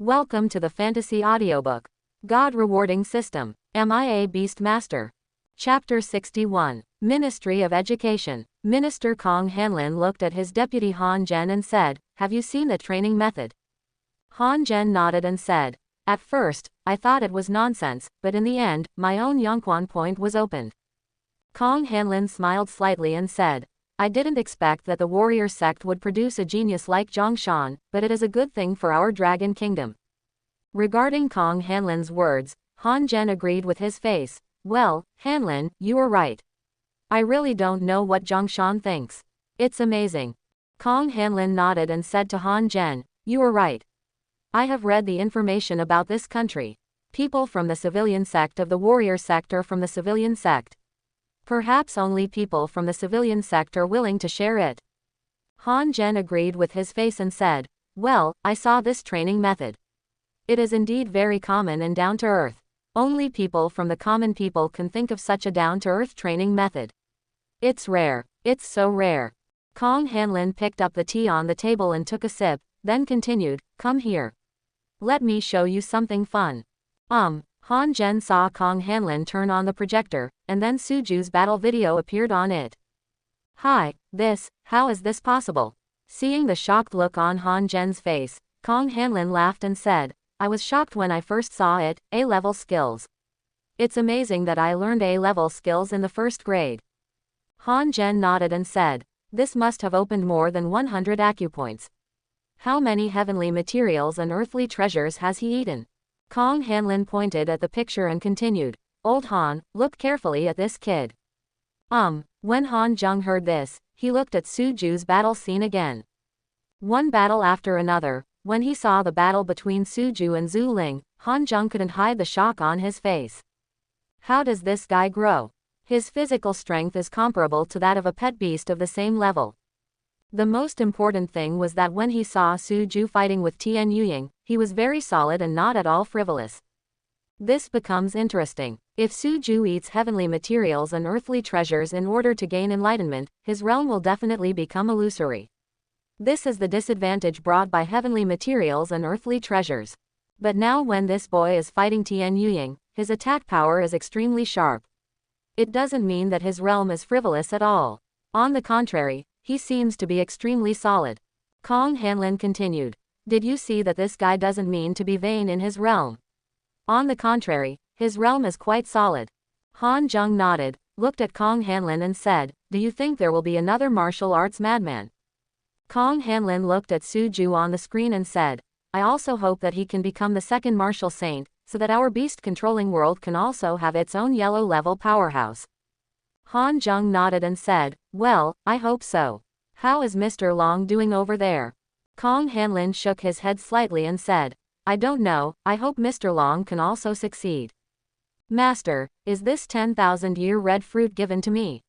Welcome to the Fantasy Audiobook. God Rewarding System. Am I a Beast Master? Chapter 61. Ministry of Education. Minister Kong Hanlin looked at his deputy Han Zhen and said, "Have you seen the training method?" Han Zhen nodded and said, "At first, I thought it was nonsense, but in the end, my own Yongquan point was opened." Kong Hanlin smiled slightly and said, "I didn't expect that the warrior sect would produce a genius like Zhongshan, but it is a good thing for our Dragon Kingdom." Regarding Kong Hanlin's words, Han Zhen agreed with his face. "Well, Hanlin, you are right. I really don't know what Zhongshan thinks. It's amazing." Kong Hanlin nodded and said to Han Zhen, "You are right. I have read the information about this country. People from the civilian sect of the warrior sect are from the civilian sect. Perhaps only people from the civilian sect are willing to share it." Han Zhen agreed with his face and said, "Well, I saw this training method. It is indeed very common and down to earth. Only people from the common people can think of such a down to earth training method. It's rare. It's so rare." Kong Hanlin picked up the tea on the table and took a sip, then continued, "Come here. Let me show you something fun." Han Zhen saw Kong Hanlin turn on the projector, and then Suju's battle video appeared on it. "Hi, how is this possible?" Seeing the shocked look on Han Zhen's face, Kong Hanlin laughed and said, "I was shocked when I first saw it, A-level skills. It's amazing that I learned A-level skills in the first grade." Han Zhen nodded and said, "This must have opened more than 100 acupoints. How many heavenly materials and earthly treasures has he eaten?" Kong Hanlin pointed at the picture and continued, "Old Han, look carefully at this kid." When Han Zheng heard this, he looked at Suju's battle scene again. One battle after another, when he saw the battle between Suju and Zhu Ling, Han Zheng couldn't hide the shock on his face. How does this guy grow? His physical strength is comparable to that of a pet beast of the same level. The most important thing was that when he saw Suju fighting with Tian Yuying, he was very solid and not at all frivolous. This becomes interesting. If Suju eats heavenly materials and earthly treasures in order to gain enlightenment, his realm will definitely become illusory. This is the disadvantage brought by heavenly materials and earthly treasures. But now when this boy is fighting Tian Yuying, his attack power is extremely sharp. It doesn't mean that his realm is frivolous at all. On the contrary, he seems to be extremely solid. Kong Hanlin continued, "Did you see that this guy doesn't mean to be vain in his realm? On the contrary, his realm is quite solid." Han Zheng nodded, looked at Kong Hanlin and said, "Do you think there will be another martial arts madman?" Kong Hanlin looked at Suju on the screen and said, "I also hope that he can become the second martial saint, so that our beast-controlling world can also have its own yellow-level powerhouse." Han Zheng nodded and said, "Well, I hope so. How is Mr. Long doing over there?" Kong Hanlin shook his head slightly and said, "I don't know, I hope Mr. Long can also succeed." "Master, is this 10,000-year red fruit given to me?"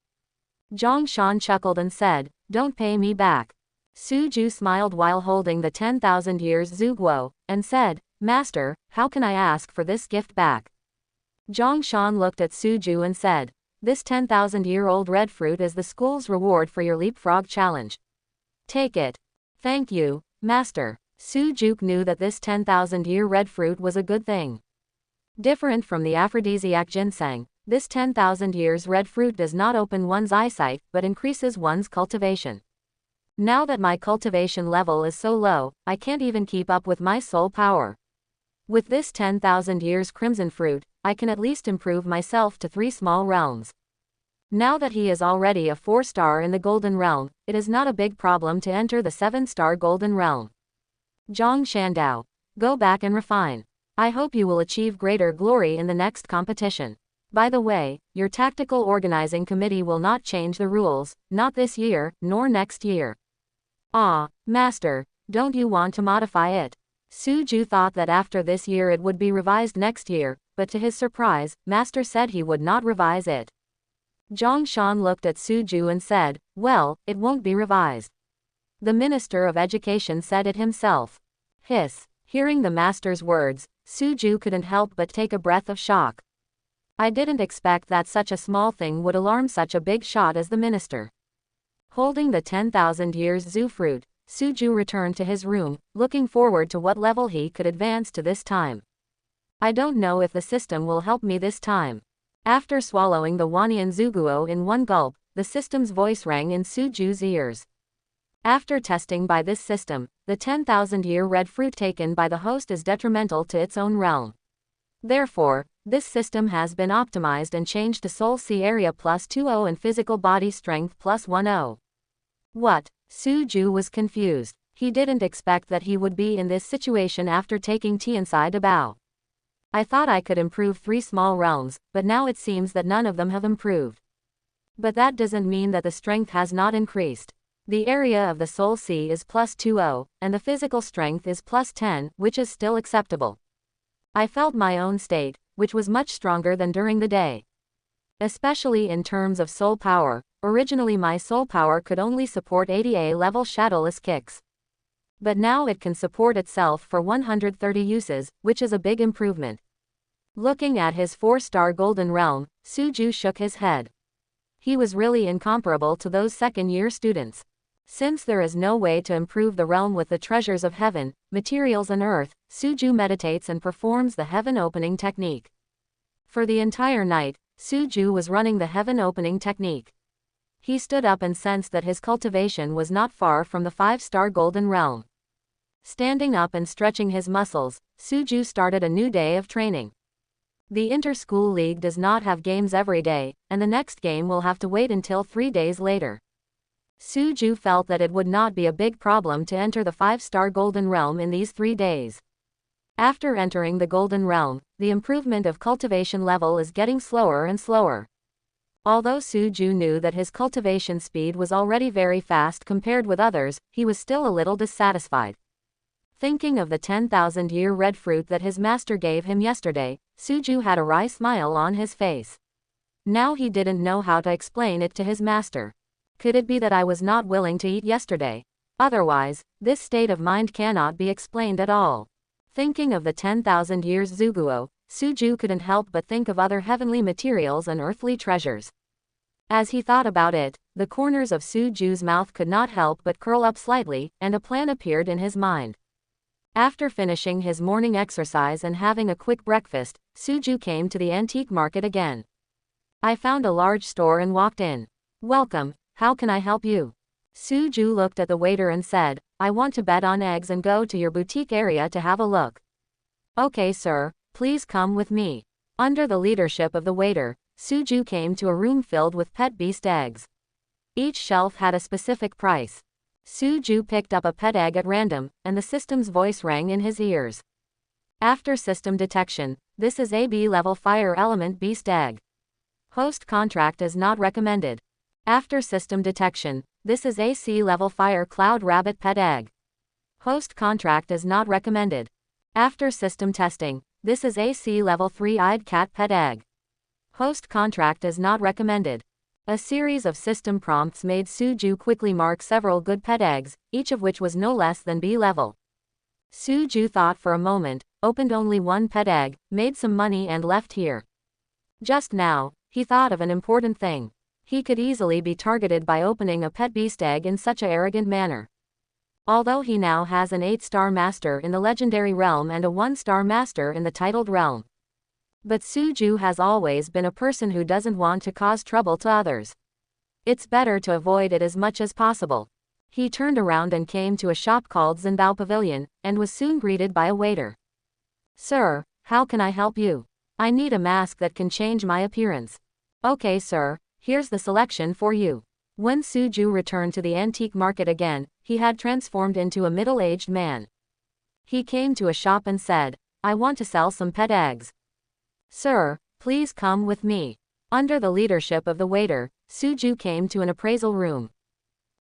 Zhongshan chuckled and said, "Don't pay me back." Suju smiled while holding the 10,000 years Zhuguo, and said, "Master, how can I ask for this gift back?" Zhongshan looked at Suju and said, "This 10,000-year-old red fruit is the school's reward for your leapfrog challenge. Take it." "Thank you, Master." Suju knew that this 10,000-year red fruit was a good thing. Different from the aphrodisiac ginseng, this 10,000 years red fruit does not open one's eyesight but increases one's cultivation. Now that my cultivation level is so low, I can't even keep up with my soul power. With this 10,000 years crimson fruit, I can at least improve myself to 3 small realms. Now that he is already a 4-star in the Golden Realm, it is not a big problem to enter the 7-star Golden Realm. Zhang Shandao, go back and refine. I hope you will achieve greater glory in the next competition. By the way, your tactical organizing committee will not change the rules, not this year, nor next year. Master, don't you want to modify it? Suju thought that after this year it would be revised next year, but to his surprise, Master said he would not revise it. Zhongshan looked at Suju and said, "Well, it won't be revised. The Minister of Education said it himself." Hiss. Hearing the Master's words, Suju couldn't help but take a breath of shock. I didn't expect that such a small thing would alarm such a big shot as the Minister. Holding the 10,000 years Zhu fruit, Suju returned to his room, looking forward to what level he could advance to this time. I don't know if the system will help me this time. After swallowing the Wanian Zuguo in one gulp, the system's voice rang in Suju's ears. After testing by this system, the 10,000-year red fruit taken by the host is detrimental to its own realm. Therefore, this system has been optimized and changed to Soul C area plus 20 and physical body strength plus 10. What? Suju was confused. He didn't expect that he would be in this situation after taking Tiansai Dabao. I thought I could improve 3 small realms, but now it seems that none of them have improved. But that doesn't mean that the strength has not increased. The area of the Soul C is plus 20, and the physical strength is plus 10, which is still acceptable. I felt my own state, which was much stronger than during the day. Especially in terms of soul power. Originally my soul power could only support 80A level shadowless kicks. But now it can support itself for 130 uses, which is a big improvement. Looking at his 4-star golden realm, Suju shook his head. He was really incomparable to those second-year students. Since there is no way to improve the realm with the treasures of heaven, materials and earth, Suju meditates and performs the heaven opening technique. For the entire night, Suju was running the heaven opening technique. He stood up and sensed that his cultivation was not far from the 5-star golden realm. Standing up and stretching his muscles, Suju started a new day of training. The Inter-School League does not have games every day, and the next game will have to wait until 3 days later. Suju felt that it would not be a big problem to enter the 5-star Golden Realm in these 3 days. After entering the Golden Realm, the improvement of cultivation level is getting slower and slower. Although Suju knew that his cultivation speed was already very fast compared with others, he was still a little dissatisfied. Thinking of the 10,000-year red fruit that his master gave him yesterday, Suju had a wry smile on his face. Now he didn't know how to explain it to his master. Could it be that I was not willing to eat yesterday? Otherwise, this state of mind cannot be explained at all. Thinking of the 10,000 years Zuguo, Suju couldn't help but think of other heavenly materials and earthly treasures. As he thought about it, the corners of Suju's mouth could not help but curl up slightly, and a plan appeared in his mind. After finishing his morning exercise and having a quick breakfast, Suju came to the antique market again. I found a large store and walked in. Welcome, how can I help you? Suju looked at the waiter and said, I want to bet on eggs and go to your boutique area to have a look. Okay sir, please come with me. Under the leadership of the waiter, Suju came to a room filled with pet beast eggs. Each shelf had a specific price. Suju picked up a pet egg at random, and the system's voice rang in his ears. After system detection, this is a B-level fire element beast egg. Host contract is not recommended. After system detection, this is a C-level fire cloud rabbit pet egg. Host contract is not recommended. After system testing, this is a C-level 3-eyed cat pet egg. Host contract is not recommended. A series of system prompts made Suju quickly mark several good pet eggs, each of which was no less than B-level. Suju thought for a moment, opened only one pet egg, made some money and left here. Just now, he thought of an important thing. He could easily be targeted by opening a pet beast egg in such an arrogant manner. Although he now has an 8-star master in the legendary realm and a 1-star master in the titled realm. But Suju has always been a person who doesn't want to cause trouble to others. It's better to avoid it as much as possible. He turned around and came to a shop called Zhenbao Pavilion, and was soon greeted by a waiter. Sir, how can I help you? I need a mask that can change my appearance. Okay sir, here's the selection for you. When Suju returned to the antique market again, he had transformed into a middle-aged man. He came to a shop and said, I want to sell some pet eggs. Sir, please come with me. Under the leadership of the waiter, Suju came to an appraisal room.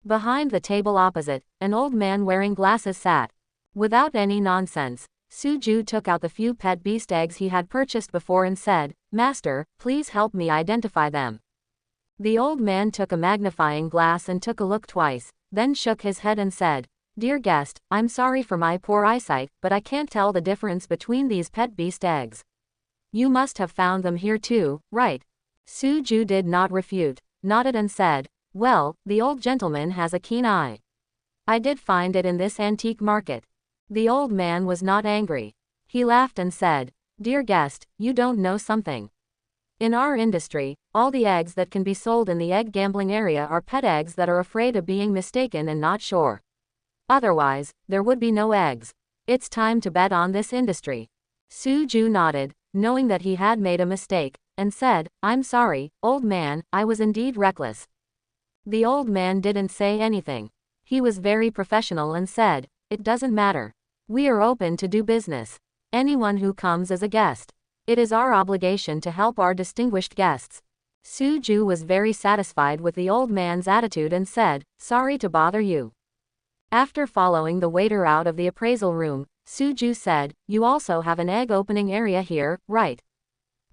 Behind the table opposite, an old man wearing glasses sat. Without any nonsense, Suju took out the few pet beast eggs he had purchased before and said, Master, please help me identify them. The old man took a magnifying glass and took a look twice, then shook his head and said, Dear guest, I'm sorry for my poor eyesight, but I can't tell the difference between these pet beast eggs. You must have found them here too, right? Suju did not refute, nodded and said, Well, the old gentleman has a keen eye. I did find it in this antique market. The old man was not angry. He laughed and said, "Dear guest, you don't know something. In our industry, all the eggs that can be sold in the egg gambling area are pet eggs that are afraid of being mistaken and not sure. Otherwise, there would be no eggs. It's time to bet on this industry." Suju nodded, knowing that he had made a mistake, and said, "I'm sorry, old man, I was indeed reckless." The old man didn't say anything. He was very professional and said, "It doesn't matter. We are open to do business. Anyone who comes as a guest. It is our obligation to help our distinguished guests." Suju was very satisfied with the old man's attitude and said, "Sorry to bother you." After following the waiter out of the appraisal room, Suju said, "You also have an egg opening area here, right?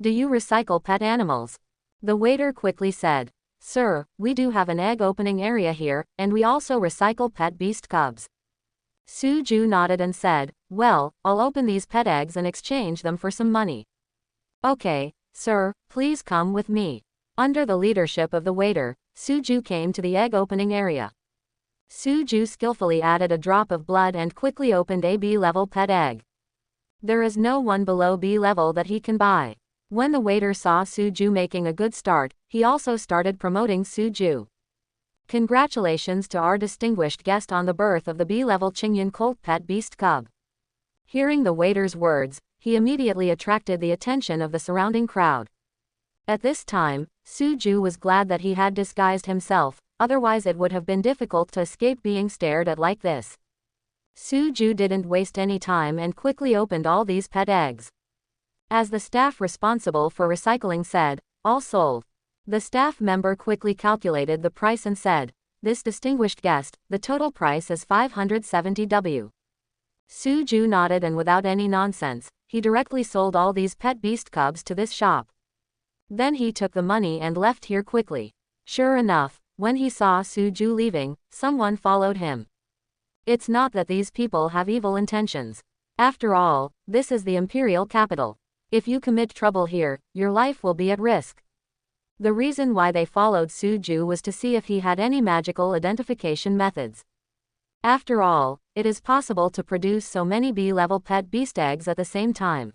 Do you recycle pet animals?" The waiter quickly said, "Sir, we do have an egg opening area here, and we also recycle pet beast cubs." Suju nodded and said, "Well, I'll open these pet eggs and exchange them for some money." "Okay, sir, please come with me." Under the leadership of the waiter, Suju came to the egg opening area. Suju skillfully added a drop of blood and quickly opened a B-level pet egg. There is no one below B level that he can buy. When the waiter saw Suju making a good start, he also started promoting Suju. "Congratulations to our distinguished guest on the birth of the B-level Qingyan Colt pet beast cub." Hearing the waiter's words, he immediately attracted the attention of the surrounding crowd. At this time, Suju was glad that he had disguised himself, otherwise it would have been difficult to escape being stared at like this. Suju didn't waste any time and quickly opened all these pet eggs. As the staff responsible for recycling said, "All sold." The staff member quickly calculated the price and said, "This distinguished guest, the total price is 570 W." Suju nodded and without any nonsense, he directly sold all these pet beast cubs to this shop. Then he took the money and left here quickly. Sure enough, when he saw Suju leaving, someone followed him. It's not that these people have evil intentions. After all, this is the imperial capital. If you commit trouble here, your life will be at risk. The reason why they followed Suju was to see if he had any magical identification methods. After all, it is possible to produce so many B-level pet beast eggs at the same time.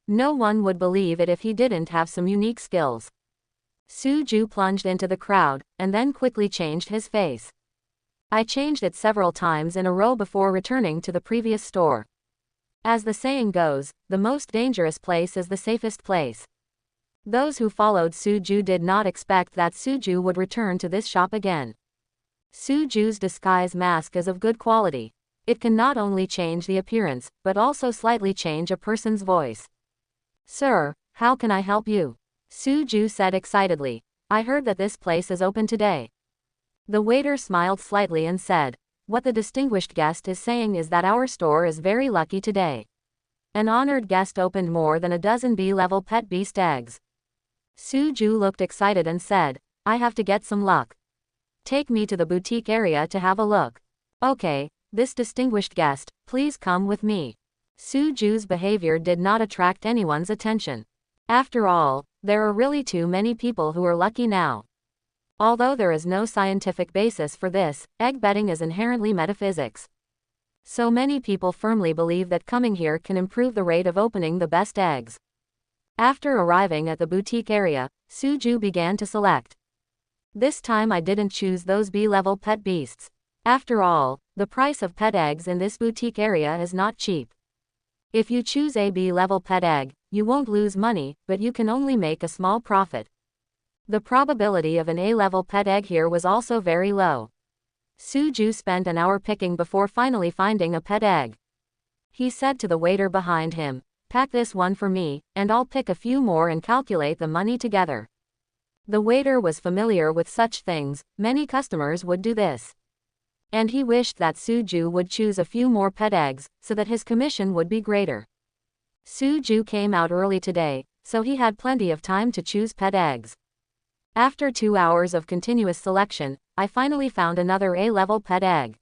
No one would believe it if he didn't have some unique skills. Suju plunged into the crowd, and then quickly changed his face. I changed it several times in a row before returning to the previous store. As the saying goes, the most dangerous place is the safest place. Those who followed Suju did not expect that Suju would return to this shop again. Suju's disguise mask is of good quality. It can not only change the appearance, but also slightly change a person's voice. "Sir, how can I help you?" Suju said excitedly. "I heard that this place is open today." The waiter smiled slightly and said, "What the distinguished guest is saying is that our store is very lucky today. An honored guest opened more than a dozen B-level pet beast eggs." Suju looked excited and said, "I have to get some luck. Take me to the boutique area to have a look." "Okay, this distinguished guest, please come with me." Suju's behavior did not attract anyone's attention. After all, there are really too many people who are lucky now. Although there is no scientific basis for this, egg betting is inherently metaphysics. So many people firmly believe that coming here can improve the rate of opening the best eggs. After arriving at the boutique area, Suju began to select. This time I didn't choose those B-level pet beasts. After all, the price of pet eggs in this boutique area is not cheap. If you choose a B-level pet egg, you won't lose money, but you can only make a small profit. The probability of an A-level pet egg here was also very low. Suju spent an hour picking before finally finding a pet egg. He said to the waiter behind him, "Pack this one for me, and I'll pick a few more and calculate the money together." The waiter was familiar with such things, many customers would do this. And he wished that Suju would choose a few more pet eggs, so that his commission would be greater. Suju came out early today, so he had plenty of time to choose pet eggs. After 2 hours of continuous selection, I finally found another A-level pet egg.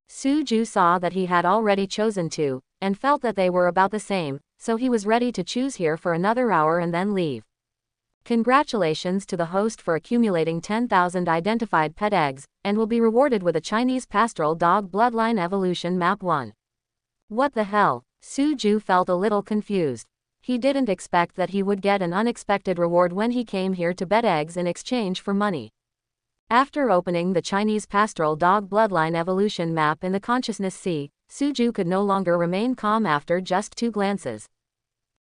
Suju saw that he had already chosen two, and felt that they were about the same, so he was ready to choose here for another hour and then leave. Congratulations to the host for accumulating 10,000 identified pet eggs, and will be rewarded with a Chinese pastoral dog bloodline evolution map 1. What the hell? Suju felt a little confused. He didn't expect that he would get an unexpected reward when he came here to bet eggs in exchange for money. After opening the Chinese pastoral dog bloodline evolution map in the consciousness sea, Suju could no longer remain calm after just 2 glances.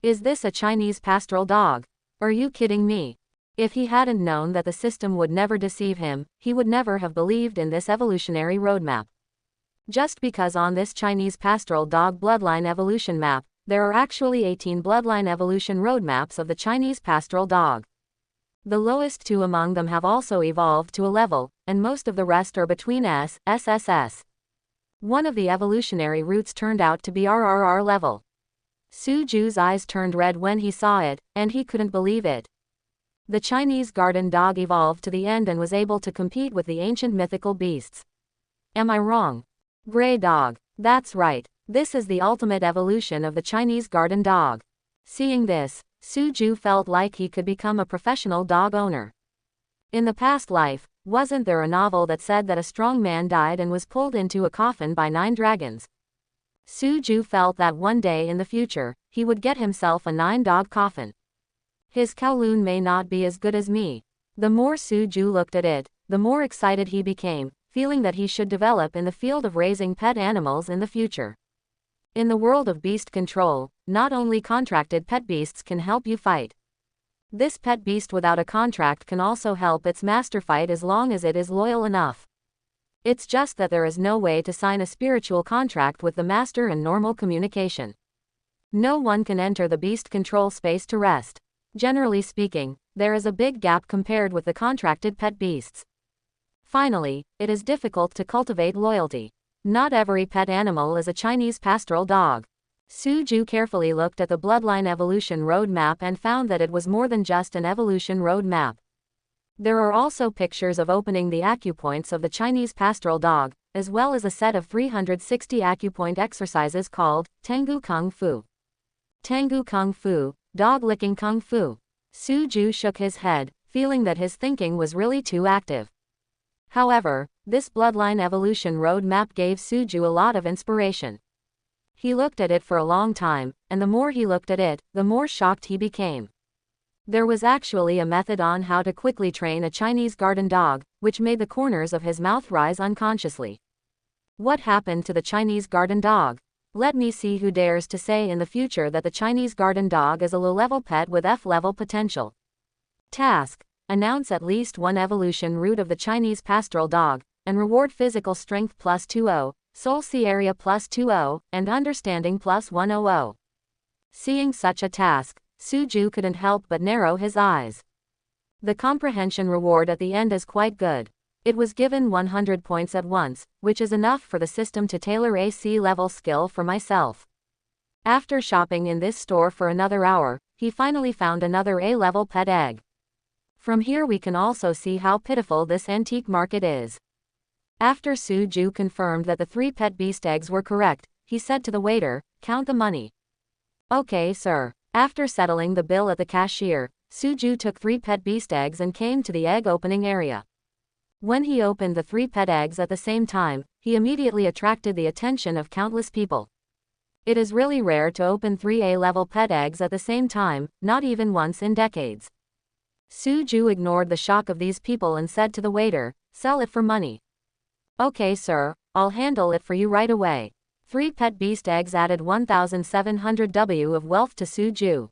Is this a Chinese pastoral dog? Are you kidding me? If he hadn't known that the system would never deceive him, he would never have believed in this evolutionary roadmap. Just because on this Chinese pastoral dog bloodline evolution map, there are actually 18 bloodline evolution roadmaps of the Chinese pastoral dog. The lowest 2 among them have also evolved to a level, and most of the rest are between SSS. One of the evolutionary routes turned out to be RRR level. Suju's eyes turned red when he saw it, and he couldn't believe it. The Chinese garden dog evolved to the end and was able to compete with the ancient mythical beasts. Am I wrong? Gray dog. That's right. This is the ultimate evolution of the Chinese garden dog. Seeing this, Suju felt like he could become a professional dog owner. In the past life, wasn't there a novel that said that a strong man died and was pulled into a coffin by 9 dragons? Suju felt that one day in the future, he would get himself a 9-dog coffin. His Kowloon may not be as good as me. The more Suju looked at it, the more excited he became, feeling that he should develop in the field of raising pet animals in the future. In the world of beast control, not only contracted pet beasts can help you fight. This pet beast without a contract can also help its master fight as long as it is loyal enough. It's just that there is no way to sign a spiritual contract with the master in normal communication. No one can enter the beast control space to rest. Generally speaking, there is a big gap compared with the contracted pet beasts. Finally, it is difficult to cultivate loyalty. Not every pet animal is a Chinese pastoral dog. Suju carefully looked at the bloodline evolution roadmap and found that it was more than just an evolution roadmap. There are also pictures of opening the acupoints of the Chinese pastoral dog, as well as a set of 360 acupoint exercises called Tengu Kung Fu. Tengu Kung Fu, dog licking Kung Fu. Suju shook his head, feeling that his thinking was really too active. However, this bloodline evolution roadmap gave Suju a lot of inspiration. He looked at it for a long time, and the more he looked at it, the more shocked he became. There was actually a method on how to quickly train a Chinese garden dog, which made the corners of his mouth rise unconsciously. What happened to the Chinese garden dog? Let me see who dares to say in the future that the Chinese garden dog is a low-level pet with F-level potential. Task: announce at least one evolution route of the Chinese pastoral dog, and reward physical strength plus 20, soul sea area plus 20, and understanding plus 100. Seeing such a task, Suju couldn't help but narrow his eyes. The comprehension reward at the end is quite good. It was given 100 points at once, which is enough for the system to tailor a C-level skill for myself. After shopping in this store for another hour, he finally found another A-level pet egg. From here we can also see how pitiful this antique market is. After Suju confirmed that the 3 pet beast eggs were correct, he said to the waiter, "Count the money." "Okay, sir." After settling the bill at the cashier, Suju took 3 pet beast eggs and came to the egg opening area. When he opened the 3 pet eggs at the same time, he immediately attracted the attention of countless people. It is really rare to open 3 A-level pet eggs at the same time, not even once in decades. Suju ignored the shock of these people and said to the waiter, "Sell it for money." "Okay, sir, I'll handle it for you right away." 3 pet beast eggs added 1,700 W of wealth to Suju.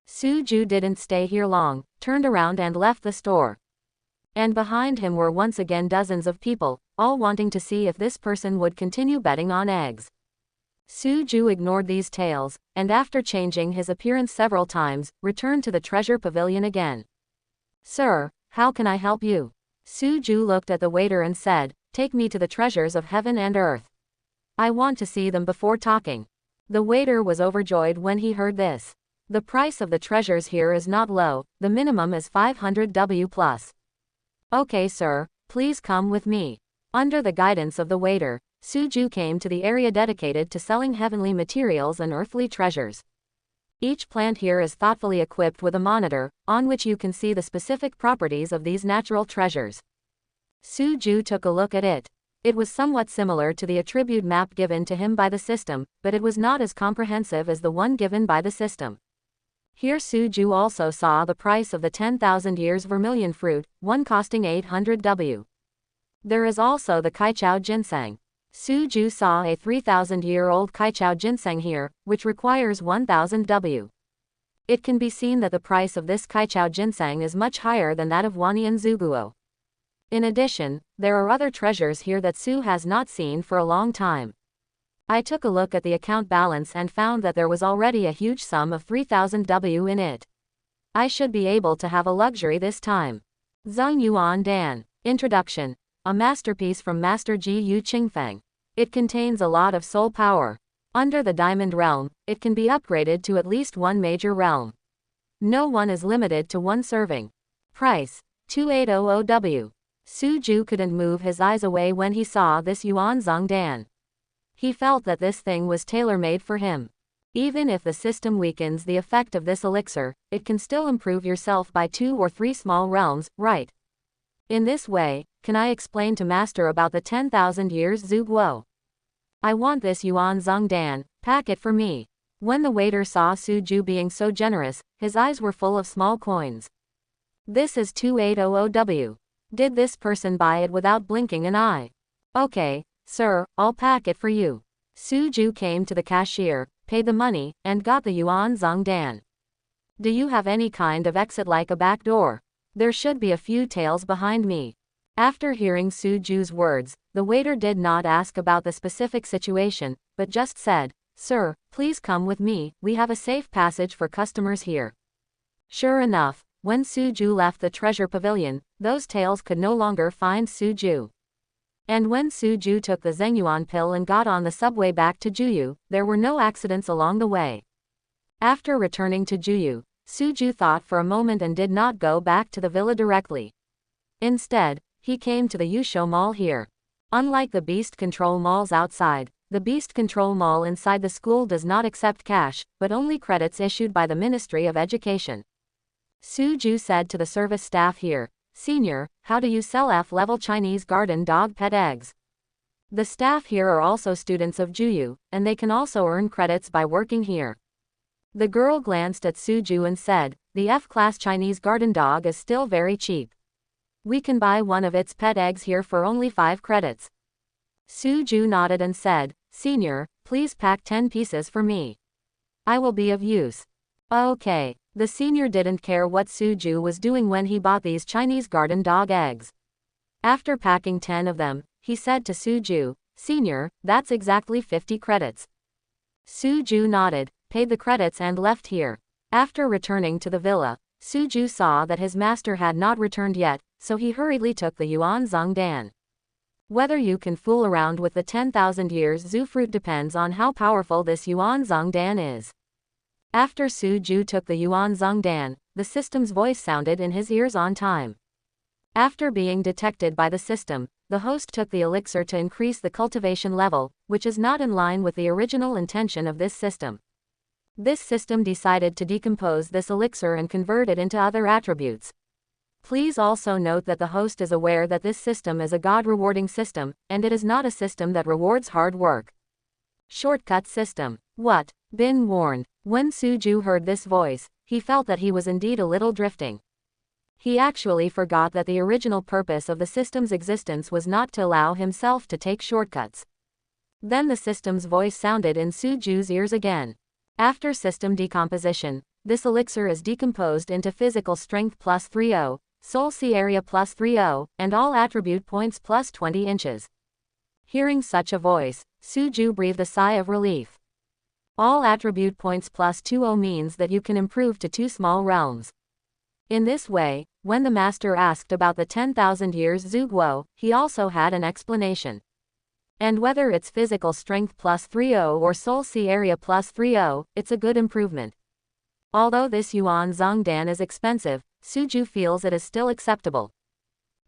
Suju didn't stay here long, turned around and left the store. And behind him were once again dozens of people, all wanting to see if this person would continue betting on eggs. Suju ignored these tales, and after changing his appearance several times, returned to the treasure pavilion again. "Sir, how can I help you?" Suju looked at the waiter and said, "Take me to the treasures of heaven and earth. I want to see them before talking." The waiter was overjoyed when he heard this. The price of the treasures here is not low, the minimum is 500 W plus. "Okay, sir, please come with me." Under the guidance of the waiter, Suju came to the area dedicated to selling heavenly materials and earthly treasures. Each plant here is thoughtfully equipped with a monitor, on which you can see the specific properties of these natural treasures. Su Ju took a look at it. It was somewhat similar to the attribute map given to him by the system, but it was not as comprehensive as the one given by the system. Here Su Ju also saw the price of the 10,000 years vermilion fruit, one costing 800 W. There is also the Kaichao ginseng. Su Ju saw a 3,000-year-old Kaichao ginseng here, which requires 1,000 W. It can be seen that the price of this Kaichao ginseng is much higher than that of Wanian Zuguo. In addition, there are other treasures here that Su has not seen for a long time. I took a look at the account balance and found that there was already a huge sum of 3,000 W in it. I should be able to have a luxury this time. Zheng Yuan Dan. Introduction. A masterpiece from Master Ji Yu Qingfeng. It contains a lot of soul power. Under the Diamond Realm, it can be upgraded to at least one major realm. No one is limited to one serving. Price. 2800 W. Su Ju couldn't move his eyes away when he saw this Yuan Zheng Dan. He felt that this thing was tailor-made for him. Even if the system weakens the effect of this elixir, it can still improve yourself by 2 or 3 small realms, right? In this way, can I explain to Master about the 10,000 years Zuguo? I want this Yuan Zheng Dan, pack it for me. When the waiter saw Su Ju being so generous, his eyes were full of small coins. This is 2800 W. Did this person buy it without blinking an eye? Okay, sir, I'll pack it for you. Su Ju came to the cashier, paid the money, and got the Yuan Zheng Dan. Do you have any kind of exit like a back door? There should be a few tails behind me. After hearing Su Ju's words, the waiter did not ask about the specific situation, but just said, "Sir, please come with me, we have a safe passage for customers here." Sure enough, when Su Ju left the treasure pavilion, those tails could no longer find Su Ju. And when Su Ju took the Zhengyuan pill and got on the subway back to Juyu, there were no accidents along the way. After returning to Juyu, Su Ju thought for a moment and did not go back to the villa directly. Instead, he came to the Yusho Mall here. Unlike the Beast Control malls outside, the Beast Control Mall inside the school does not accept cash, but only credits issued by the Ministry of Education. Su Ju said to the service staff here, "Senior, how do you sell F-level Chinese garden dog pet eggs?" The staff here are also students of Juyu, and they can also earn credits by working here. The girl glanced at Su Ju and said, "The F-class Chinese garden dog is still very cheap. We can buy one of its pet eggs here for only 5 credits. Su Ju nodded and said, "Senior, please pack 10 pieces for me. I will be of use." Okay. The senior didn't care what Su Ju was doing when he bought these Chinese garden dog eggs. After packing 10 of them, he said to Su Ju, "Senior, that's exactly 50 credits." Su Ju nodded, paid the credits and left here. After returning to the villa, Su Ju saw that his master had not returned yet, so he hurriedly took the Yuan Zheng Dan. Whether you can fool around with the 10,000 years Zhu fruit depends on how powerful this Yuan Zheng Dan is. After Su Ju took the Yuan Zheng Dan, the system's voice sounded in his ears on time. After being detected by the system, the host took the elixir to increase the cultivation level, which is not in line with the original intention of this system. This system decided to decompose this elixir and convert it into other attributes. Please also note that the host is aware that this system is a God-rewarding system, and it is not a system that rewards hard work. Shortcut system. What? Been warned. When Su Ju heard this voice, he felt that he was indeed a little drifting. He actually forgot that the original purpose of the system's existence was not to allow himself to take shortcuts. Then the system's voice sounded in Su Ju's ears again. After system decomposition, this elixir is decomposed into physical strength plus 30, soul C area plus 30, and all attribute points plus 20 inches. Hearing such a voice, Su Ju breathed a sigh of relief. All attribute points plus 20 means that you can improve to 2 small realms. In this way, when the master asked about the 10,000 years Zuguo, he also had an explanation. And whether it's physical strength plus 30 or soul C area plus 30, it's a good improvement. Although this Yuan Zheng Dan is expensive, Su Ju feels it is still acceptable.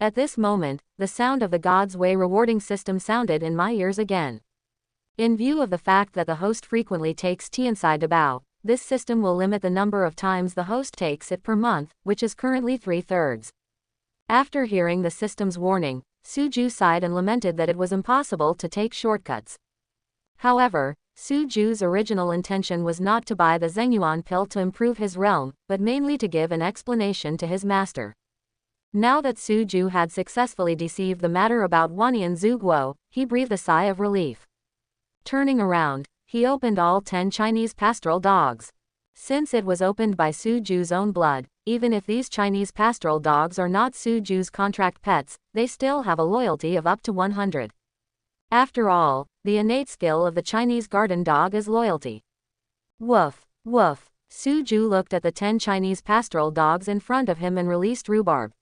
At this moment, the sound of the God's Way rewarding system sounded in my ears again. In view of the fact that the host frequently takes tea inside Dabao, this system will limit the number of times the host takes it per month, which is currently 3/3. After hearing the system's warning, Suju sighed and lamented that it was impossible to take shortcuts. However, Suju's original intention was not to buy the Zhengyuan pill to improve his realm, but mainly to give an explanation to his master. Now that Suju had successfully deceived the matter about Wanyan Zhuguo, he breathed a sigh of relief. Turning around, he opened all 10 Chinese pastoral dogs. Since it was opened by Suju's own blood, even if these Chinese pastoral dogs are not Suju's contract pets, they still have a loyalty of up to 100. After all, the innate skill of the Chinese garden dog is loyalty. Woof, woof. Suju looked at the 10 Chinese pastoral dogs in front of him and released rhubarb.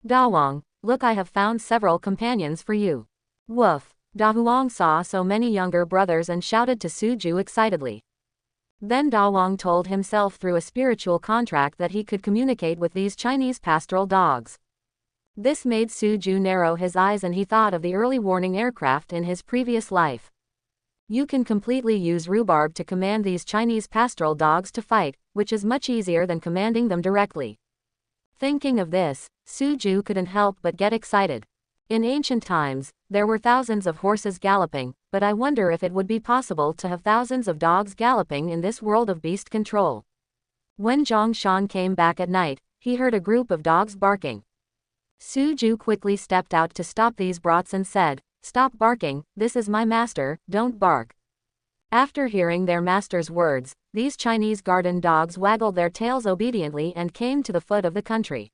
Dawang, look, I have found several companions for you. Woof. Dahuang saw so many younger brothers and shouted to Suju excitedly. Then Dawang told himself through a spiritual contract that he could communicate with these Chinese pastoral dogs. This made Suju narrow his eyes and he thought of the early warning aircraft in his previous life. You can completely use rhubarb to command these Chinese pastoral dogs to fight, which is much easier than commanding them directly. Thinking of this, Suju couldn't help but get excited. In ancient times, there were thousands of horses galloping, but I wonder if it would be possible to have thousands of dogs galloping in this world of beast control. When Zhang Shan came back at night, he heard a group of dogs barking. Suju quickly stepped out to stop these brats and said, "Stop barking, this is my master, don't bark." After hearing their master's words, these Chinese garden dogs waggled their tails obediently and came to the foot of the country.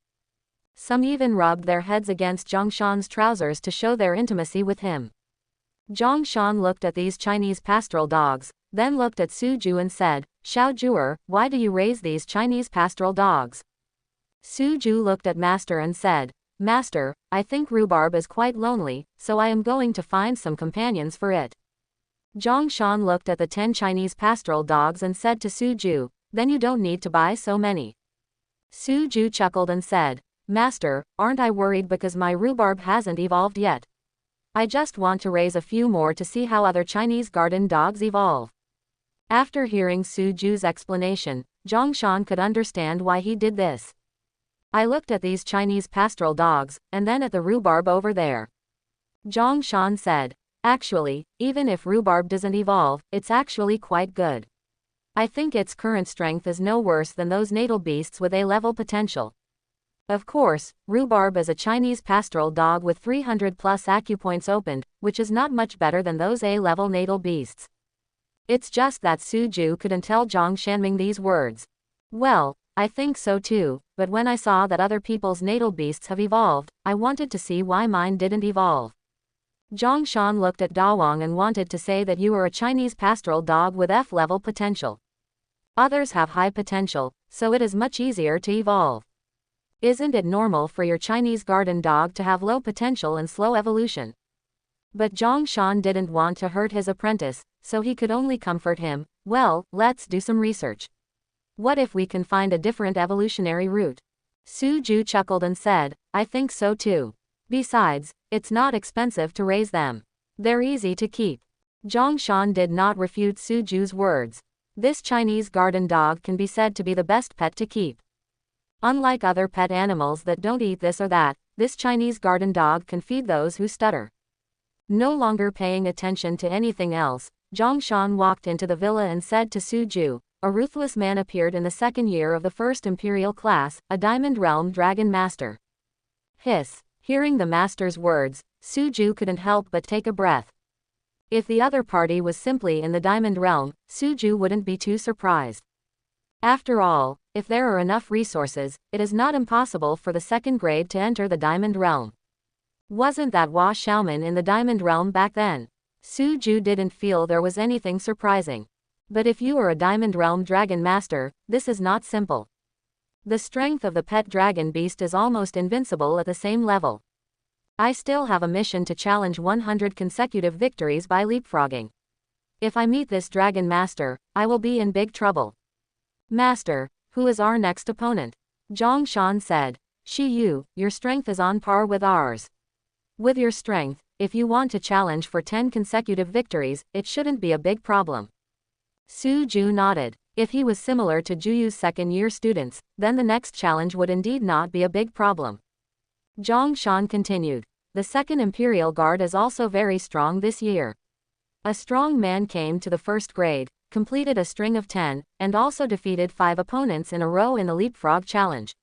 Some even rubbed their heads against Zhongshan's trousers to show their intimacy with him. Zhongshan looked at these Chinese pastoral dogs, then looked at Suju and said, "Xiao Juer, why do you raise these Chinese pastoral dogs?" Suju looked at Master and said, "Master, I think rhubarb is quite lonely, so I am going to find some companions for it." Zhongshan looked at the 10 Chinese pastoral dogs and said to Suju, "Then you don't need to buy so many." Suju chuckled and said, "Master, aren't I worried because my rhubarb hasn't evolved yet? I just want to raise a few more to see how other Chinese garden dogs evolve." After hearing Suju's explanation, Zhongshan could understand why he did this. "I looked at these Chinese pastoral dogs, and then at the rhubarb over there," Zhongshan said. "Actually, even if rhubarb doesn't evolve, it's actually quite good. I think its current strength is no worse than those natal beasts with A-level potential. Of course, rhubarb is a Chinese pastoral dog with 300 plus acupoints opened, which is not much better than those A-level natal beasts." It's just that Suju couldn't tell Zhang Shanming these words. "Well, I think so too, but when I saw that other people's natal beasts have evolved, I wanted to see why mine didn't evolve." Zhang Shan looked at Dawang and wanted to say that you are a Chinese pastoral dog with F-level potential. Others have high potential, so it is much easier to evolve. Isn't it normal for your Chinese garden dog to have low potential and slow evolution? But Zhang Shan didn't want to hurt his apprentice, so he could only comfort him. "Well, let's do some research. What if we can find a different evolutionary route?" Suju chuckled and said, "I think so too. Besides, it's not expensive to raise them. They're easy to keep." Zhang Shan did not refute Suju's words. This Chinese garden dog can be said to be the best pet to keep. Unlike other pet animals that don't eat this or that, this Chinese garden dog can feed those who stutter. No longer paying attention to anything else, Zhang Shan walked into the villa and said to Suju, "A ruthless man appeared in the second year of the first imperial class, a Diamond Realm Dragon Master." Hiss. Hearing the master's words, Suju couldn't help but take a breath. If the other party was simply in the Diamond Realm, Suju wouldn't be too surprised. After all, if there are enough resources, it is not impossible for the second grade to enter the Diamond Realm. Wasn't that Hua Xiaoman in the Diamond Realm back then? Suju didn't feel there was anything surprising. But if you are a Diamond Realm Dragon Master, this is not simple. The strength of the pet dragon beast is almost invincible at the same level. I still have a mission to challenge 100 consecutive victories by leapfrogging. If I meet this Dragon Master, I will be in big trouble. "Master, who is our next opponent?" Zhang Shan said. "Shi Yu, your strength is on par with ours. With your strength, if you want to challenge for 10 consecutive victories, it shouldn't be a big problem." Suju nodded. If he was similar to Juyu's second-year students, then the next challenge would indeed not be a big problem. Zhang Shan continued. The second Imperial Guard is also very strong this year. A strong man came to the first grade, completed a string of 10, and also defeated 5 opponents in a row in the leapfrog challenge.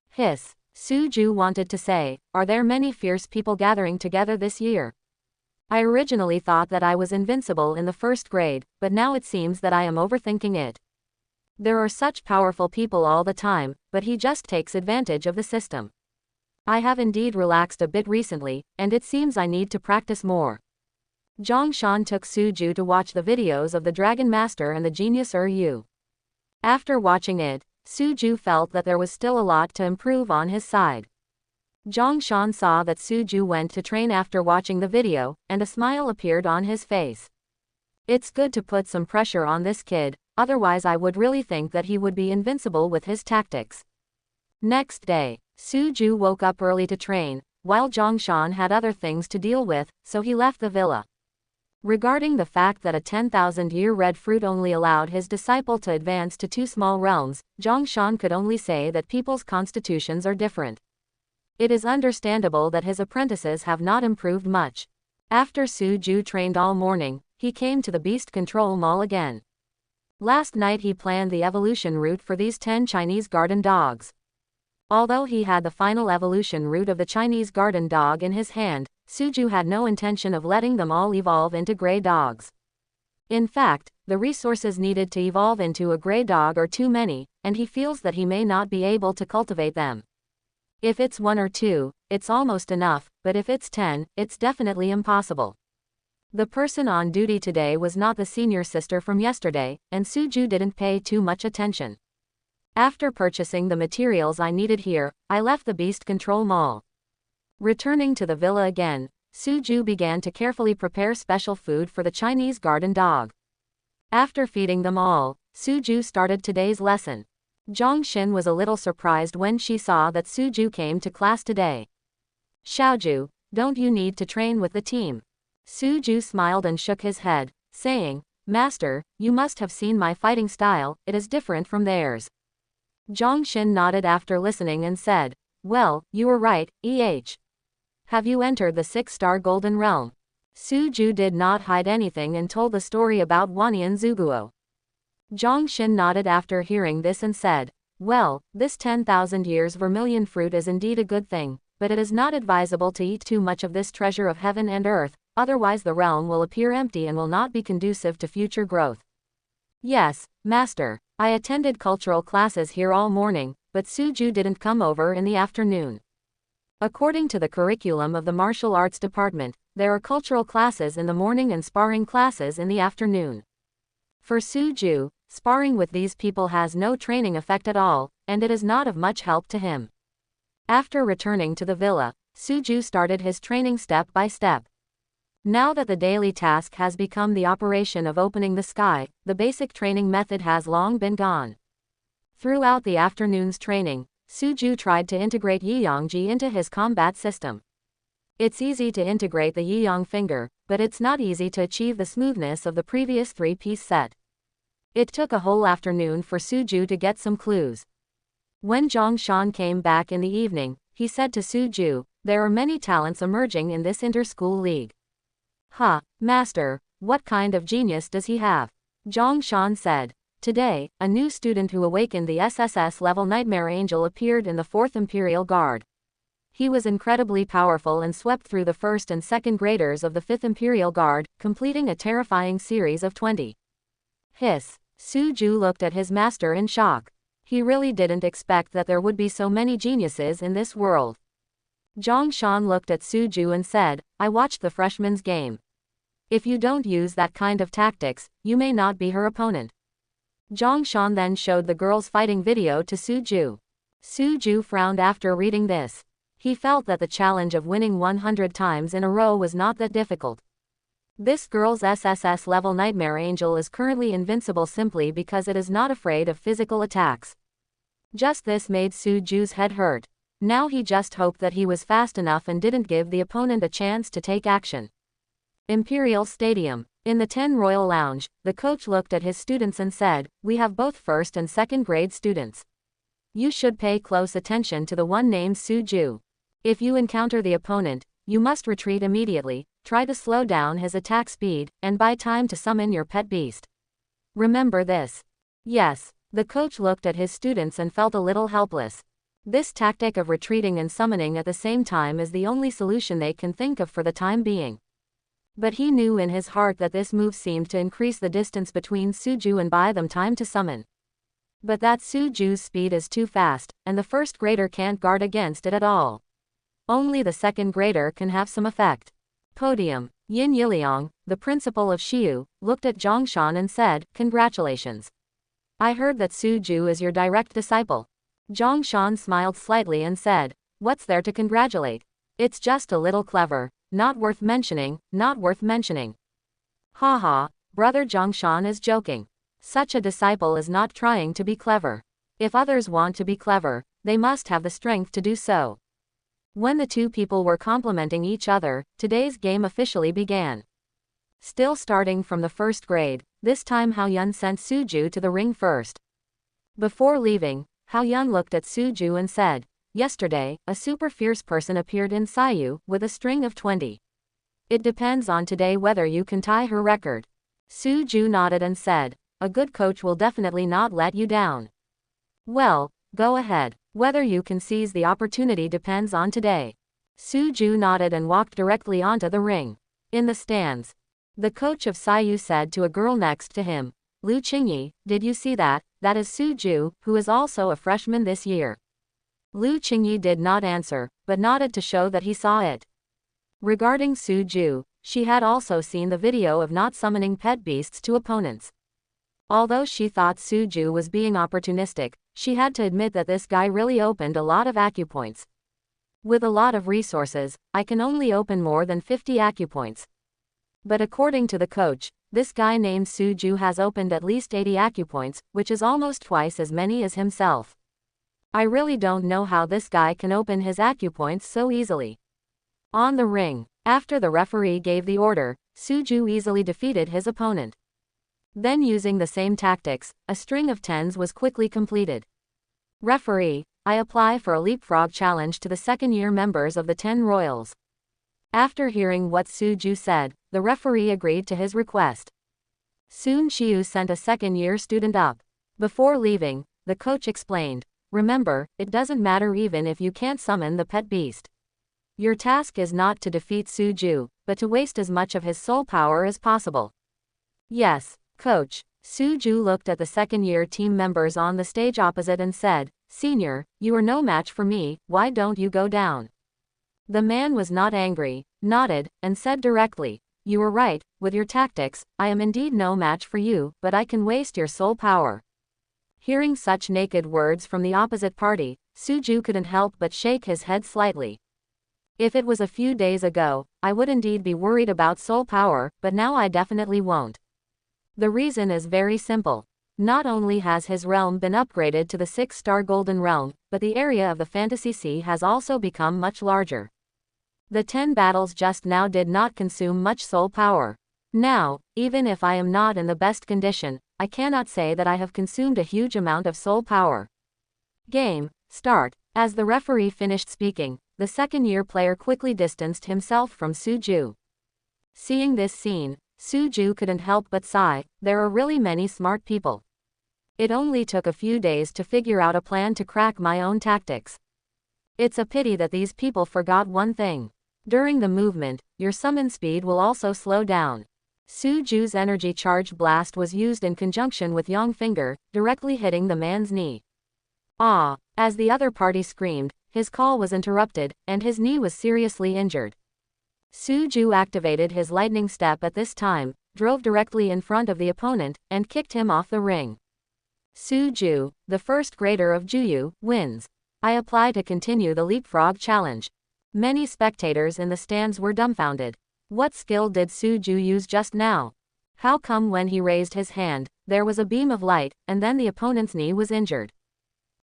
Hiss. Su Ju wanted to say, are there many fierce people gathering together this year? I originally thought that I was invincible in the first grade, but now it seems that I am overthinking it. There are such powerful people all the time, but he just takes advantage of the system. I have indeed relaxed a bit recently, and it seems I need to practice more. Zhang Shan took Su Ju to watch the videos of the Dragon Master and the Genius Yu. After watching it, Su Ju felt that there was still a lot to improve on his side. Zhang Shan saw that Su Ju went to train after watching the video, and a smile appeared on his face. It's good to put some pressure on this kid, otherwise I would really think that he would be invincible with his tactics. Next day, Su Ju woke up early to train, while Zhang Shan had other things to deal with, so he left the villa. Regarding the fact that a 10,000-year red fruit only allowed his disciple to advance to 2 small realms, Zhang Shan could only say that people's constitutions are different. It is understandable that his apprentices have not improved much. After Su Ju trained all morning, he came to the Beast Control Mall again. Last night he planned the evolution route for these 10 Chinese garden dogs. Although he had the final evolution route of the Chinese garden dog in his hand, Su Ju had no intention of letting them all evolve into gray dogs. In fact, the resources needed to evolve into a gray dog are too many, and he feels that he may not be able to cultivate them. If it's 1 or 2, it's almost enough, but if it's 10, it's definitely impossible. The person on duty today was not the senior sister from yesterday, and Su Ju didn't pay too much attention. After purchasing the materials I needed here, I left the Beast Control Mall. Returning to the villa again, Su Ju began to carefully prepare special food for the Chinese garden dog. After feeding them all, Su Ju started today's lesson. Zhang Xin was a little surprised when she saw that Su Ju came to class today. Xiaoju, don't you need to train with the team? Su Ju smiled and shook his head, saying, Master, you must have seen my fighting style, it is different from theirs. Zhang Xin nodded after listening and said, well, you were right, Have you entered the 6-star Golden Realm? Su Ju did not hide anything and told the story about Wanyan Zuguo. Zhang Xin nodded after hearing this and said, well, this 10,000 years vermilion fruit is indeed a good thing, but it is not advisable to eat too much of this treasure of heaven and earth, otherwise the realm will appear empty and will not be conducive to future growth. Yes, Master, I attended cultural classes here all morning, but Su Ju didn't come over in the afternoon. According to the curriculum of the martial arts department, there are cultural classes in the morning and sparring classes in the afternoon. For Su Ju, sparring with these people has no training effect at all, and it is not of much help to him. After returning to the villa, Su Ju started his training step by step. Now that the daily task has become the operation of opening the sky, the basic training method has long been gone. Throughout the afternoon's training, Su Ju tried to integrate Yiyangji into his combat system. It's easy to integrate the Yiyang finger, but it's not easy to achieve the smoothness of the previous 3-piece set. It took a whole afternoon for Su Ju to get some clues. When Zhang Shan came back in the evening, he said to Su Ju, there are many talents emerging in this inter-school league. Master, what kind of genius does he have? Zhang Shan said. Today, a new student who awakened the SSS-level Nightmare Angel appeared in the 4th Imperial Guard. He was incredibly powerful and swept through the 1st and 2nd graders of the 5th Imperial Guard, completing a terrifying series of 20. Hiss. Su Ju looked at his master in shock. He really didn't expect that there would be so many geniuses in this world. Zhang Shan looked at Su Ju and said, I watched the freshman's game. If you don't use that kind of tactics, you may not be her opponent. Zhang Shan then showed the girl's fighting video to Su Ju. Su Ju frowned after reading this. He felt that the challenge of winning 100 times in a row was not that difficult. This girl's SSS level Nightmare Angel is currently invincible simply because it is not afraid of physical attacks. Just this made Su Ju's head hurt. Now he just hoped that he was fast enough and didn't give the opponent a chance to take action. Imperial Stadium. In the 10 Royal Lounge, the coach looked at his students and said, "We have both first and second grade students. You should pay close attention to the one named Suju. If you encounter the opponent, you must retreat immediately, try to slow down his attack speed, and buy time to summon your pet beast. Remember this." Yes, the coach looked at his students and felt a little helpless. This tactic of retreating and summoning at the same time is the only solution they can think of for the time being. But he knew in his heart that this move seemed to increase the distance between Suju and buy them time to summon. But that Suju's speed is too fast, and the first grader can't guard against it at all. Only the second grader can have some effect. Podium. Yin Yiliang, the principal of Shiyu, looked at Zhongshan and said, "Congratulations. I heard that Suju is your direct disciple." Zhongshan smiled slightly and said, "What's there to congratulate? It's just a little clever, not worth mentioning, not worth mentioning." Haha, brother Zhongshan is joking. Such a disciple is not trying to be clever. If others want to be clever, they must have the strength to do so. When the two people were complimenting each other, today's game officially began. Still starting from the first grade, this time Hao Yun sent Suju to the ring first. Before leaving, Hao Yun looked at Suju and said, "Yesterday, a super fierce person appeared in Sayu, with a string of 20. It depends on today whether you can tie her record." Suju nodded and said, "A good coach will definitely not let you down." "Well, go ahead. Whether you can seize the opportunity depends on today." Suju nodded and walked directly onto the ring. In the stands, the coach of Sayu said to a girl next to him, "Lu Qingyi, did you see that? That is Suju, who is also a freshman this year." Lu Qingyi did not answer, but nodded to show that he saw it. Regarding Suju, she had also seen the video of not summoning pet beasts to opponents. Although she thought Suju was being opportunistic, she had to admit that this guy really opened a lot of acupoints. With a lot of resources, I can only open more than 50 acupoints. But according to the coach, this guy named Suju has opened at least 80 acupoints, which is almost twice as many as himself. I really don't know how this guy can open his acupoints so easily. On the ring, after the referee gave the order, Suju easily defeated his opponent. Then using the same tactics, a string of 10s was quickly completed. "Referee, I apply for a leapfrog challenge to the second-year members of the 10 Royals." After hearing what Suju said, the referee agreed to his request. Soon Shiyu sent a second-year student up. Before leaving, the coach explained, "Remember, it doesn't matter even if you can't summon the pet beast. Your task is not to defeat Suju, but to waste as much of his soul power as possible." "Yes, coach." Suju looked at the second-year team members on the stage opposite and said, "Senior, you are no match for me, why don't you go down?" The man was not angry, nodded, and said directly, "You were right, with your tactics, I am indeed no match for you, but I can waste your soul power." Hearing such naked words from the opposite party, Suju couldn't help but shake his head slightly. "If it was a few days ago, I would indeed be worried about soul power, but now I definitely won't. The reason is very simple. Not only has his realm been upgraded to the 6-star Golden Realm, but the area of the Fantasy Sea has also become much larger. The 10 battles just now did not consume much soul power. Now, even if I am not in the best condition, I cannot say that I have consumed a huge amount of soul power." Game, start. As the referee finished speaking, the second-year player quickly distanced himself from Suju. Seeing this scene, Suju couldn't help but sigh, there are really many smart people. It only took a few days to figure out a plan to crack my own tactics. It's a pity that these people forgot one thing. During the movement, your summon speed will also slow down. Suju's energy charge blast was used in conjunction with Yang Finger, directly hitting the man's knee. Ah! As the other party screamed, his call was interrupted, and his knee was seriously injured. Suju activated his lightning step at this time, drove directly in front of the opponent, and kicked him off the ring. Suju, the first grader of Juyu, wins. I apply to continue the leapfrog challenge. Many spectators in the stands were dumbfounded. What skill did Suju use just now? How come when he raised his hand, there was a beam of light, and then the opponent's knee was injured?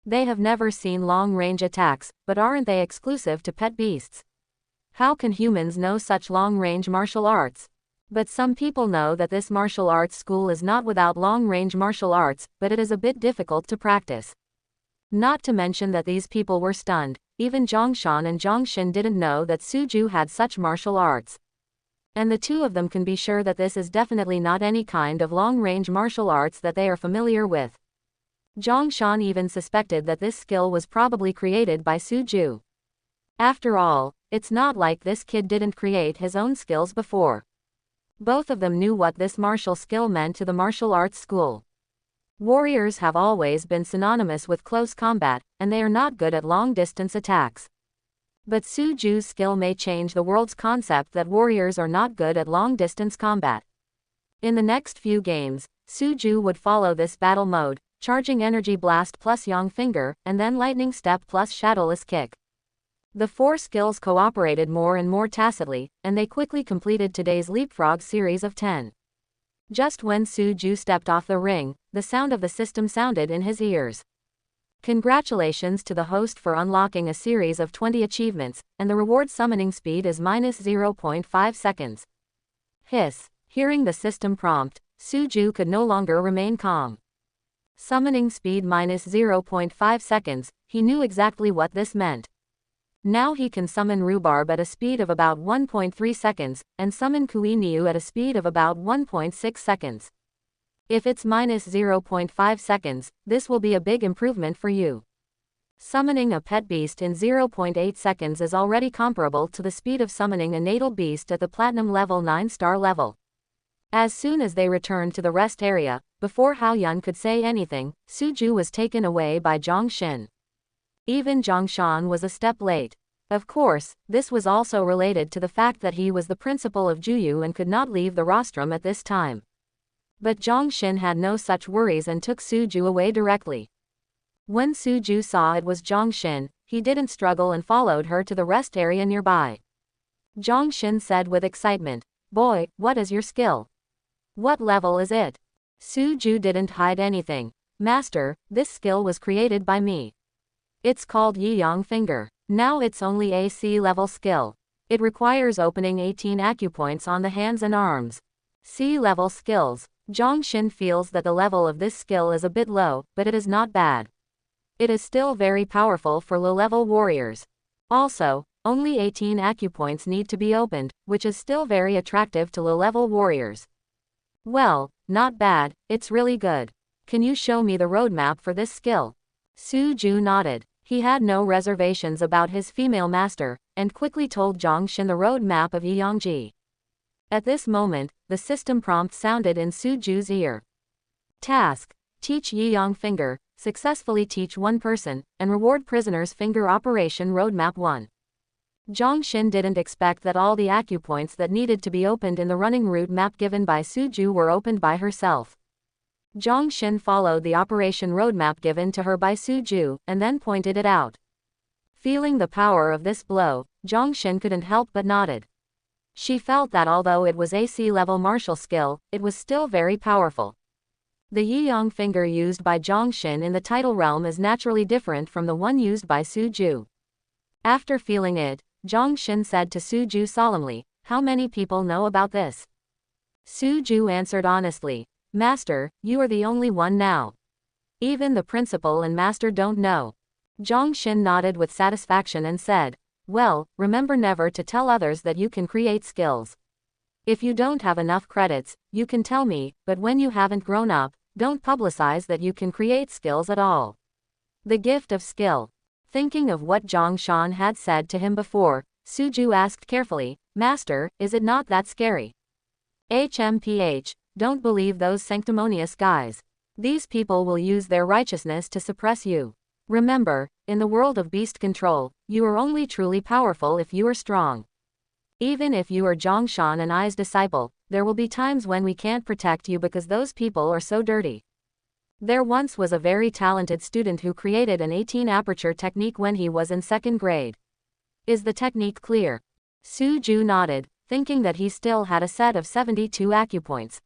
They have never seen long-range attacks, but aren't they exclusive to pet beasts? How can humans know such long-range martial arts? But some people know that this martial arts school is not without long-range martial arts, but it is a bit difficult to practice. Not to mention that these people were stunned. Even Zhongshan and Zhongshin didn't know that Suju had such martial arts. And the two of them can be sure that this is definitely not any kind of long-range martial arts that they are familiar with. Zhongshan even suspected that this skill was probably created by Suju. After all, it's not like this kid didn't create his own skills before. Both of them knew what this martial skill meant to the martial arts school. Warriors have always been synonymous with close combat, and they are not good at long-distance attacks. But Suju's skill may change the world's concept that warriors are not good at long-distance combat. In the next few games, Suju would follow this battle mode, charging Energy Blast plus Yang Finger, and then Lightning Step plus Shadowless Kick. The four skills cooperated more and more tacitly, and they quickly completed today's Leapfrog series of 10. Just when Suju stepped off the ring, the sound of the system sounded in his ears. Congratulations to the host for unlocking a series of 20 achievements, and the reward summoning speed is minus 0.5 seconds. Hiss. Hearing the system prompt, Suju could no longer remain calm. Summoning speed minus 0.5 seconds, he knew exactly what this meant. Now he can summon Rhubarb at a speed of about 1.3 seconds, and summon Kui Niu at a speed of about 1.6 seconds. If it's minus 0.5 seconds, this will be a big improvement for you. Summoning a pet beast in 0.8 seconds is already comparable to the speed of summoning a natal beast at the Platinum level 9-star level. As soon as they returned to the rest area, before Hao Yun could say anything, Suju was taken away by Zhongshin. Even Zhongshan was a step late. Of course, this was also related to the fact that he was the principal of Juyu and could not leave the rostrum at this time. But Zhongshin had no such worries and took Suju away directly. When Suju saw it was Zhongshin, he didn't struggle and followed her to the rest area nearby. Zhongshin said with excitement, "Boy, what is your skill? What level is it?" Suju didn't hide anything. "Master, this skill was created by me. It's called Yang Finger. Now it's only a C-level skill. It requires opening 18 acupoints on the hands and arms. C-level skills." Zhongshin feels that the level of this skill is a bit low, but it is not bad. It is still very powerful for low-level warriors. Also, only 18 acupoints need to be opened, which is still very attractive to low-level warriors. Well, not bad, it's really good. Can you show me the roadmap for this skill? Suju nodded. He had no reservations about his female master, and quickly told Zhongshin the roadmap of Yiyangji. At this moment, the system prompt sounded in Suju's ear. Task: teach Yang Finger, successfully teach one person, and reward prisoners finger operation roadmap 1. Zhongshin didn't expect that all the acupoints that needed to be opened in the running route map given by Suju were opened by herself. Zhongshin followed the operation roadmap given to her by Suju, and then pointed it out. Feeling the power of this blow, Zhongshin couldn't help but nodded. She felt that although it was a C-level martial skill, it was still very powerful. The Yang Finger used by Zhongshin in the title realm is naturally different from the one used by Suju. After feeling it, Zhongshin said to Suju solemnly, "How many people know about this?" Suju answered honestly, "Master, you are the only one now. Even the principal and master don't know." Zhongshin nodded with satisfaction and said, "Well, remember never to tell others that you can create skills. If you don't have enough credits, you can tell me, but when you haven't grown up, don't publicize that you can create skills at all." The gift of skill. Thinking of what Zhongshan had said to him before, Suju asked carefully, "Master, is it not that scary?" HMPH, don't believe those sanctimonious guys. These people will use their righteousness to suppress you. Remember, in the world of beast control, you are only truly powerful if you are strong. Even if you are Zhongshan and I's disciple, there will be times when we can't protect you because those people are so dirty. There once was a very talented student who created an 18 aperture technique when he was in 2nd grade. Is the technique clear? Suju nodded, thinking that he still had a set of 72 acupoints.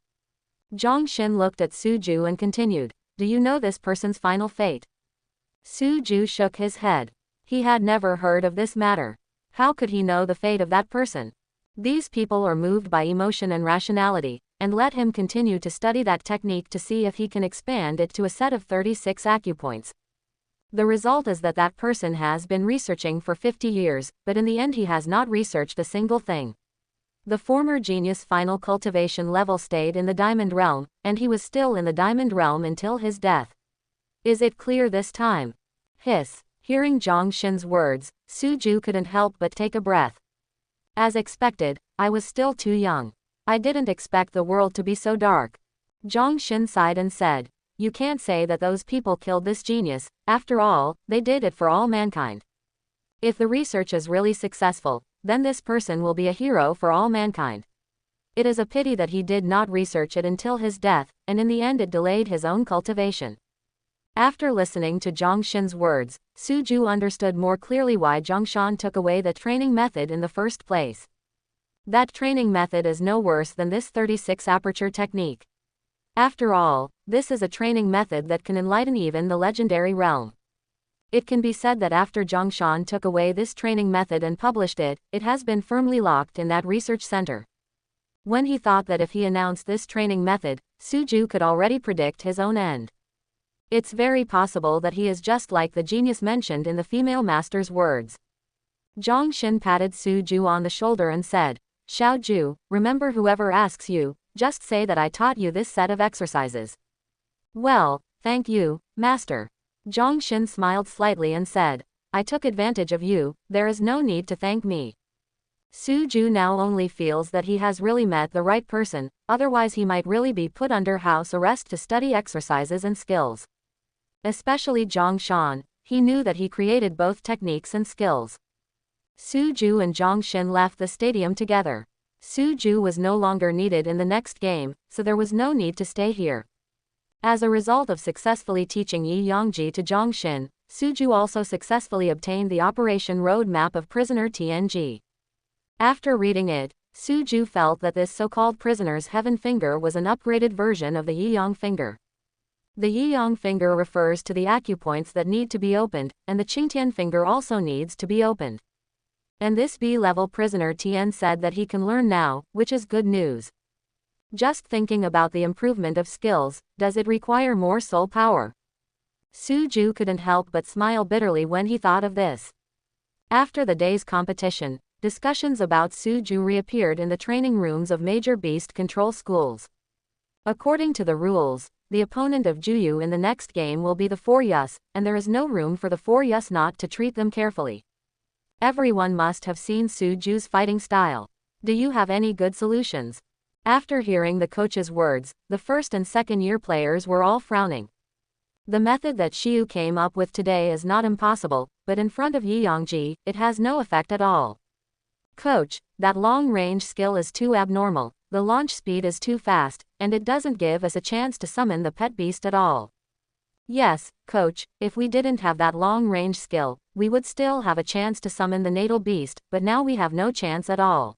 Zhongshin looked at Suju and continued, "Do you know this person's final fate?" Suju shook his head. He had never heard of this matter. How could he know the fate of that person? These people are moved by emotion and rationality, and let him continue to study that technique to see if he can expand it to a set of 36 acupoints. The result is that that person has been researching for 50 years, but in the end he has not researched a single thing. The former genius' final cultivation level stayed in the diamond realm, and he was still in the diamond realm until his death. Is it clear this time? Hiss. Hearing Zhang Xin's words, Suju couldn't help but take a breath. As expected, I was still too young. I didn't expect the world to be so dark. Zhang Xin sighed and said, "You can't say that those people killed this genius, after all, they did it for all mankind. If the research is really successful, then this person will be a hero for all mankind. It is a pity that he did not research it until his death, and in the end it delayed his own cultivation." After listening to Zhang Xin's words, Suju understood more clearly why Zhang Shan took away the training method in the first place. That training method is no worse than this 36 aperture technique. After all, this is a training method that can enlighten even the legendary realm. It can be said that after Zhang Shan took away this training method and published it, it has been firmly locked in that research center. When he thought that if he announced this training method, Suju could already predict his own end. It's very possible that he is just like the genius mentioned in the female master's words. Zhang Xin patted Suju on the shoulder and said, "Xiao Ju, remember, whoever asks you, just say that I taught you this set of exercises." "Well, thank you, master." Zhang Xin smiled slightly and said, "I took advantage of you, there is no need to thank me." Suju now only feels that he has really met the right person, otherwise he might really be put under house arrest to study exercises and skills. Especially Zhang Shan, he knew that he created both techniques and skills. Suju and Zhang Xin left the stadium together. Suju was no longer needed in the next game, so there was no need to stay here. As a result of successfully teaching Yi Yangji to Zhang Xin, Suju also successfully obtained the operation road map of prisoner TNG. After reading it, Suju felt that this so-called prisoner's heaven finger was an upgraded version of the Yi Yang finger. The Yi Yang finger refers to the acupoints that need to be opened, and the Qingtian finger also needs to be opened. And this B-level prisoner Tian said that he can learn now, which is good news. Just thinking about the improvement of skills, does it require more soul power? Suju couldn't help but smile bitterly when he thought of this. After the day's competition, discussions about Suju reappeared in the training rooms of major beast control schools. According to the rules, the opponent of Juyu in the next game will be the 4 Yus, and there is no room for the 4 Yus not to treat them carefully. Everyone must have seen Suju's fighting style. Do you have any good solutions? After hearing the coach's words, the first and second year players were all frowning. The method that Xiu came up with today is not impossible, but in front of Yi Yangji, it has no effect at all. Coach, that long-range skill is too abnormal, the launch speed is too fast, and it doesn't give us a chance to summon the pet beast at all. Yes, coach, if we didn't have that long-range skill, we would still have a chance to summon the natal beast, but now we have no chance at all.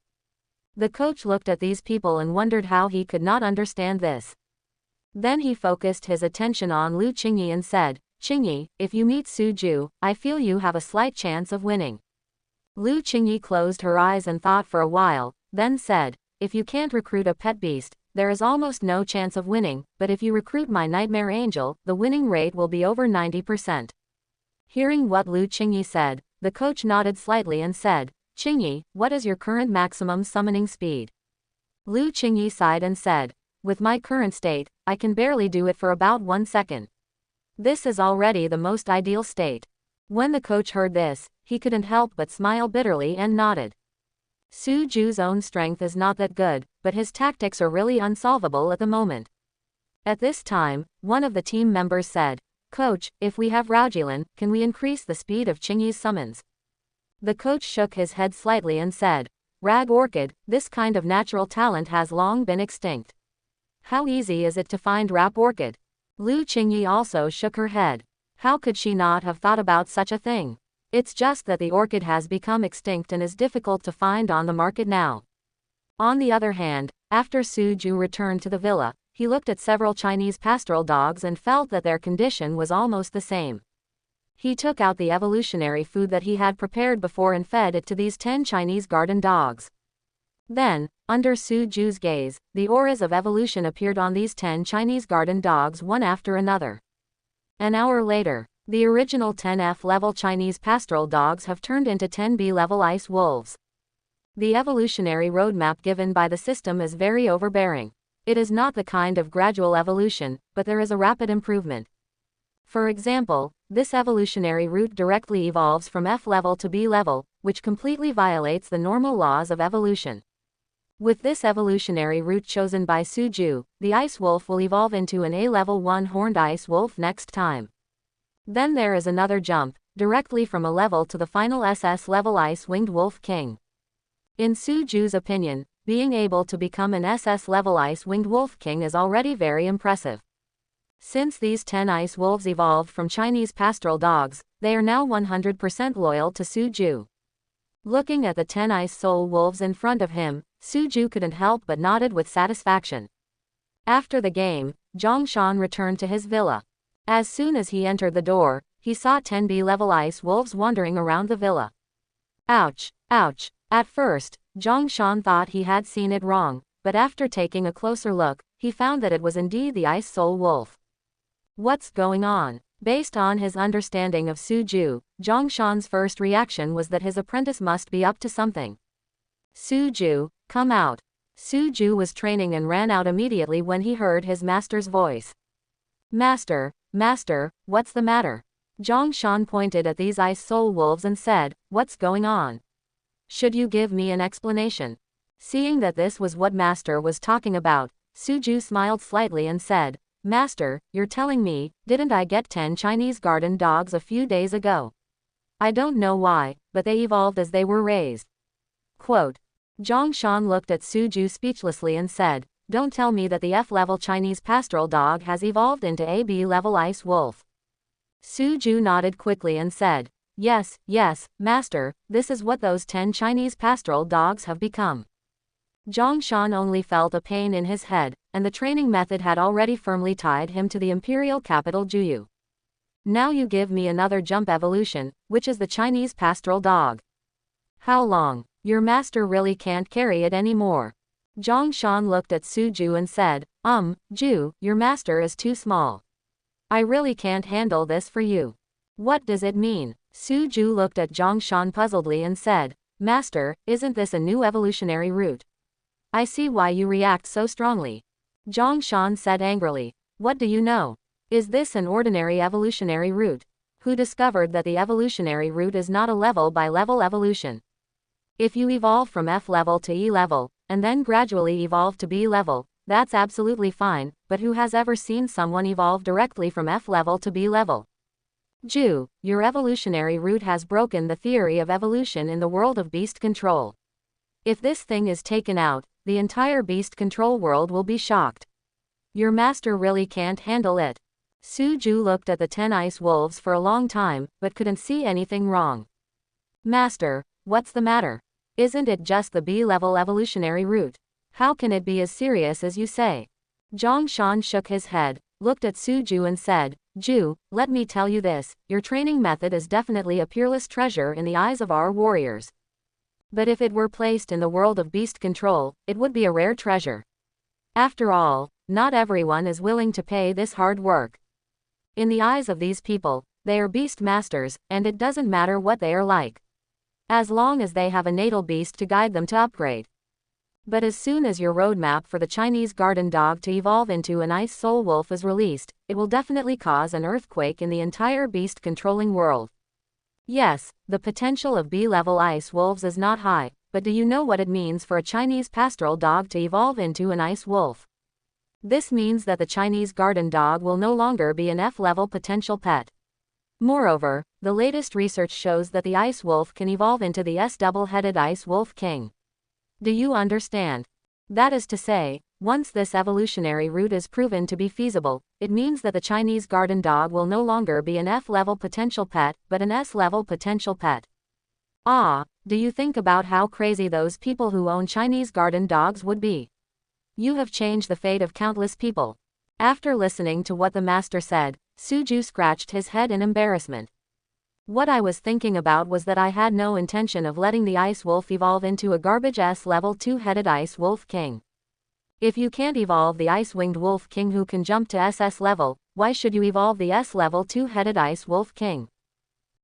The coach looked at these people and wondered how he could not understand this. Then he focused his attention on Lu Qingyi and said, "Qingyi, if you meet Suju, I feel you have a slight chance of winning." Lu Qingyi closed her eyes and thought for a while, then said, "If you can't recruit a pet beast, there is almost no chance of winning, but if you recruit my nightmare angel, the winning rate will be over 90%. Hearing what Lu Qingyi said, the coach nodded slightly and said, "Qingyi, what is your current maximum summoning speed?" Lu Qingyi sighed and said, "With my current state, I can barely do it for about 1 second. This is already the most ideal state." When the coach heard this, he couldn't help but smile bitterly and nodded. Suju's own strength is not that good, but his tactics are really unsolvable at the moment. At this time, one of the team members said, "Coach, if we have Raojilan, can we increase the speed of Qingyi's summons?" The coach shook his head slightly and said, "Rag Orchid, this kind of natural talent has long been extinct. How easy is it to find Rap Orchid?" Lu Qingyi also shook her head. How could she not have thought about such a thing? It's just that the orchid has become extinct and is difficult to find on the market now. On the other hand, after Suju returned to the villa, he looked at several Chinese pastoral dogs and felt that their condition was almost the same. He took out the evolutionary food that he had prepared before and fed it to these 10 Chinese garden dogs. Then, under Su Ju's gaze, the auras of evolution appeared on these 10 Chinese garden dogs one after another. An hour later, the original 10 F-level Chinese pastoral dogs have turned into 10 B-level ice wolves. The evolutionary roadmap given by the system is very overbearing. It is not the kind of gradual evolution, but there is a rapid improvement. For example, this evolutionary route directly evolves from F-level to B-level, which completely violates the normal laws of evolution. With this evolutionary route chosen by Su Ju, the ice wolf will evolve into an A-level one-horned ice wolf next time. Then there is another jump, directly from a level to the final SS-level ice-winged wolf king. In Su Ju's opinion, being able to become an SS-level ice-winged wolf king is already very impressive. Since these 10 ice wolves evolved from Chinese pastoral dogs, they are now 100% loyal to Su Ju. Looking at the 10 ice soul wolves in front of him, Su Ju couldn't help but nodded with satisfaction. After the game, Zhang Shan returned to his villa. As soon as he entered the door, he saw 10 B-level ice wolves wandering around the villa. Ouch, ouch. At first, Zhang Shan thought he had seen it wrong, but after taking a closer look, he found that it was indeed the ice soul wolf. What's going on? Based on his understanding of Su Ju, Zhang Shan's first reaction was that his apprentice must be up to something. Su Ju, come out. Su Ju was training and ran out immediately when he heard his master's voice. Master, what's the matter? Zhang Shan pointed at these ice soul wolves and said, what's going on? Should you give me an explanation? Seeing that this was what Master was talking about, Su Ju smiled slightly and said, Master, you're telling me, didn't I get 10 Chinese garden dogs a few days ago? I don't know why, but they evolved as they were raised. Quote. Zhang Shan looked at Su Ju speechlessly and said, don't tell me that the F-level Chinese pastoral dog has evolved into a B-level ice wolf. Su Ju nodded quickly and said, yes, Master, this is what those 10 Chinese pastoral dogs have become. Zhang Shan only felt a pain in his head, and the training method had already firmly tied him to the imperial capital Juyu. Now you give me another jump evolution, which is the Chinese pastoral dog. How long? Your master really can't carry it anymore. Zhang Shan looked at Su Ju and said, Ju, your master is too small. I really can't handle this for you. What does it mean? Su Ju looked at Zhang Shan puzzledly and said, Master, isn't this a new evolutionary route? I see why you react so strongly. Zhang Shan said angrily, what do you know? Is this an ordinary evolutionary route? Who discovered that the evolutionary route is not a level-by-level evolution? If you evolve from F level to E level, and then gradually evolve to B level, that's absolutely fine, but who has ever seen someone evolve directly from F level to B level? Ju, your evolutionary route has broken the theory of evolution in the world of beast control. If this thing is taken out, the entire beast control world will be shocked. Your master really can't handle it. Su Ju looked at the 10 ice wolves for a long time, but couldn't see anything wrong. Master, what's the matter? Isn't it just the B-level evolutionary route? How can it be as serious as you say? Zhang Shan shook his head, looked at Su Ju and said, Ju, let me tell you this, your training method is definitely a peerless treasure in the eyes of our warriors. But if it were placed in the world of beast control, it would be a rare treasure. After all, not everyone is willing to pay this hard work. In the eyes of these people, they are beast masters, and it doesn't matter what they are like. As long as they have a natal beast to guide them to upgrade. But as soon as your roadmap for the Chinese garden dog to evolve into an ice soul wolf is released, it will definitely cause an earthquake in the entire beast controlling world. Yes, the potential of B-level ice wolves is not high, but do you know what it means for a Chinese pastoral dog to evolve into an ice wolf? This means that the Chinese garden dog will no longer be an F-level potential pet. Moreover, the latest research shows that the ice wolf can evolve into the double-headed ice wolf king. Do you understand? That is to say, once this evolutionary route is proven to be feasible, it means that the Chinese garden dog will no longer be an F-level potential pet, but an S-level potential pet. Do you think about how crazy those people who own Chinese garden dogs would be? You have changed the fate of countless people. After listening to what the master said, Su Ju scratched his head in embarrassment. What I was thinking about was that I had no intention of letting the Ice Wolf evolve into a garbage S level 2-headed Ice Wolf King. If you can't evolve the Ice-Winged Wolf King who can jump to SS level, why should you evolve the S-level 2-headed Ice Wolf King?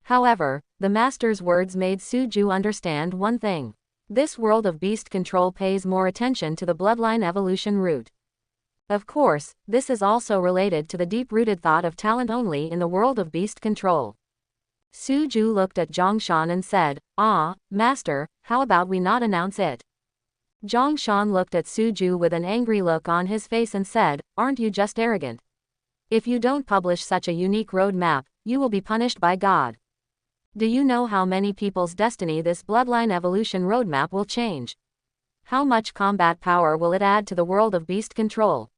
However, the master's words made Suju understand one thing. This world of beast control pays more attention to the bloodline evolution route. Of course, this is also related to the deep-rooted thought of talent only in the world of beast control. Suju looked at Zhongshan and said, "Ah, master, how about we not announce it?" Zhongshan looked at Suju with an angry look on his face and said, "Aren't you just arrogant? If you don't publish such a unique roadmap, you will be punished by God. Do you know how many people's destiny this bloodline evolution roadmap will change? How much combat power will it add to the world of beast control?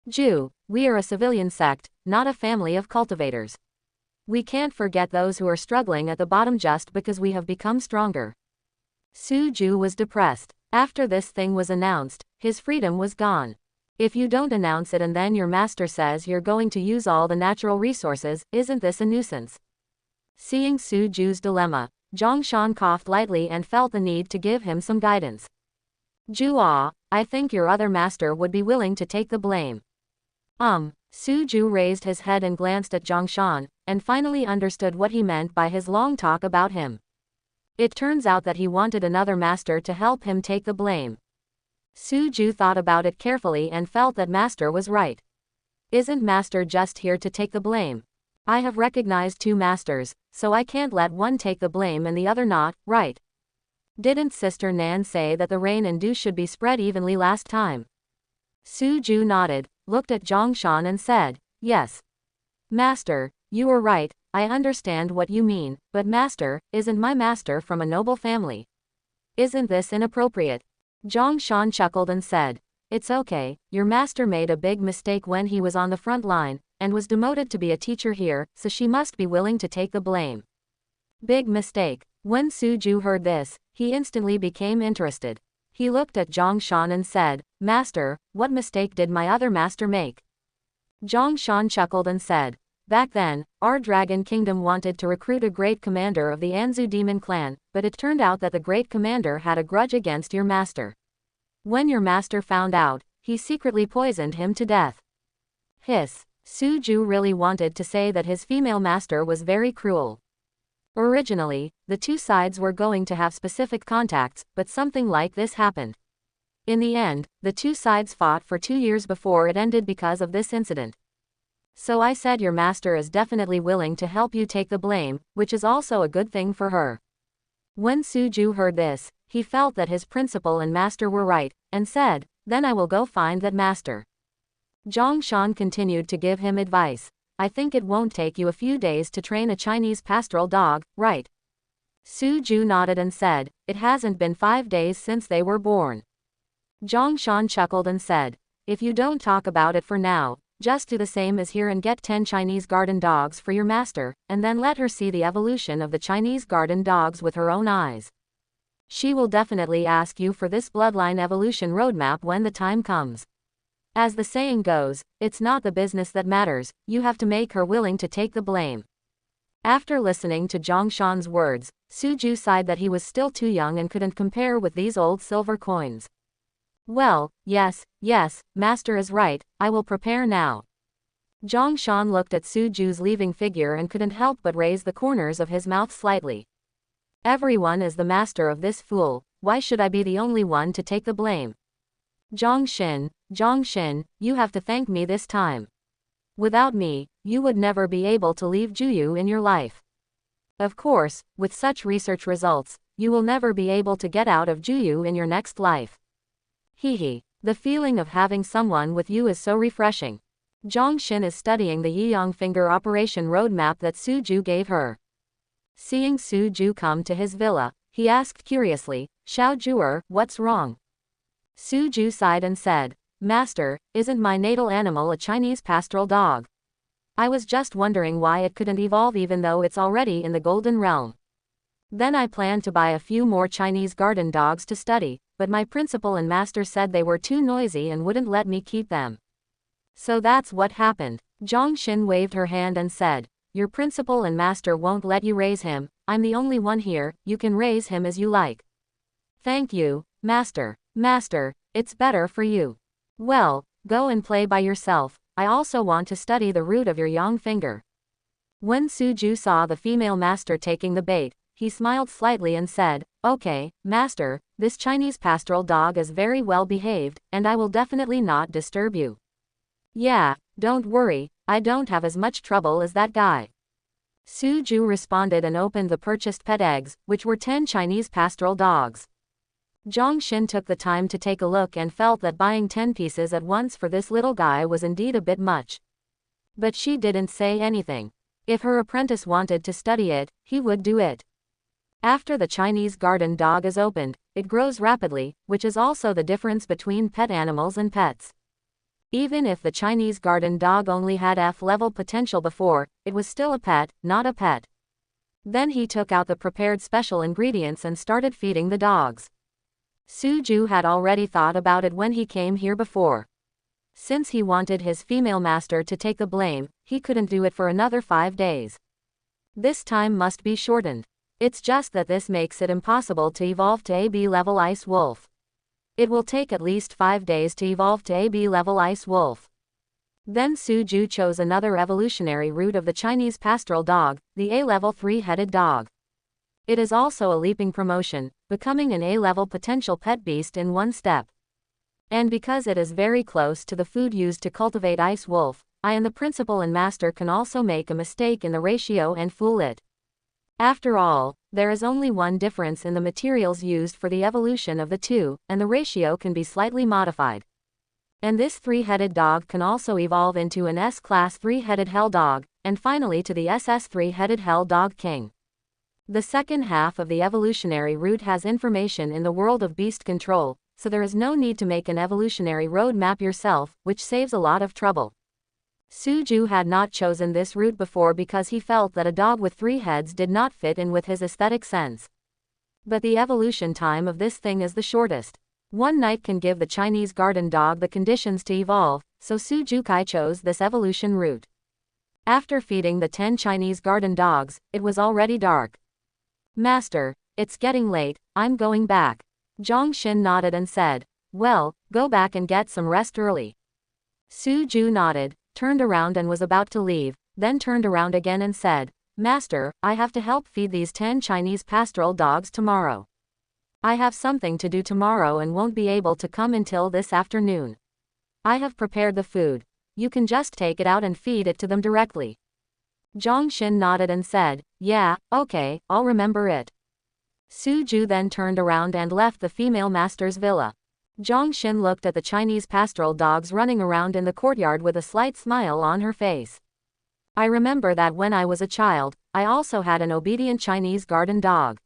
Jew, we are a civilian sect, not a family of cultivators. We can't forget those who are struggling at the bottom just because we have become stronger." Suju was depressed. After this thing was announced, his freedom was gone. If you don't announce it and then your master says you're going to use all the natural resources, isn't this a nuisance? Seeing Suju's dilemma, Zhongshan coughed lightly and felt the need to give him some guidance. "Ju, I think your other master would be willing to take the blame." Suju raised his head and glanced at Zhongshan, and finally understood what he meant by his long talk about him. It turns out that he wanted another master to help him take the blame. Suju thought about it carefully and felt that master was right. Isn't master just here to take the blame? I have recognized two masters, so I can't let one take the blame and the other not, right? Didn't Sister Nan say that the rain and dew should be spread evenly last time? Suju nodded, looked at Zhongshan and said, "Yes. Master, you are right, I understand what you mean, but master, isn't my master from a noble family? Isn't this inappropriate?" Zhongshan chuckled and said, "It's okay, your master made a big mistake when he was on the front line, and was demoted to be a teacher here, so she must be willing to take the blame." Big mistake. When Suju heard this, he instantly became interested. He looked at Zhongshan and said, "Master, what mistake did my other master make?" Zhongshan chuckled and said, "Back then, our Dragon Kingdom wanted to recruit a great commander of the Anzu demon clan, but it turned out that the great commander had a grudge against your master. When your master found out, he secretly poisoned him to death." Hiss. Suju really wanted to say that his female master was very cruel. Originally, the two sides were going to have specific contacts, but something like this happened. In the end, the two sides fought for 2 years before it ended because of this incident. So I said your master is definitely willing to help you take the blame, which is also a good thing for her. When Suju heard this, he felt that his principal and master were right, and said, "Then I will go find that master." Zhongshan continued to give him advice. "I think it won't take you a few days to train a Chinese pastoral dog, right?" Suju nodded and said, "It hasn't been 5 days since they were born." Zhongshan chuckled and said, "If you don't talk about it for now, just do the same as here and get 10 Chinese garden dogs for your master, and then let her see the evolution of the Chinese garden dogs with her own eyes. She will definitely ask you for this bloodline evolution roadmap when the time comes. As the saying goes, it's not the business that matters, you have to make her willing to take the blame." After listening to Zhongshan's words, Suju sighed that he was still too young and couldn't compare with these old silver coins. "Well, yes, master is right, I will prepare now." Zhongshan looked at Suju's leaving figure and couldn't help but raise the corners of his mouth slightly. Everyone is the master of this fool, why should I be the only one to take the blame? Zhongshan, you have to thank me this time. Without me, you would never be able to leave Juyu in your life. Of course, with such research results, you will never be able to get out of Juyu in your next life. Hehe. The feeling of having someone with you is so refreshing. Zhongshan is studying the Yiyang finger operation roadmap that Suju gave her. Seeing Suju come to his villa, he asked curiously, "Xiao Juer, what's wrong?" Suju sighed and said, "Master, isn't my natal animal a Chinese pastoral dog? I was just wondering why it couldn't evolve even though it's already in the Golden Realm. Then I planned to buy a few more Chinese garden dogs to study, but my principal and master said they were too noisy and wouldn't let me keep them. So that's what happened." Zhongshan waved her hand and said, your principal and master won't let you raise him. I'm the only one here, you can raise him as you like. Thank you, master. Master, it's better for you. Well, go and play by yourself. I also want to study the root of your yang finger. When Suju saw the female master taking the bait, he smiled slightly and said, Okay, master, this Chinese pastoral dog is very well behaved, and I will definitely not disturb you. Yeah, don't worry, I don't have as much trouble as that guy. Suju responded and opened the purchased pet eggs, which were 10 Chinese pastoral dogs. Zhongxin took the time to take a look and felt that buying 10 pieces at once for this little guy was indeed a bit much. But she didn't say anything. If her apprentice wanted to study it, he would do it. After the Chinese garden dog is opened, it grows rapidly, which is also the difference between pet animals and pets. Even if the Chinese garden dog only had F-level potential before, it was still a pet, not a pet. Then he took out the prepared special ingredients and started feeding the dogs. Suju had already thought about it when he came here before. Since he wanted his female master to take the blame, he couldn't do it for another 5 days. This time must be shortened. It's just that this makes it impossible to evolve to AB level Ice Wolf. It will take at least 5 days to evolve to AB level Ice Wolf. Then Suju chose another evolutionary route of the Chinese pastoral dog, the A-level 3-headed dog. It is also a leaping promotion, becoming an A-level potential pet beast in 1 step. And because it is very close to the food used to cultivate Ice Wolf, I and the principal and master can also make a mistake in the ratio and fool it. After all, there is only one difference in the materials used for the evolution of the two, and the ratio can be slightly modified. And this 3-headed dog can also evolve into an S-class 3-headed hell dog, and finally to the SS 3-headed hell dog king. The second half of the evolutionary route has information in the world of beast control, so there is no need to make an evolutionary roadmap yourself, which saves a lot of trouble. Suju had not chosen this route before because he felt that a dog with 3 heads did not fit in with his aesthetic sense. But the evolution time of this thing is the shortest. 1 night can give the Chinese garden dog the conditions to evolve, so Suju Kai chose this evolution route. After feeding the 10 Chinese garden dogs, it was already dark. Master, it's getting late, I'm going back. Zhongxin nodded and said, Well, go back and get some rest early. Suju nodded, turned around and was about to leave, then turned around again and said, Master, I have to help feed these 10 Chinese pastoral dogs tomorrow. I have something to do tomorrow and won't be able to come until this afternoon. I have prepared the food. You can just take it out and feed it to them directly. Zhongxin nodded and said, Yeah, okay, I'll remember it. Suju then turned around and left the female master's villa. Zhongxin looked at the Chinese pastoral dogs running around in the courtyard with a slight smile on her face. I remember that when I was a child, I also had an obedient Chinese garden dog.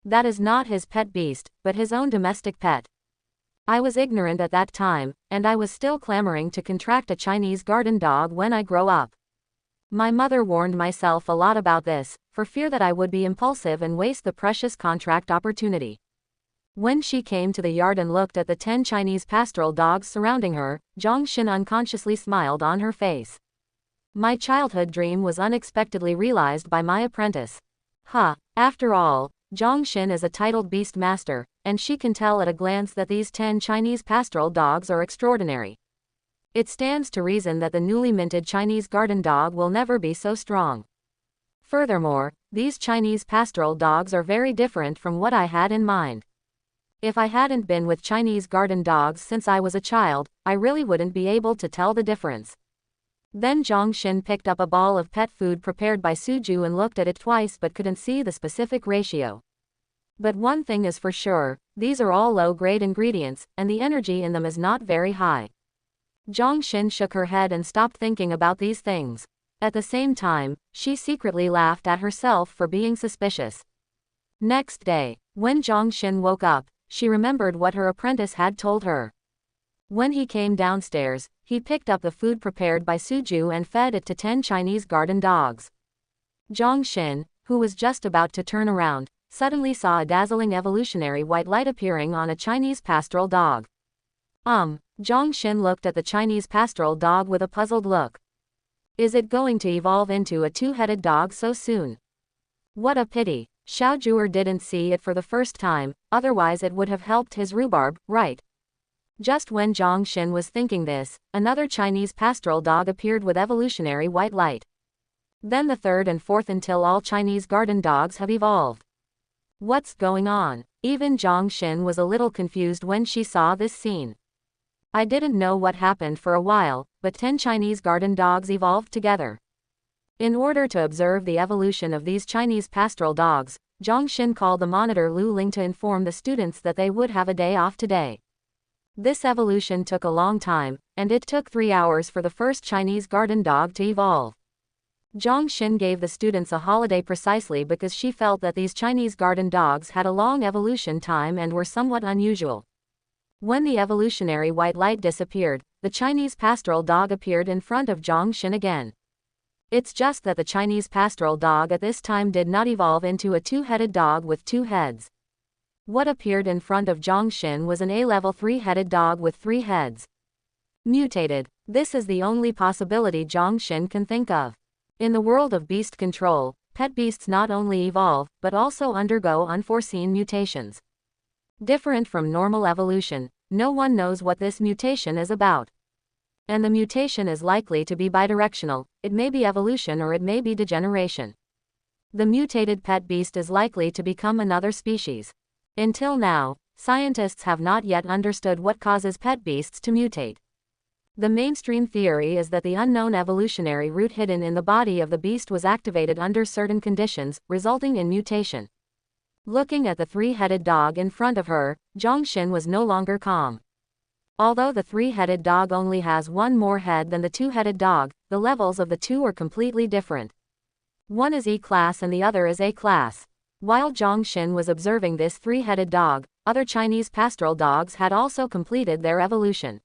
That is not his pet beast, but his own domestic pet. I was ignorant at that time, and I was still clamoring to contract a Chinese garden dog when I grow up. My mother warned myself a lot about this, for fear that I would be impulsive and waste the precious contract opportunity. When she came to the yard and looked at the 10 Chinese pastoral dogs surrounding her, Zhongxin unconsciously smiled on her face. My childhood dream was unexpectedly realized by my apprentice. After all, Zhongxin is a titled beast master, and she can tell at a glance that these 10 Chinese pastoral dogs are extraordinary. It stands to reason that the newly minted Chinese garden dog will never be so strong. Furthermore, these Chinese pastoral dogs are very different from what I had in mind. If I hadn't been with Chinese garden dogs since I was a child, I really wouldn't be able to tell the difference. Then Zhongxin picked up a ball of pet food prepared by Suju and looked at it twice but couldn't see the specific ratio. But one thing is for sure, these are all low-grade ingredients, and the energy in them is not very high. Zhongxin shook her head and stopped thinking about these things. At the same time, she secretly laughed at herself for being suspicious. Next day, when Zhongxin woke up, she remembered what her apprentice had told her. When he came downstairs, he picked up the food prepared by Suju and fed it to 10 Chinese garden dogs. Zhongxin, who was just about to turn around, suddenly saw a dazzling evolutionary white light appearing on a Chinese pastoral dog. Zhongxin looked at the Chinese pastoral dog with a puzzled look. Is it going to evolve into a two-headed dog so soon? What a pity. Xiao Zhuer didn't see it for the first time, otherwise it would have helped his rhubarb, right? Just when Zhang Xin was thinking this, another Chinese pastoral dog appeared with evolutionary white light. Then the third and fourth until all Chinese garden dogs have evolved. What's going on? Even Zhang Xin was a little confused when she saw this scene. I didn't know what happened for a while, but 10 Chinese garden dogs evolved together. In order to observe the evolution of these Chinese pastoral dogs, Zhang Xin called the monitor Lu Ling to inform the students that they would have a day off today. This evolution took a long time, and it took 3 hours for the first Chinese garden dog to evolve. Zhang Xin gave the students a holiday precisely because she felt that these Chinese garden dogs had a long evolution time and were somewhat unusual. When the evolutionary white light disappeared, the Chinese pastoral dog appeared in front of Zhang Xin again. It's just that the Chinese pastoral dog at this time did not evolve into a two-headed dog with 2 heads. What appeared in front of Zhang Xin was an A-level 3-headed dog with 3 heads. Mutated. This is the only possibility Zhang Xin can think of. In the world of beast control, pet beasts not only evolve, but also undergo unforeseen mutations. Different from normal evolution, no one knows what this mutation is about. And the mutation is likely to be bidirectional, it may be evolution or it may be degeneration. The mutated pet beast is likely to become another species. Until now, scientists have not yet understood what causes pet beasts to mutate. The mainstream theory is that the unknown evolutionary root hidden in the body of the beast was activated under certain conditions, resulting in mutation. Looking at the 3-headed dog in front of her, Zhang Xin was no longer calm. Although the 3-headed dog only has 1 more head than the 2-headed dog, the levels of the two are completely different. One is E-class and the other is A-class. While Zhang Xin was observing this 3-headed dog, other Chinese pastoral dogs had also completed their evolution.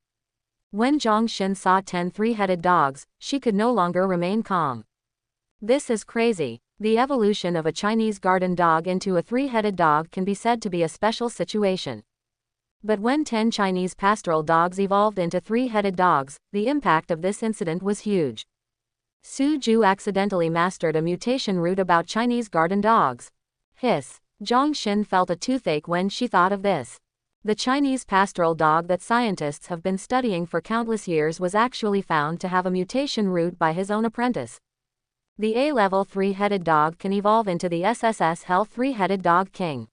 When Zhang Xin saw 10 3-headed dogs, she could no longer remain calm. This is crazy. The evolution of a Chinese garden dog into a 3-headed dog can be said to be a special situation. But when 10 Chinese pastoral dogs evolved into 3-headed dogs, the impact of this incident was huge. Su Ju accidentally mastered a mutation route about Chinese garden dogs. Hiss. Zhang Xin felt a toothache when she thought of this. The Chinese pastoral dog that scientists have been studying for countless years was actually found to have a mutation route by his own apprentice. The A-level 3-headed dog can evolve into the SSS Hell 3-headed dog king.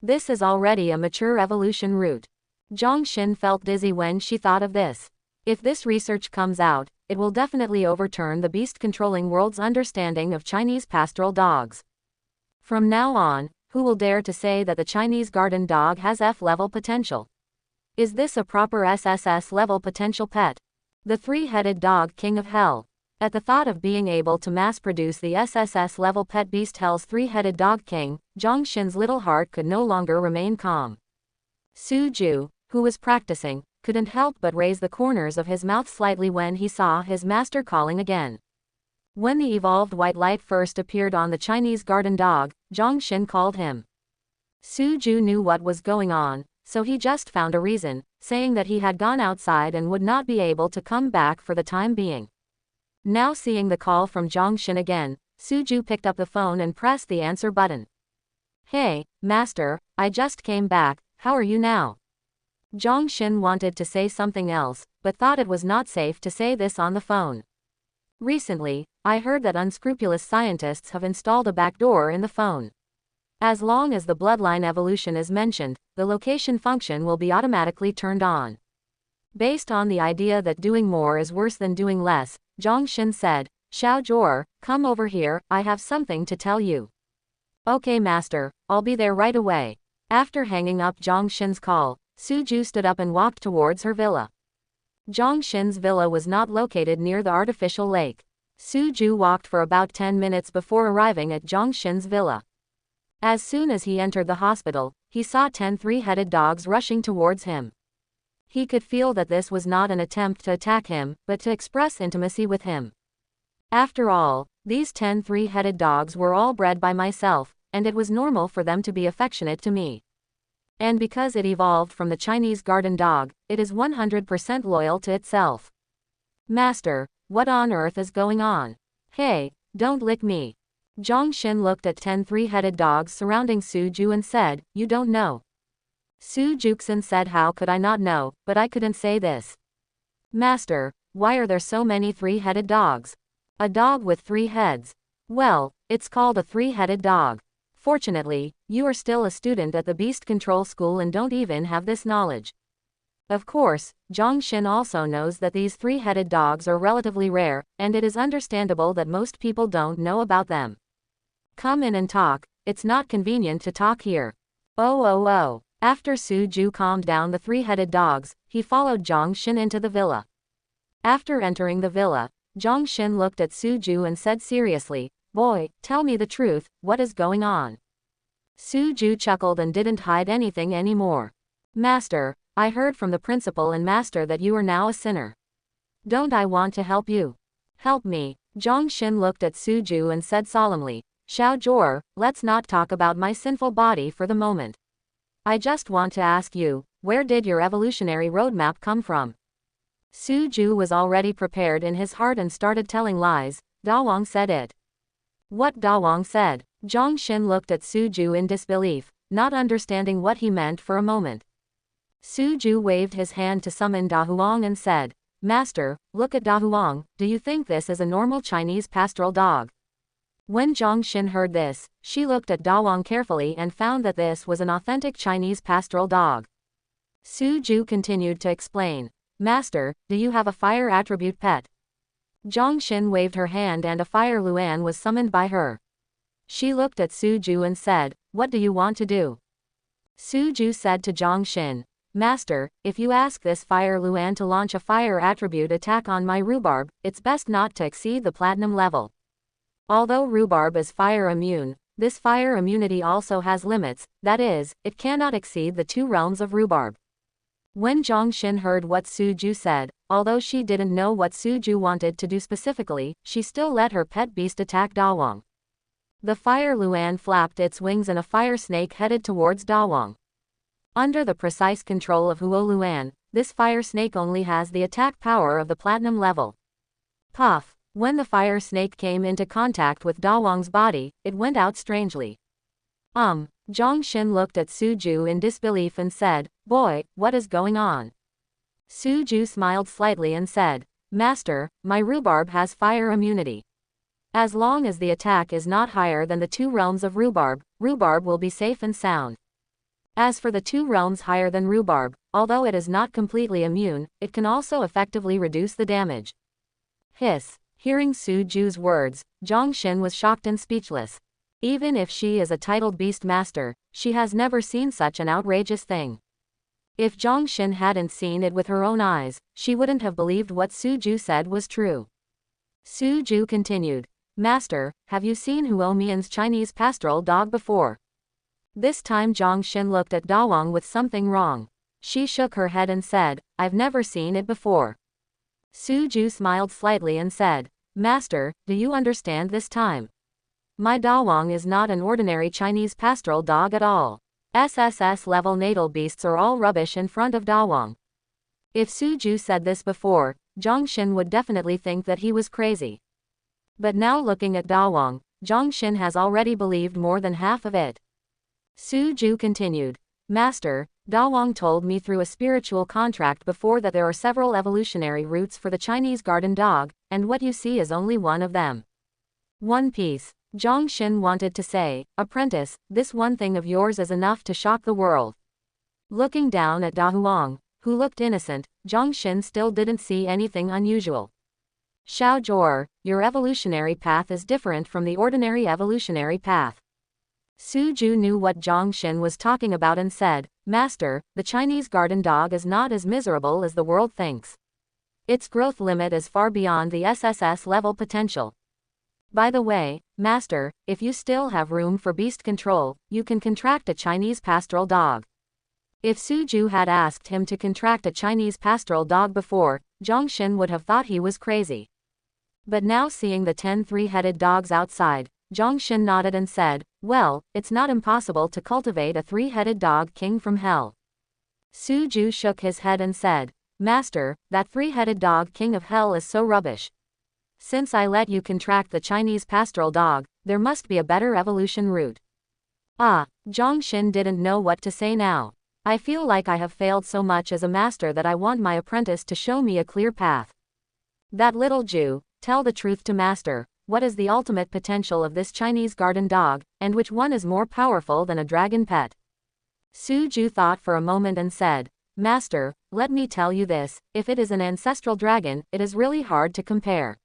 This is already a mature evolution route. Zhang Xin felt dizzy when she thought of this. If this research comes out, it will definitely overturn the beast-controlling world's understanding of Chinese pastoral dogs. From now on, who will dare to say that the Chinese garden dog has F-level potential? Is this a proper SSS-level potential pet? The 3-headed dog king of hell. At the thought of being able to mass-produce the SSS-level pet beast Hell's 3-headed dog king, Zhang Xin's little heart could no longer remain calm. Su Ju, who was practicing, couldn't help but raise the corners of his mouth slightly when he saw his master calling again. When the evolved white light first appeared on the Chinese garden dog, Zhang Xin called him. Su Ju knew what was going on, so he just found a reason, saying that he had gone outside and would not be able to come back for the time being. Now seeing the call from Zhang Xin again, Su Ju picked up the phone and pressed the answer button. Hey, master, I just came back, how are you now? Zhang Xin wanted to say something else, but thought it was not safe to say this on the phone. Recently, I heard that unscrupulous scientists have installed a backdoor in the phone. As long as the bloodline evolution is mentioned, the location function will be automatically turned on. Based on the idea that doing more is worse than doing less, Zhang Xin said, Xiao Zhuer, come over here, I have something to tell you. Okay master, I'll be there right away. After hanging up Zhang Xin's call, Su Ju stood up and walked towards her villa. Zhang Xin's villa was not located near the artificial lake. Su Ju walked for about 10 minutes before arriving at Zhang Xin's villa. As soon as he entered the hospital, he saw 10 3-headed dogs rushing towards him. He could feel that this was not an attempt to attack him, but to express intimacy with him. After all, these 10 3-headed dogs were all bred by myself, and it was normal for them to be affectionate to me. And because it evolved from the Chinese garden dog, it is 100% loyal to itself. Master, what on earth is going on? Hey, don't lick me. Zhang Xin looked at 10 three-headed dogs surrounding Su Ju and said, you don't know. Su Juxin said, how could I not know, but I couldn't say this. Master, why are there so many three-headed dogs? A dog with 3 heads. Well, it's called a three-headed dog. Fortunately, you are still a student at the Beast Control School and don't even have this knowledge. Of course, Zhang Xin also knows that these three-headed dogs are relatively rare, and it is understandable that most people don't know about them. Come in and talk, it's not convenient to talk here. Oh. After Su Ju calmed down the three-headed dogs, he followed Zhang Xin into the villa. After entering the villa, Zhang Xin looked at Su Ju and said seriously, boy, tell me the truth, what is going on? Su Ju chuckled and didn't hide anything anymore. Master, I heard from the principal and master that you are now a sinner. Don't I want to help you? Help me. Zhang Xin looked at Su Ju and said solemnly, Xiao Zhuo, let's not talk about my sinful body for the moment. I just want to ask you, where did your evolutionary roadmap come from? Su Ju was already prepared in his heart and started telling lies. Da Wang said it. What Da Wang said? Zhang Xin looked at Su Ju in disbelief, not understanding what he meant for a moment. Su Ju waved his hand to summon Da Huang and said, Master, look at Da Huang, do you think this is a normal Chinese pastoral dog? When Zhang Xin heard this, she looked at Da Wang carefully and found that this was an authentic Chinese pastoral dog. Su Ju continued to explain, Master, do you have a fire attribute pet? Zhang Xin waved her hand and a fire Luan was summoned by her. She looked at Su Ju and said, what do you want to do? Su Ju said to Zhang Xin, Master, if you ask this fire Luan to launch a fire attribute attack on my rhubarb, it's best not to exceed the platinum level. Although rhubarb is fire immune, this fire immunity also has limits, that is, it cannot exceed the 2 realms of rhubarb. When Zhang Xin heard what Su Ju said, although she didn't know what Su Ju wanted to do specifically, she still let her pet beast attack Da Wang. The fire Luan flapped its wings and a fire snake headed towards Da Wang. Under the precise control of Huo Luan, this fire snake only has the attack power of the platinum level. Puff! When the fire snake came into contact with Da Wang's body, it went out strangely. Zhang Xin looked at Su Ju in disbelief and said, boy, what is going on? Su Ju smiled slightly and said, Master, my rhubarb has fire immunity. As long as the attack is not higher than the 2 realms of rhubarb, rhubarb will be safe and sound. As for the 2 realms higher than rhubarb, although it is not completely immune, it can also effectively reduce the damage. Hiss. Hearing Su Ju's words, Zhang Xin was shocked and speechless. Even if she is a titled beast master, she has never seen such an outrageous thing. If Zhang Xin hadn't seen it with her own eyes, she wouldn't have believed what Su Ju said was true. Su Ju continued, Master, have you seen Huo Mian's Chinese pastoral dog before? This time Zhang Xin looked at Da Wang with something wrong. She shook her head and said, I've never seen it before. Su Ju smiled slightly and said, Master, do you understand this time? My Da Wang is not an ordinary Chinese pastoral dog at all. SSS level natal beasts are all rubbish in front of Da Wang. If Su Ju said this before, Zhang Xin would definitely think that he was crazy. But now looking at Da Wang, Zhang Xin has already believed more than half of it. Su Ju continued, Master, Da Wang told me through a spiritual contract before that there are several evolutionary routes for the Chinese garden dog, and what you see is only one of them. One piece. Zhang Xin wanted to say, Apprentice, this one thing of yours is enough to shock the world. Looking down at Da Huang, who looked innocent, Zhang Xin still didn't see anything unusual. Xiao Zhuo, your evolutionary path is different from the ordinary evolutionary path. Su Ju knew what Zhang Xin was talking about and said, Master, the Chinese garden dog is not as miserable as the world thinks. Its growth limit is far beyond the SSS level potential. By the way, Master, if you still have room for beast control, you can contract a Chinese pastoral dog. If Su Ju had asked him to contract a Chinese pastoral dog before, Zhang Xin would have thought he was crazy. But now seeing the 10 three-headed dogs outside, Zhang Xin nodded and said, well, it's not impossible to cultivate a 3-headed dog king from hell. Su Ju shook his head and said, Master, that 3-headed dog king of hell is so rubbish. Since I let you contract the Chinese pastoral dog, there must be a better evolution route. Ah, Zhongxin didn't know what to say now. I feel like I have failed so much as a master that I want my apprentice to show me a clear path. That little Jew, tell the truth to master, what is the ultimate potential of this Chinese garden dog, and which one is more powerful than a dragon pet? Su Ju thought for a moment and said, Master, let me tell you this, if it is an ancestral dragon, it is really hard to compare.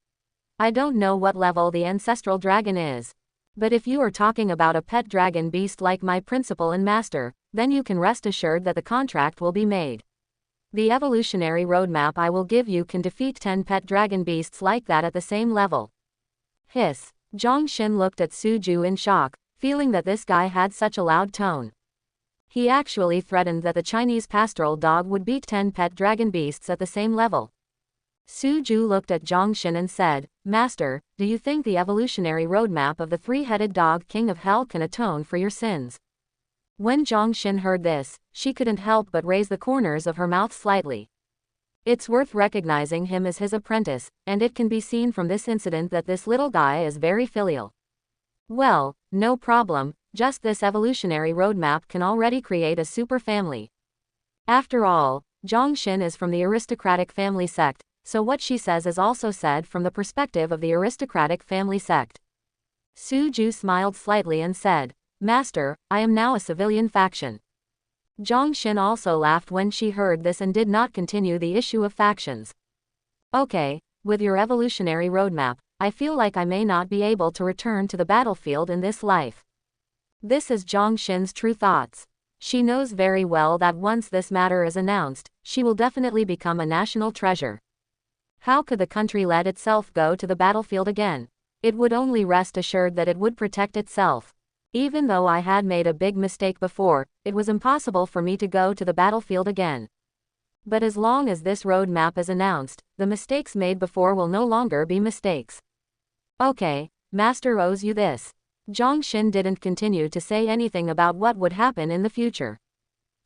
I don't know what level the ancestral dragon is. But if you are talking about a pet dragon beast like my principal and master, then you can rest assured that the contract will be made. The evolutionary roadmap I will give you can defeat 10 pet dragon beasts like that at the same level. Hiss. Zhongxin looked at Su Ju in shock, feeling that this guy had such a loud tone. He actually threatened that the Chinese pastoral dog would beat 10 pet dragon beasts at the same level. Su Ju looked at Zhongxin and said, Master, do you think the evolutionary roadmap of the three-headed dog king of hell can atone for your sins? When Zhongxin heard this, she couldn't help but raise the corners of her mouth slightly. It's worth recognizing him as his apprentice, and it can be seen from this incident that this little guy is very filial. Well, no problem, just this evolutionary roadmap can already create a super family. After all, Zhongxin is from the aristocratic family sect, so what she says is also said from the perspective of the aristocratic family sect. Su Ju smiled slightly and said, Master, I am now a civilian faction. Zhongxin also laughed when she heard this and did not continue the issue of factions. Okay, with your evolutionary roadmap, I feel like I may not be able to return to the battlefield in this life. This is Zhongxin's true thoughts. She knows very well that once this matter is announced, she will definitely become a national treasure. How could the country let itself go to the battlefield again? It would only rest assured that it would protect itself. Even though I had made a big mistake before, it was impossible for me to go to the battlefield again. But as long as this roadmap is announced, the mistakes made before will no longer be mistakes. Okay, Master owes you this. Zhongxin didn't continue to say anything about what would happen in the future.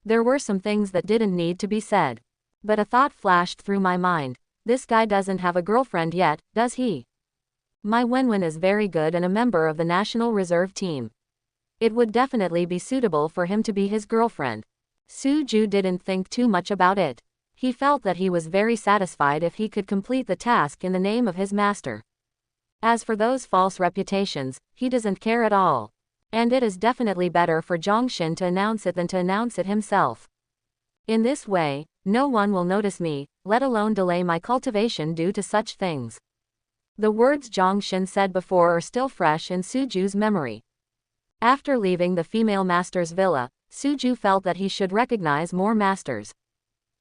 There were some things that didn't need to be said. But a thought flashed through my mind. This guy doesn't have a girlfriend yet, does he? My Wenwen is very good and a member of the National Reserve team. It would definitely be suitable for him to be his girlfriend. Su Ju didn't think too much about it. He felt that he was very satisfied if he could complete the task in the name of his master. As for those false reputations, he doesn't care at all. And it is definitely better for Zhongxin to announce it than to announce it himself. In this way, no one will notice me, let alone delay my cultivation due to such things. The words Zhongxin said before are still fresh in Su Ju's memory. After leaving the female master's villa, Su Ju felt that he should recognize more masters.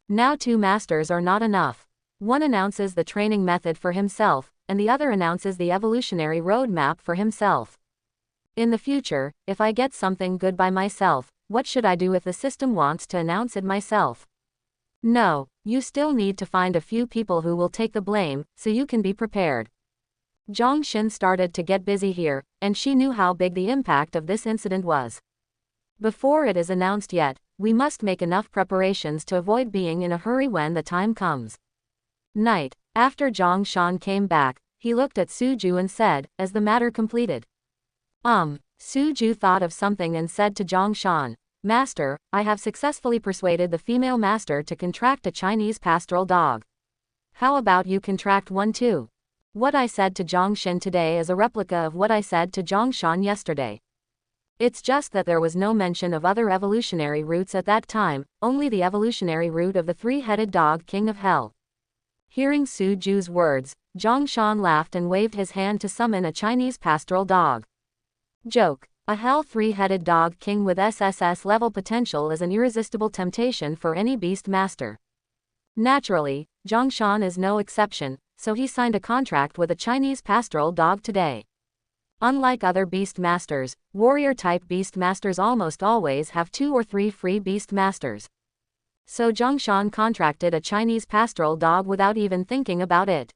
Now 2 masters are not enough. One announces the training method for himself, and the other announces the evolutionary roadmap for himself. In the future, if I get something good by myself, what should I do if the system wants to announce it myself? No, you still need to find a few people who will take the blame, so you can be prepared. Zhongxin started to get busy here, and she knew how big the impact of this incident was. Before it is announced yet, we must make enough preparations to avoid being in a hurry when the time comes. Night. After Zhongxin came back, he looked at Su Ju and said, as the matter completed. Su Ju thought of something and said to Zhongxin, Master, I have successfully persuaded the female master to contract a Chinese pastoral dog. How about you contract one too? What I said to Zhongxin today is a replica of what I said to Zhongxin yesterday. It's just that there was no mention of other evolutionary routes at that time, only the evolutionary route of the three-headed dog king of hell. Hearing Su Ju's words, Zhongxin laughed and waved his hand to summon a Chinese pastoral dog. Joke. A hell three-headed dog king with SSS level potential is an irresistible temptation for any beast master. Naturally, Zhongxin is no exception, so he signed a contract with a Chinese pastoral dog today. Unlike other beast masters, warrior-type beast masters almost always have 2 or 3 free beast masters. So Zhongxin contracted a Chinese pastoral dog without even thinking about it.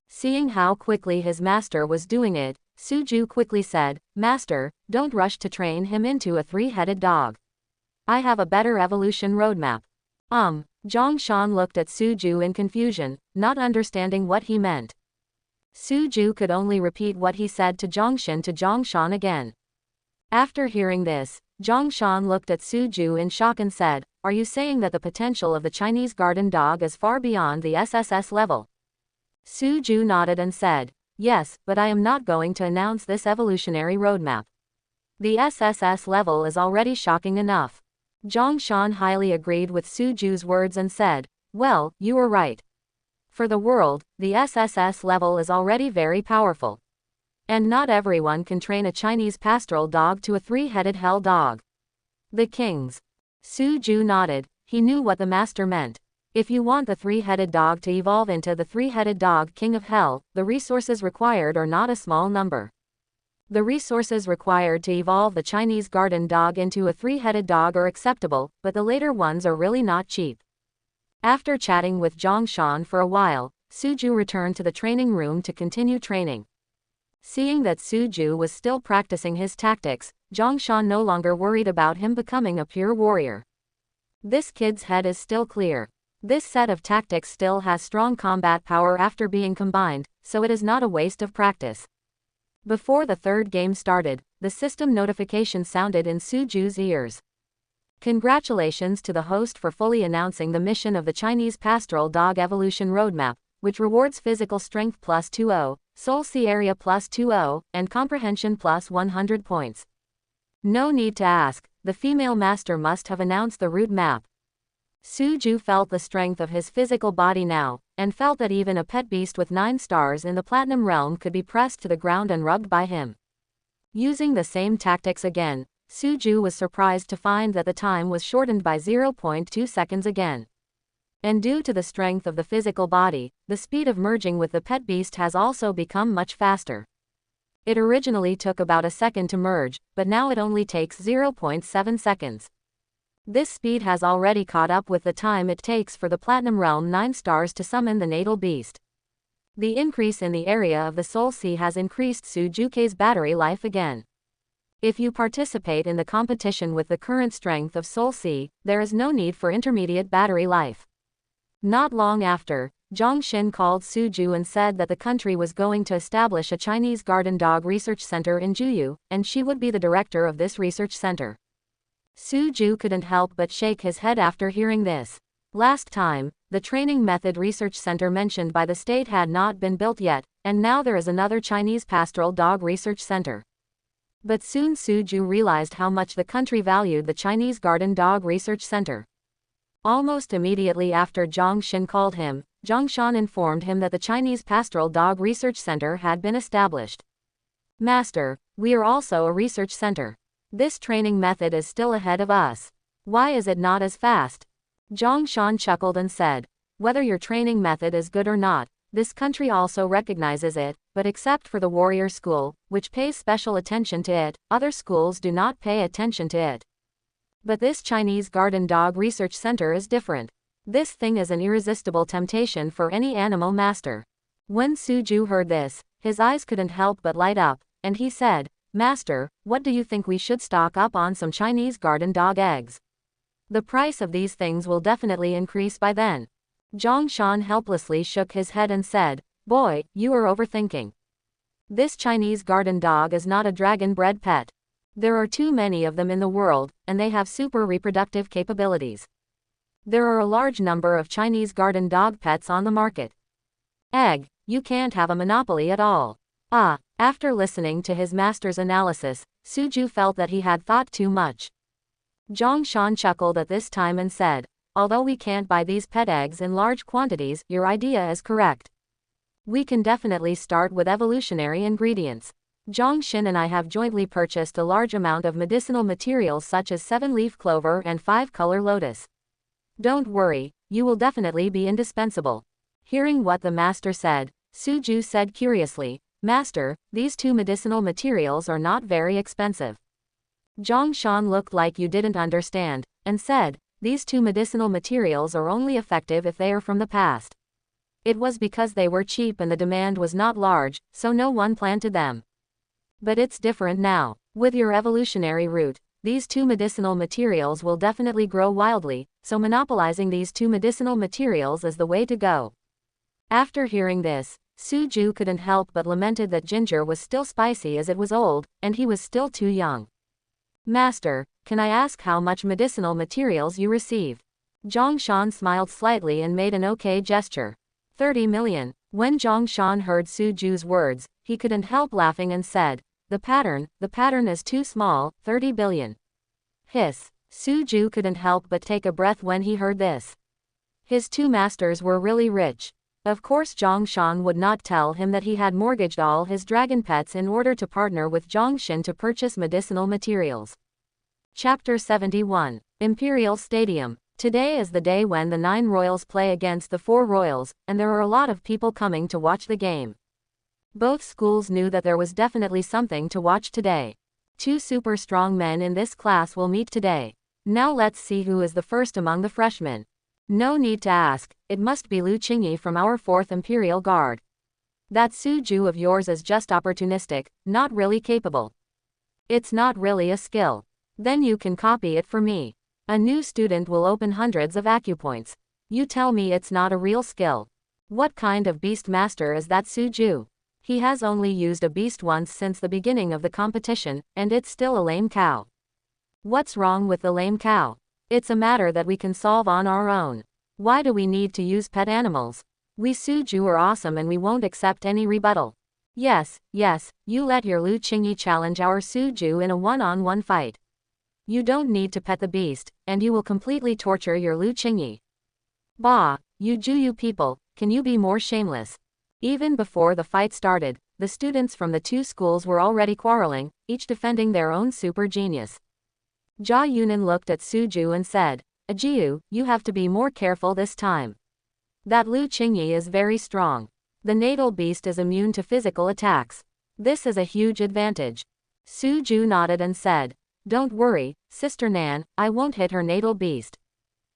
Seeing how quickly his master was doing it, Su Ju quickly said, Master, don't rush to train him into a 3-headed dog. I have a better evolution roadmap. Zhongxin looked at Su Ju in confusion, not understanding what he meant. Su could only repeat what he said to Zhongshan again. After hearing this, Zhongshan looked at Su in shock and said, "Are you saying that the potential of the Chinese garden dog is far beyond the SSS level?" Su nodded and said, "Yes, but I am not going to announce this evolutionary roadmap. The SSS level is already shocking enough." Zhongshan highly agreed with Su words and said, "Well, you are right. For the world, the SSS level is already very powerful. And not everyone can train a Chinese pastoral dog to a three-headed hell dog." The kings. Su nodded. He knew what the master meant. If you want the three-headed dog to evolve into the three-headed dog king of hell, the resources required are not a small number. The resources required to evolve the Chinese garden dog into a three-headed dog are acceptable, but the later ones are really not cheap. After chatting with Zhongshan for a while, Su returned to the training room to continue training. Seeing that Su was still practicing his tactics, Zhongshan no longer worried about him becoming a pure warrior. This kid's head is still clear. This set of tactics still has strong combat power after being combined, so it is not a waste of practice. Before the third game started, the system notification sounded in Su ears. Congratulations to the host for fully announcing the mission of the Chinese Pastoral Dog Evolution Roadmap, which rewards physical strength plus 20, soul C area plus 20, and comprehension plus 100 points. No need to ask, the female master must have announced the route map. Su felt the strength of his physical body now, and felt that even a pet beast with 9 stars in the Platinum Realm could be pressed to the ground and rubbed by him. Using the same tactics again, Su was surprised to find that the time was shortened by 0.2 seconds again. And due to the strength of the physical body, the speed of merging with the pet beast has also become much faster. It originally took about a second to merge, but now it only takes 0.7 seconds. This speed has already caught up with the time it takes for the Platinum Realm 9 stars to summon the natal beast. The increase in the area of the Soul Sea has increased Sujuke's battery life again. If you participate in the competition with the current strength of Soul Sea, there is no need for intermediate battery life. Not long after, Zhongshan called Su and said that the country was going to establish a Chinese garden dog research center in Juyu, and she would be the director of this research center. Su couldn't help but shake his head after hearing this. Last time, the training method research center mentioned by the state had not been built yet, and now there is another Chinese pastoral dog research center. But soon Su realized how much the country valued the Chinese garden dog research center. Almost immediately after Zhongshan called him, Zhongshan informed him that the Chinese pastoral dog research center had been established. "Master, we are also a research center. This training method is still ahead of us. Why is it not as fast?" Zhongshan chuckled and said, "Whether your training method is good or not, this country also recognizes it, but except for the warrior school, which pays special attention to it, other schools do not pay attention to it. But this Chinese garden dog research center is different. This thing is an irresistible temptation for any animal master." When Su heard this, his eyes couldn't help but light up, and he said, "Master, what do you think we should stock up on some Chinese garden dog eggs? The price of these things will definitely increase by then." Zhongshan helplessly shook his head and said, "Boy, you are overthinking. This Chinese garden dog is not a dragon-bred pet. There are too many of them in the world, and they have super reproductive capabilities. There are a large number of Chinese garden dog pets on the market. Egg, you can't have a monopoly at all." After listening to his master's analysis, Su felt that he had thought too much. Zhongshan chuckled at this time and said, "Although we can't buy these pet eggs in large quantities, your idea is correct. We can definitely start with evolutionary ingredients. Zhongshan and I have jointly purchased a large amount of medicinal materials such as 7-leaf clover and 5-color lotus. Don't worry, you will definitely be indispensable." Hearing what the master said, Su said curiously, "Master, these 2 medicinal materials are not very expensive." Zhongshan looked like you didn't understand, and said, "These 2 medicinal materials are only effective if they are from the past. It was because they were cheap and the demand was not large, so no one planted them. But it's different now. With your evolutionary route, these 2 medicinal materials will definitely grow wildly, so monopolizing these 2 medicinal materials is the way to go." After hearing this, Suju couldn't help but lamented that ginger was still spicy as it was old, and he was still too young. Master, can I ask how much medicinal materials you received? Zhongshan smiled slightly and made an okay gesture. 30 million. When Zhongshan heard Suju's words, he couldn't help laughing and said, the pattern is too small, 30 billion. Hiss. Suju couldn't help but take a breath when he heard this. His two masters were really rich. Of course Zhongshan would not tell him that he had mortgaged all his dragon pets in order to partner with Zhongshan to purchase medicinal materials. Chapter 71. Imperial Stadium. Today is the day when the 9 royals play against the 4 royals, and there are a lot of people coming to watch the game. Both schools knew that there was definitely something to watch today. 2 super strong men in this class will meet today. Now let's see who is the first among the freshmen. No need to ask, it must be Lu Qingyi from our 4th Imperial Guard. That Suju of yours is just opportunistic, not really capable. It's not really a skill. Then you can copy it for me. A new student will open hundreds of acupoints. You tell me it's not a real skill. What kind of beast master is that Suju? He has only used a beast once since the beginning of the competition, and it's still a lame cow. What's wrong with the lame cow? It's a matter that we can solve on our own. Why do we need to use pet animals? We Suju are awesome and we won't accept any rebuttal. Yes, you let your Lu Qingyi challenge our Suju in a one-on-one fight. You don't need to pet the beast, and you will completely torture your Lu Qingyi. Bah, you Juyu people, can you be more shameless? Even before the fight started, the students from the 2 schools were already quarreling, each defending their own super genius. Jia Yunan looked at Suju and said, Ajiu, you have to be more careful this time. That Lu Qingyi is very strong. The natal beast is immune to physical attacks. This is a huge advantage. Suju nodded and said, don't worry, Sister Nan, I won't hit her natal beast.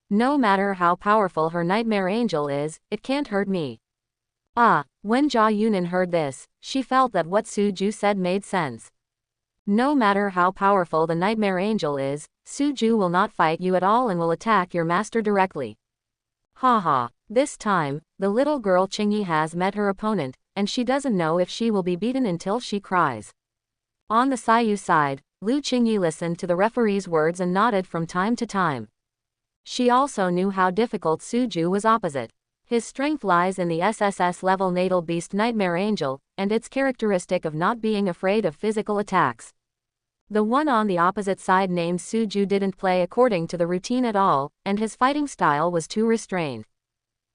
No matter how powerful her nightmare angel is, it can't hurt me. When Jia Yunan heard this, she felt that what Suju said made sense. No matter how powerful the nightmare angel is, Suju will not fight you at all and will attack your master directly. Haha, this time, the little girl Qingyi has met her opponent, and she doesn't know if she will be beaten until she cries. On the Sayu side, Lu Qingyi listened to the referee's words and nodded from time to time. She also knew how difficult Suju was opposite. His strength lies in the SSS level natal beast nightmare angel, and its characteristic of not being afraid of physical attacks. The one on the opposite side named Suju didn't play according to the routine at all, and his fighting style was too restrained.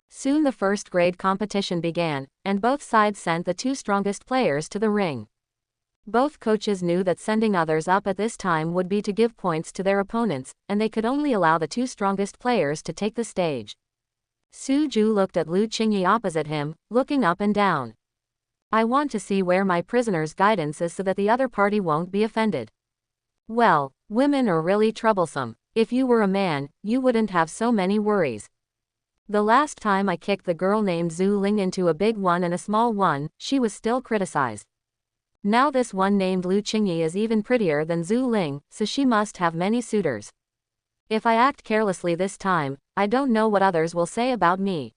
Soon the first grade competition began, and both sides sent the 2 strongest players to the ring. Both coaches knew that sending others up at this time would be to give points to their opponents, and they could only allow the 2 strongest players to take the stage. Suju looked at Lu Qingyi opposite him, looking up and down. I want to see where my prisoner's guidance is so that the other party won't be offended. Well, women are really troublesome. If you were a man, you wouldn't have so many worries. The last time I kicked the girl named Zhu Ling into a big one and a small one, she was still criticized. Now this one named Lu Qingyi is even prettier than Zhu Ling, so she must have many suitors. If I act carelessly this time, I don't know what others will say about me.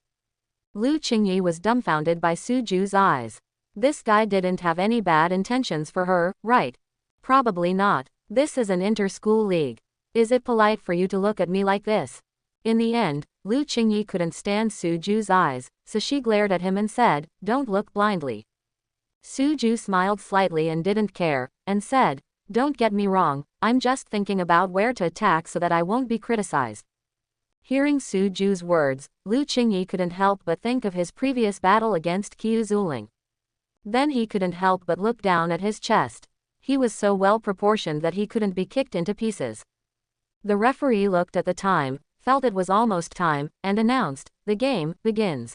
Lu Qingyi was dumbfounded by Suju's eyes. This guy didn't have any bad intentions for her, right? Probably not. This is an inter-school league. Is it polite for you to look at me like this? In the end, Lu Qingyi couldn't stand Suju's eyes, so she glared at him and said, don't look blindly. Suju smiled slightly and didn't care, and said, don't get me wrong, I'm just thinking about where to attack so that I won't be criticized. Hearing Suju's words, Lu Qingyi couldn't help but think of his previous battle against Qiu Zuling. Then he couldn't help but look down at his chest. He was so well proportioned that he couldn't be kicked into pieces. The referee looked at the time, felt it was almost time, and announced, the game begins.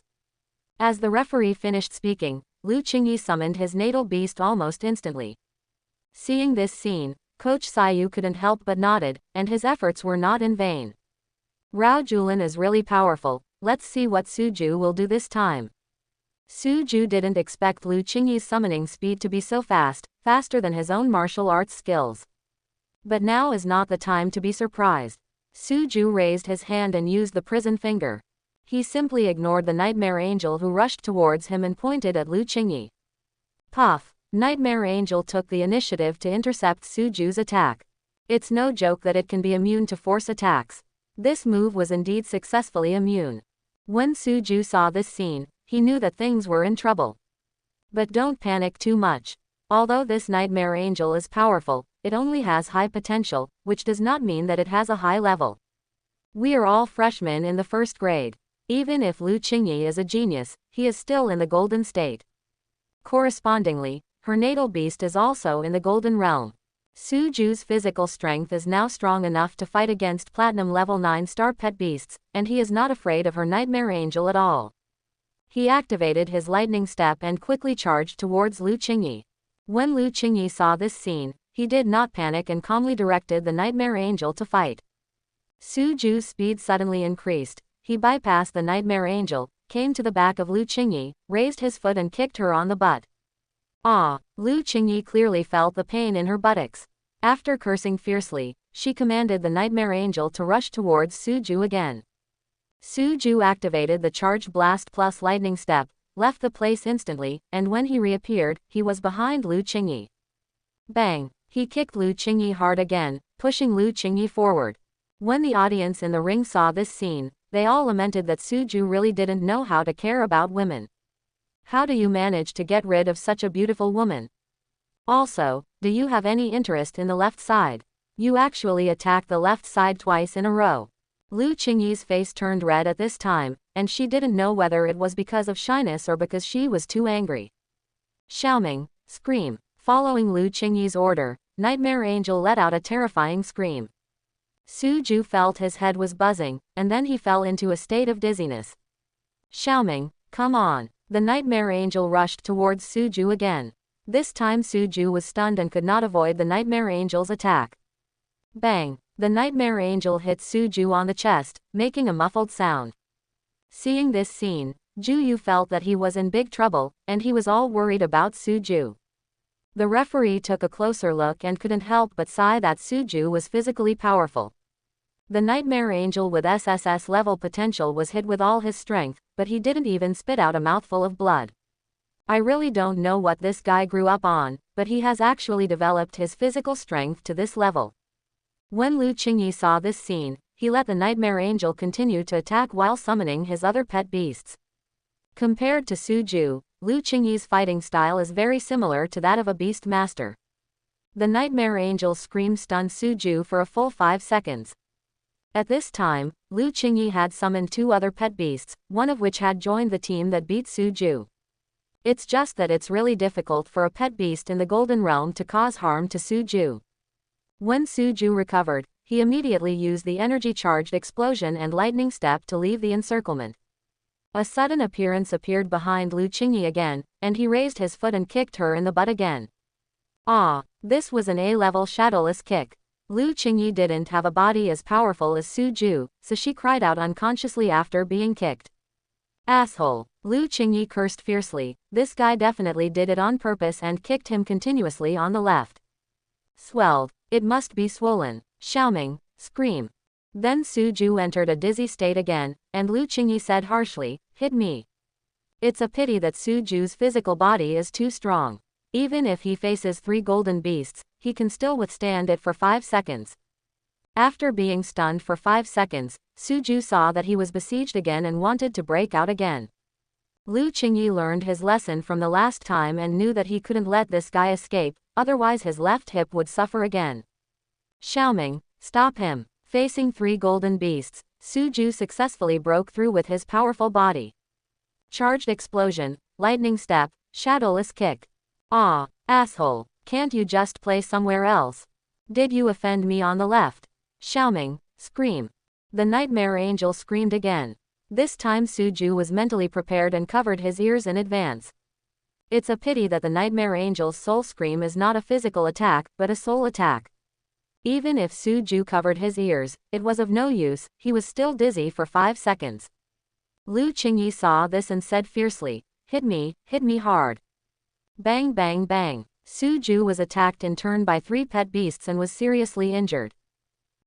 As the referee finished speaking, Lu Qingyi summoned his natal beast almost instantly. Seeing this scene, Coach Sayu couldn't help but nodded, and his efforts were not in vain. Rao Julin is really powerful, let's see what Suju will do this time. Suju didn't expect Lu Qingyi's summoning speed to be so fast, faster than his own martial arts skills. But now is not the time to be surprised. Suju raised his hand and used the prison finger. He simply ignored the Nightmare Angel who rushed towards him and pointed at Lu Qingyi. Puff! Nightmare Angel took the initiative to intercept Suju's attack. It's no joke that it can be immune to force attacks. This move was indeed successfully immune. When Suju saw this scene, he knew that things were in trouble. But don't panic too much. Although this Nightmare Angel is powerful, it only has high potential, which does not mean that it has a high level. We are all freshmen in the first grade. Even if Lu Qingyi is a genius, he is still in the golden state. Correspondingly, her natal beast is also in the golden realm. Suju's physical strength is now strong enough to fight against Platinum Level 9 star pet beasts, and he is not afraid of her Nightmare Angel at all. He activated his lightning step and quickly charged towards Lu Qingyi. When Lu Qingyi saw this scene, he did not panic and calmly directed the Nightmare Angel to fight. Suju's speed suddenly increased. He bypassed the Nightmare Angel, came to the back of Lu Qingyi, raised his foot and kicked her on the butt. Ah! Lu Qingyi clearly felt the pain in her buttocks. After cursing fiercely, she commanded the Nightmare Angel to rush towards Suju again. Suju activated the Charged Blast plus Lightning Step, left the place instantly, and when he reappeared, he was behind Lu Qingyi. Bang! He kicked Lu Qingyi hard again, pushing Lu Qingyi forward. When the audience in the ring saw this scene, they all lamented that Suju really didn't know how to care about women. How do you manage to get rid of such a beautiful woman? Also, do you have any interest in the left side? You actually attacked the left side twice in a row. Lu Qingyi's face turned red at this time, and she didn't know whether it was because of shyness or because she was too angry. Xiaoming, scream! Following Lu Qingyi's order, Nightmare Angel let out a terrifying scream. Suju felt his head was buzzing, and then he fell into a state of dizziness. Xiaoming, come on! The Nightmare Angel rushed towards Suju again. This time Suju was stunned and could not avoid the Nightmare Angel's attack. Bang! The Nightmare Angel hit Suju on the chest, making a muffled sound. Seeing this scene, Juyu felt that he was in big trouble, and he was all worried about Suju. The referee took a closer look and couldn't help but sigh that Suju was physically powerful. The Nightmare Angel with SSS level potential was hit with all his strength, but he didn't even spit out a mouthful of blood. I really don't know what this guy grew up on, but he has actually developed his physical strength to this level. When Lu Qingyi saw this scene, he let the Nightmare Angel continue to attack while summoning his other pet beasts. Compared to Suju, Lu Qingyi's fighting style is very similar to that of a beast master. The Nightmare Angel's scream stunned Suju for a full 5 seconds. At this time, Lu Qingyi had summoned 2 other pet beasts, one of which had joined the team that beat Suju. It's just that it's really difficult for a pet beast in the Golden Realm to cause harm to Suju. When Suju recovered, he immediately used the energy-charged explosion and lightning step to leave the encirclement. A sudden appearance appeared behind Lu Qingyi again, and he raised his foot and kicked her in the butt again. Ah, this was an A-level shadowless kick. Lu Qingyi didn't have a body as powerful as Suju, so she cried out unconsciously after being kicked. Asshole! Lu Qingyi cursed fiercely. This guy definitely did it on purpose and kicked him continuously on the left. Swelled. It must be swollen. Xiaoming, scream. Then Suju entered a dizzy state again, and Lu Qingyi said harshly, hit me. It's a pity that Suju's physical body is too strong. Even if he faces 3 golden beasts, he can still withstand it for 5 seconds. After being stunned for 5 seconds, Suju saw that he was besieged again and wanted to break out again. Lu Qingyi learned his lesson from the last time and knew that he couldn't let this guy escape, otherwise his left hip would suffer again. Xiaoming, stop him. Facing 3 golden beasts, Suju successfully broke through with his powerful body. Charged explosion, lightning step, shadowless kick. Ah, asshole, can't you just play somewhere else? Did you offend me on the left? Xiaoming, scream. The Nightmare Angel screamed again. This time Suju was mentally prepared and covered his ears in advance. It's a pity that the Nightmare Angel's soul scream is not a physical attack, but a soul attack. Even if Suju covered his ears, it was of no use, he was still dizzy for 5 seconds. Lu Qingyi saw this and said fiercely, hit me hard. Bang bang bang. Suju was attacked in turn by 3 pet beasts and was seriously injured.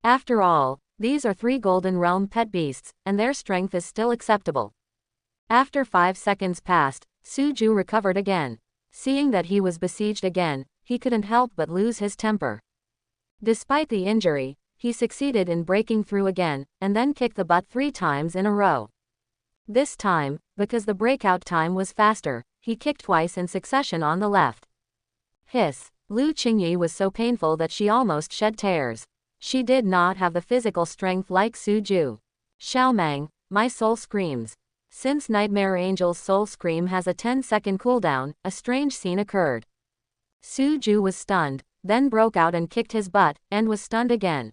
After all, These are 3 Golden Realm pet beasts, and their strength is still acceptable. After 5 seconds passed, Suju recovered again. Seeing that he was besieged again, he couldn't help but lose his temper. Despite the injury, he succeeded in breaking through again, and then kicked the butt 3 times in a row. This time, because the breakout time was faster, he kicked twice in succession on the left. Hiss! Lu Qingyi was so painful that she almost shed tears. She did not have the physical strength like Suju. Xiaomang, my soul screams. Since Nightmare Angel's soul scream has a 10-second cooldown, a strange scene occurred. Suju was stunned, then broke out and kicked his butt, and was stunned again.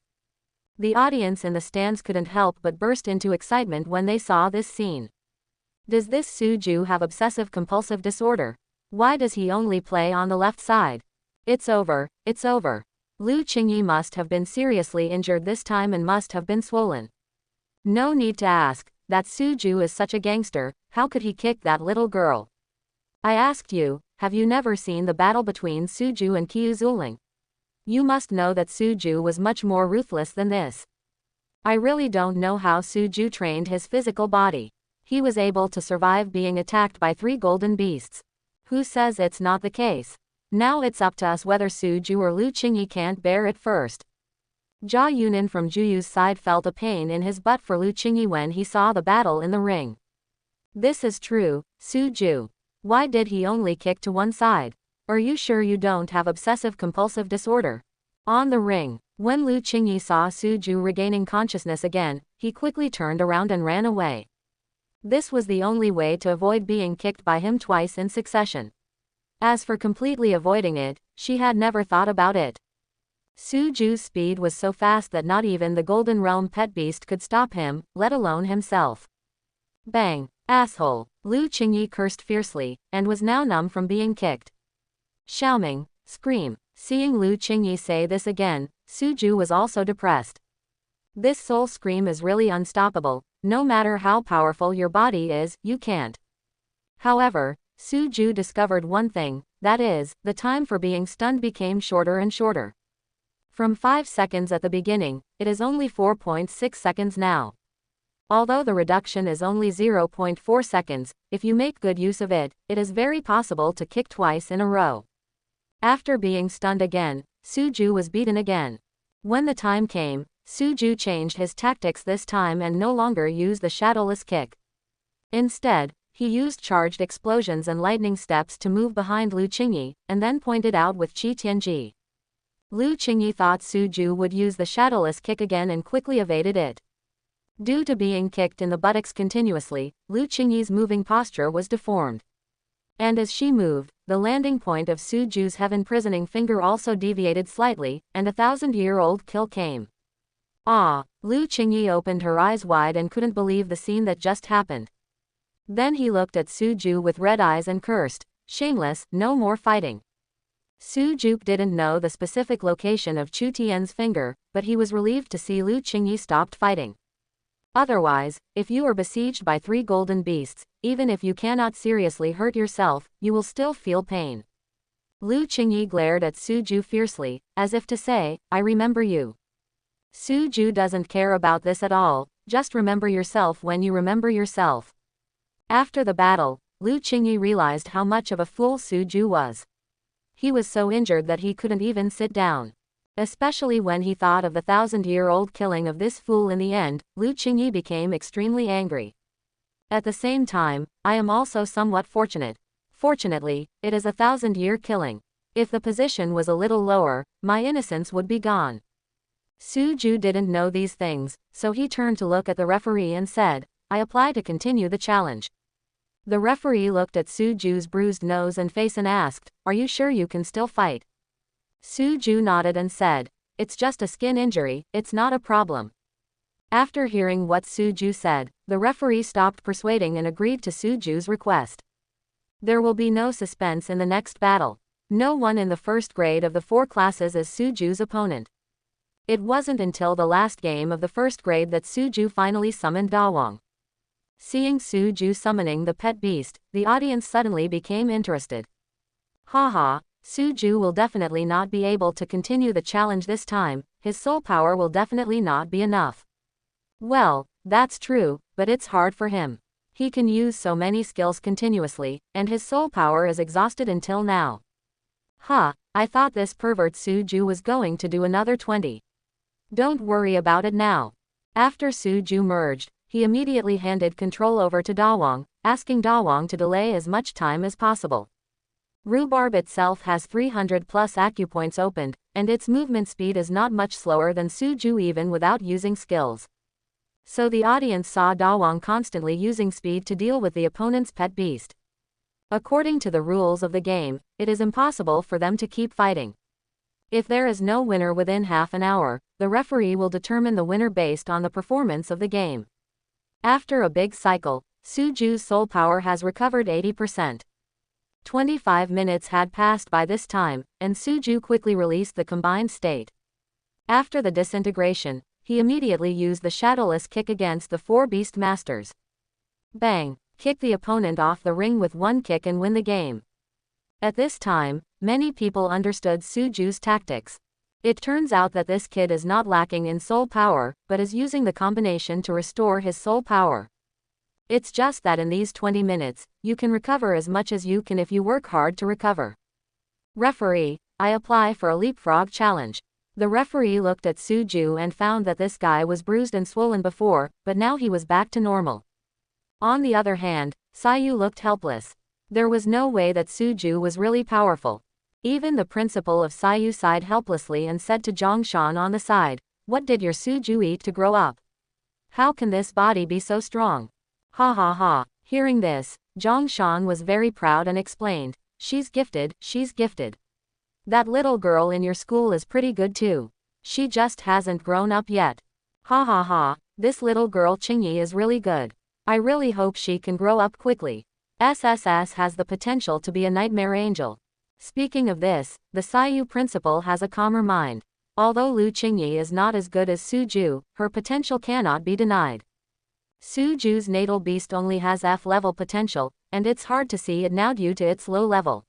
The audience in the stands couldn't help but burst into excitement when they saw this scene. Does this Suju have obsessive-compulsive disorder? Why does he only play on the left side? It's over, it's over. Lu Qingyi must have been seriously injured this time and must have been swollen. No need to ask, that Suju is such a gangster, how could he kick that little girl? I asked you, have you never seen the battle between Suju and Qiu Zuling? You must know that Suju was much more ruthless than this. I really don't know how Suju trained his physical body. He was able to survive being attacked by 3 golden beasts. Who says it's not the case? Now it's up to us whether Suju or Lu Qingyi can't bear it first. Jia Yunin from Juyu's side felt a pain in his butt for Lu Qingyi when he saw the battle in the ring. This is true, Suju. Why did he only kick to one side? Are you sure you don't have obsessive-compulsive disorder? On the ring, when Lu Qingyi saw Suju regaining consciousness again, he quickly turned around and ran away. This was the only way to avoid being kicked by him twice in succession. As for completely avoiding it, she had never thought about it. Suju's speed was so fast that not even the Golden Realm pet beast could stop him, let alone himself. Bang! Asshole! Lu Qingyi cursed fiercely, and was now numb from being kicked. Xiaoming, scream! Seeing Lu Qingyi say this again, Suju was also depressed. This soul scream is really unstoppable, no matter how powerful your body is, you can't. However, Suju discovered one thing, that is, the time for being stunned became shorter and shorter. From 5 seconds at the beginning, it is only 4.6 seconds now. Although the reduction is only 0.4 seconds, if you make good use of it, it is very possible to kick twice in a row. After being stunned again, Suju was beaten again. When the time came, Suju changed his tactics this time and no longer used the shadowless kick. Instead, he used charged explosions and lightning steps to move behind Lu Qingyi, and then pointed out with Qi Tianji. Lu Qingyi thought Suju would use the shadowless kick again and quickly evaded it. Due to being kicked in the buttocks continuously, Lu Qingyi's moving posture was deformed. And as she moved, the landing point of Suju's heaven-prisoning finger also deviated slightly, and a 1,000-year-old kill came. Ah! Lu Qingyi opened her eyes wide and couldn't believe the scene that just happened. Then he looked at Suju with red eyes and cursed, "Shameless, no more fighting." Suju didn't know the specific location of Chu Tian's finger, but he was relieved to see Lu Qingyi stopped fighting. Otherwise, if you are besieged by 3 golden beasts, even if you cannot seriously hurt yourself, you will still feel pain. Lu Qingyi glared at Suju fiercely, as if to say, "I remember you." Suju doesn't care about this at all, just remember yourself when you remember yourself. After the battle, Lu Qingyi realized how much of a fool Suju was. He was so injured that he couldn't even sit down. Especially when he thought of the 1,000-year-old killing of this fool in the end, Lu Qingyi became extremely angry. At the same time, I am also somewhat fortunate. Fortunately, it is a 1,000-year killing. If the position was a little lower, my innocence would be gone. Suju didn't know these things, so he turned to look at the referee and said, "I apply to continue the challenge." The referee looked at Suju's bruised nose and face and asked, "Are you sure you can still fight?" Suju nodded and said, "It's just a skin injury, it's not a problem." After hearing what Suju said, the referee stopped persuading and agreed to Suju's request. There will be no suspense in the next battle. No one in the first grade of the 4 classes is Suju's opponent. It wasn't until the last game of the first grade that Suju finally summoned Dawang. Seeing Suju summoning the pet beast, the audience suddenly became interested. Haha, Suju will definitely not be able to continue the challenge this time, his soul power will definitely not be enough. Well, that's true, but it's hard for him. He can use so many skills continuously, and his soul power is exhausted until now. I thought this pervert Suju was going to do another 20. Don't worry about it now. After Suju merged, he immediately handed control over to Dawang, asking Dawang to delay as much time as possible. Rhubarb itself has 300 plus acupoints opened, and its movement speed is not much slower than Suju even without using skills. So the audience saw Dawang constantly using speed to deal with the opponent's pet beast. According to the rules of the game, it is impossible for them to keep fighting. If there is no winner within half an hour, the referee will determine the winner based on the performance of the game. After a big cycle, Suju's soul power has recovered 80%. 25 minutes had passed by this time, and Suju quickly released the combined state. After the disintegration, he immediately used the shadowless kick against the 4 beast masters. Bang! Kick the opponent off the ring with one kick and win the game. At this time, many people understood Suju's tactics. It turns out that this kid is not lacking in soul power, but is using the combination to restore his soul power. It's just that in these 20 minutes, you can recover as much as you can if you work hard to recover. Referee, I apply for a leapfrog challenge. The referee looked at Suju and found that this guy was bruised and swollen before, but now he was back to normal. On the other hand, Sayu looked helpless. There was no way that Suju was really powerful. Even the principal of Sayu sighed helplessly and said to Zhongshan on the side, "What did your Suju eat to grow up? How can this body be so strong?" Ha ha ha. Hearing this, Zhongshan was very proud and explained, she's gifted. That little girl in your school is pretty good too. She just hasn't grown up yet. Ha ha ha, this little girl Qingyi is really good. I really hope she can grow up quickly. SSS has the potential to be a nightmare angel. Speaking of this, the Sayu principal has a calmer mind. Although Lu Qingyi is not as good as Suju, her potential cannot be denied. Suju's natal beast only has F-level potential, and it's hard to see it now due to its low level.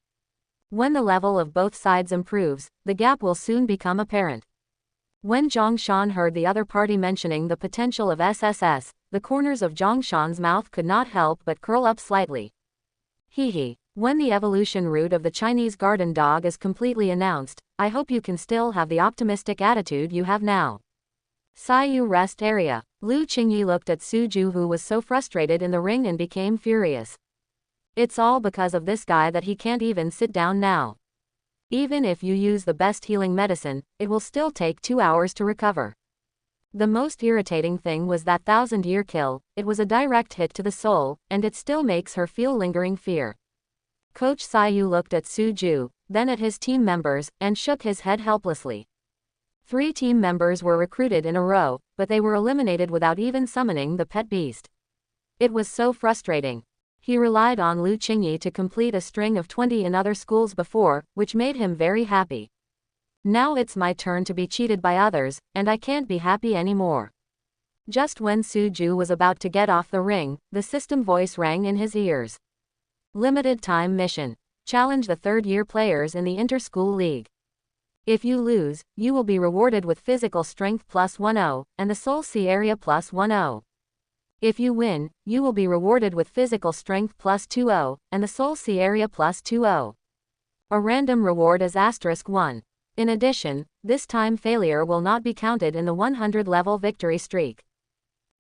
When the level of both sides improves, the gap will soon become apparent. When Zhongshan heard the other party mentioning the potential of SSS, the corners of Zhongshan's mouth could not help but curl up slightly. Hee. When the evolution route of the Chinese garden dog is completely announced, I hope you can still have the optimistic attitude you have now. Sayu rest area. Lu Qingyi looked at Suju who was so frustrated in the ring and became furious. It's all because of this guy that he can't even sit down now. Even if you use the best healing medicine, it will still take 2 hours to recover. The most irritating thing was that 1000-year kill. It was a direct hit to the soul, and it still makes her feel lingering fear. Coach Sayu looked at Suju, then at his team members, and shook his head helplessly. 3 team members were recruited in a row, but they were eliminated without even summoning the pet beast. It was so frustrating. He relied on Lu Qingyi to complete a string of 20 in other schools before, which made him very happy. Now it's my turn to be cheated by others, and I can't be happy anymore. Just when Suju was about to get off the ring, the system voice rang in his ears. Limited time mission. Challenge the 3rd-year players in the Inter-School League. If you lose, you will be rewarded with physical strength plus 10, and the Soul C area plus 10. If you win, you will be rewarded with physical strength plus 20, and the Soul C area plus 20. A random reward is *1. In addition, this time failure will not be counted in the 100-level victory streak.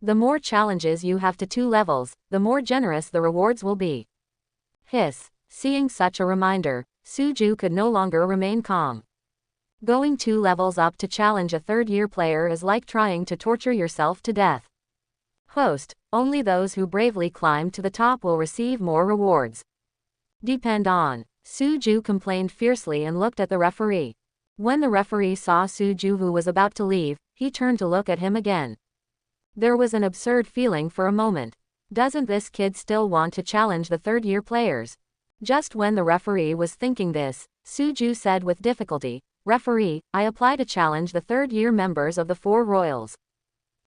The more challenges you have to 2 levels, the more generous the rewards will be. Hiss. Seeing such a reminder, Suju could no longer remain calm. Going 2 levels up to challenge a 3rd-year player is like trying to torture yourself to death. Host, only those who bravely climb to the top will receive more rewards. Depend on. Suju complained fiercely and looked at the referee. When the referee saw Suju who was about to leave, he turned to look at him again. There was an absurd feeling for a moment. Doesn't this kid still want to challenge the 3rd-year players? Just when the referee was thinking this, Suju said with difficulty, "Referee, I apply to challenge the 3rd-year members of the 4 royals."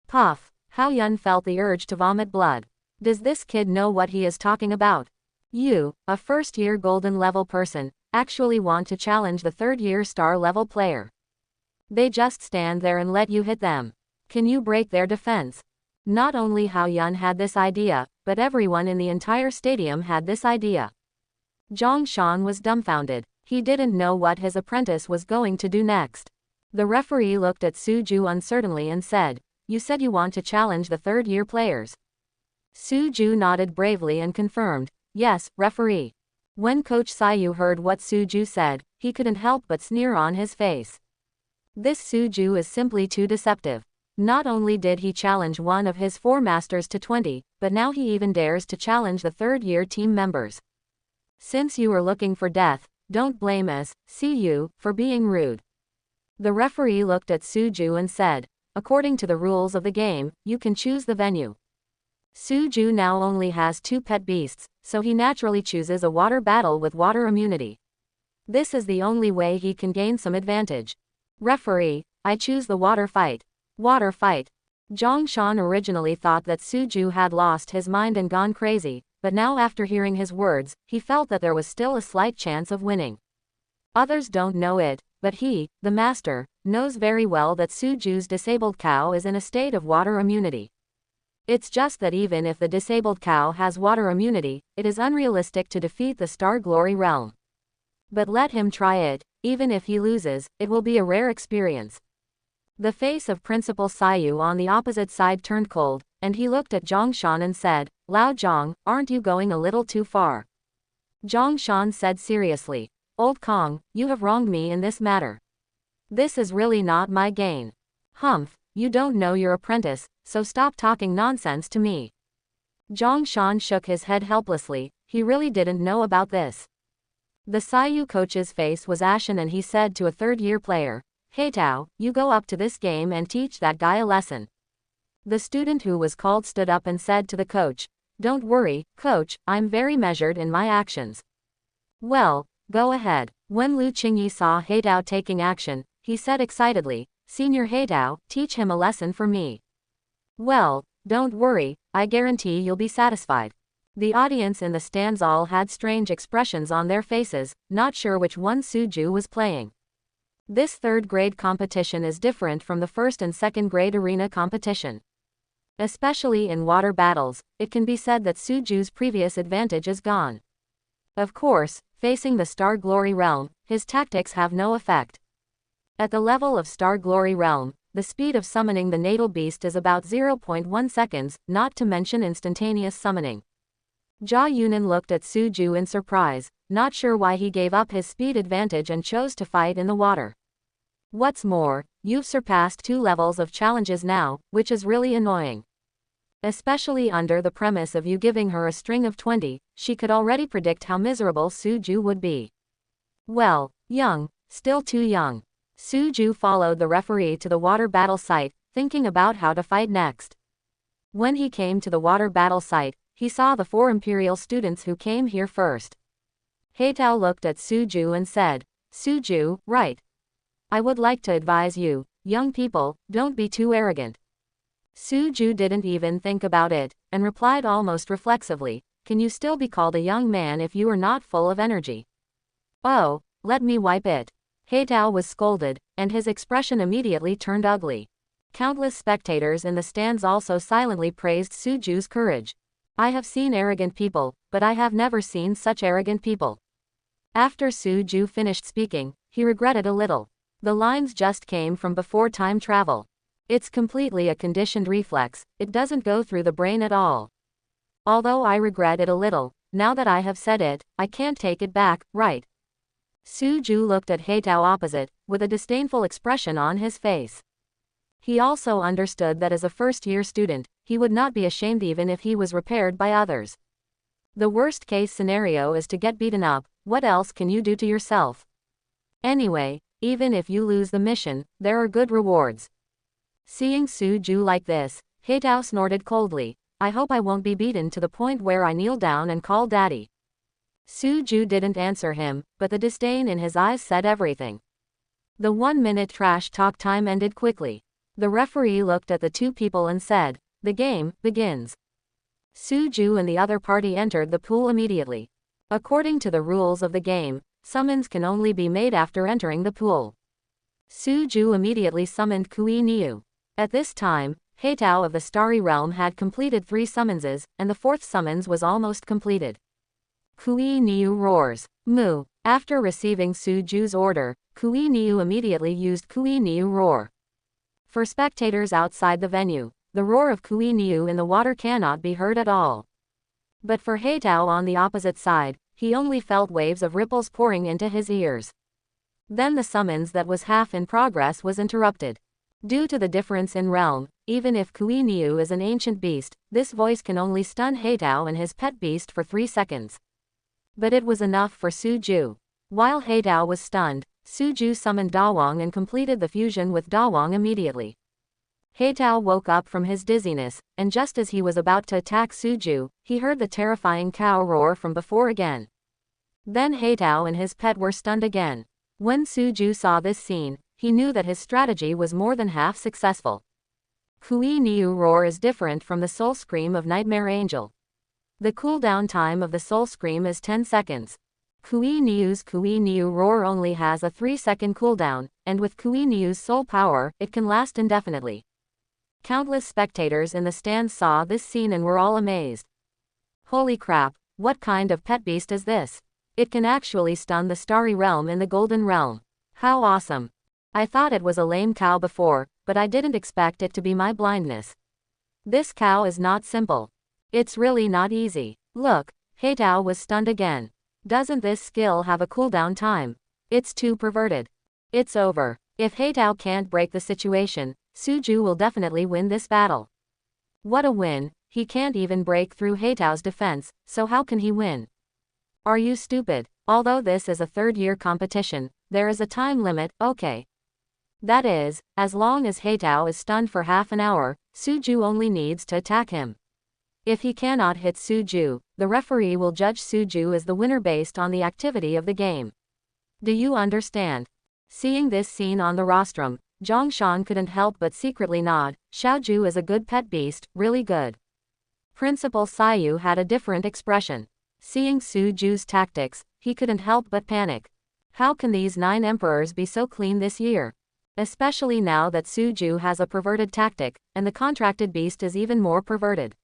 Puff. Hao Yun felt the urge to vomit blood. Does this kid know what he is talking about? You, a 1st-year golden level person, actually want to challenge the 3rd-year star level player. They just stand there and let you hit them. Can you break their defense? Not only Hao Yun had this idea, but everyone in the entire stadium had this idea. Zhang Shan was dumbfounded. He didn't know what his apprentice was going to do next. The referee looked at Su Ju uncertainly and said, "You said you want to challenge the third-year players." Su Ju nodded bravely and confirmed, "Yes, referee." When Coach Sayu heard what Su Ju said, he couldn't help but sneer on his face. This Su Ju is simply too deceptive. Not only did he challenge one of his 4 masters to 20, but now he even dares to challenge the third-year team members. Since you are looking for death, don't blame us, Siyu, for being rude. The referee looked at Su Ju and said, "According to the rules of the game, you can choose the venue." Su Ju now only has 2 pet beasts, so he naturally chooses a water battle with water immunity. This is the only way he can gain some advantage. "Referee, I choose the water fight." Water fight. Zhang Shan originally thought that Su Ju had lost his mind and gone crazy, but now after hearing his words, he felt that there was still a slight chance of winning. Others don't know it, but he, the master, knows very well that Su Ju's disabled cow is in a state of water immunity. It's just that even if the disabled cow has water immunity, it is unrealistic to defeat the Star Glory realm. But let him try it. Even if he loses, it will be a rare experience. The face of Principal Sayu on the opposite side turned cold, and he looked at Zhang Shan and said, "Lao Zhang, aren't you going a little too far?" Zhang Shan said seriously, "Old Kong, you have wronged me in this matter. This is really not my gain." "Humph, you don't know your apprentice, so stop talking nonsense to me." Zhang Shan shook his head helplessly. He really didn't know about this. The Sayu coach's face was ashen and he said to a third-year player, "Hey Tao, you go up to this game and teach that guy a lesson." The student who was called stood up and said to the coach, "Don't worry, coach, I'm very measured in my actions." "Well, go ahead." When Lu Qingyi saw He Tao taking action, he said excitedly, "Senior He Tao, teach him a lesson for me." "Well, don't worry, I guarantee you'll be satisfied." The audience in the stands all had strange expressions on their faces, not sure which one Su Ju was playing. This third-grade competition is different from the first and second-grade arena competition. Especially in water battles, it can be said that Su Ju's previous advantage is gone. Of course, facing the Star Glory realm, his tactics have no effect. At the level of Star Glory realm, the speed of summoning the natal beast is about 0.1 seconds, not to mention instantaneous summoning. Jia Yunan looked at Su Ju in surprise, not sure why he gave up his speed advantage and chose to fight in the water. What's more, you've surpassed 2 levels of challenges now, which is really annoying. Especially under the premise of you giving her a string of 20, she could already predict how miserable Su Ju would be. Well, young, still too young. Su Ju followed the referee to the water battle site, thinking about how to fight next. When he came to the water battle site, he saw the 4 imperial students who came here first. He Tao looked at Su Ju and said, "Su Ju, right. I would like to advise you, young people, don't be too arrogant." Su Ju didn't even think about it, and replied almost reflexively, "Can you still be called a young man if you are not full of energy?" "Oh, let me wipe it." He Tao was scolded, and his expression immediately turned ugly. Countless spectators in the stands also silently praised Su Ju's courage. "I have seen arrogant people, but I have never seen such arrogant people." After Su Ju finished speaking, he regretted a little. The lines just came from before time travel. It's completely a conditioned reflex, it doesn't go through the brain at all. Although I regret it a little, now that I have said it, I can't take it back, right? Su Ju looked at He Tao opposite, with a disdainful expression on his face. He also understood that as a first-year student, he would not be ashamed even if he was repaired by others. The worst-case scenario is to get beaten up. What else can you do to yourself? Anyway, even if you lose the mission, there are good rewards. Seeing Su Ju like this, He Tao snorted coldly, "I hope I won't be beaten to the point where I kneel down and call daddy." Su Ju didn't answer him, but the disdain in his eyes said everything. The 1-minute trash talk time ended quickly. The referee looked at the 2 people and said, "The game begins." Su Ju and the other party entered the pool immediately. According to the rules of the game, summons can only be made after entering the pool. Su Ju immediately summoned Kui Niu. At this time, Heitao of the Starry Realm had completed 3 summonses, and the 4th summons was almost completed. Kui Niu roars. Moo. After receiving Su Ju's order, Kui Niu immediately used Kui Niu roar. For spectators outside the venue, the roar of Kui Niu in the water cannot be heard at all. But for Heitao on the opposite side, he only felt waves of ripples pouring into his ears. Then the summons that was half in progress was interrupted. Due to the difference in realm, even if Kui Niu is an ancient beast, this voice can only stun Heitao and his pet beast for 3 seconds. But it was enough for Su Ju. While Heitao was stunned, Su Ju summoned Dawang and completed the fusion with Dawang immediately. Heitao woke up from his dizziness, and just as he was about to attack Su Ju, he heard the terrifying cow roar from before again. Then Heitao and his pet were stunned again. When Su Ju saw this scene, he knew that his strategy was more than half successful. Kui Niu roar is different from the soul scream of Nightmare Angel. The cooldown time of the soul scream is 10 seconds. Kui Niu's Kui Niu roar only has a 3-second cooldown, and with Kui Niu's soul power, it can last indefinitely. Countless spectators in the stands saw this scene and were all amazed. Holy crap, what kind of pet beast is this? It can actually stun the Starry Realm in the Golden Realm. How awesome. I thought it was a lame cow before, but I didn't expect it to be my blindness. This cow is not simple. It's really not easy. Look, Heitao was stunned again. Doesn't this skill have a cooldown time? It's too perverted. It's over. If Heitao can't break the situation, Su Ju will definitely win this battle. What a win, he can't even break through Heitao's defense, so how can he win? Are you stupid? Although this is a 3rd-year competition, there is a time limit, okay. That is, as long as Heitao is stunned for half an hour, Su Ju only needs to attack him. If he cannot hit Su Ju, the referee will judge Su Ju as the winner based on the activity of the game. Do you understand? Seeing this scene on the rostrum, Zhang Shan couldn't help but secretly nod. Xiaoju is a good pet beast, really good. Principal Sayu had a different expression. Seeing Su Ju's tactics, he couldn't help but panic. How can these 9 emperors be so clean this year? Especially now that Su Ju has a perverted tactic, and the contracted beast is even more perverted.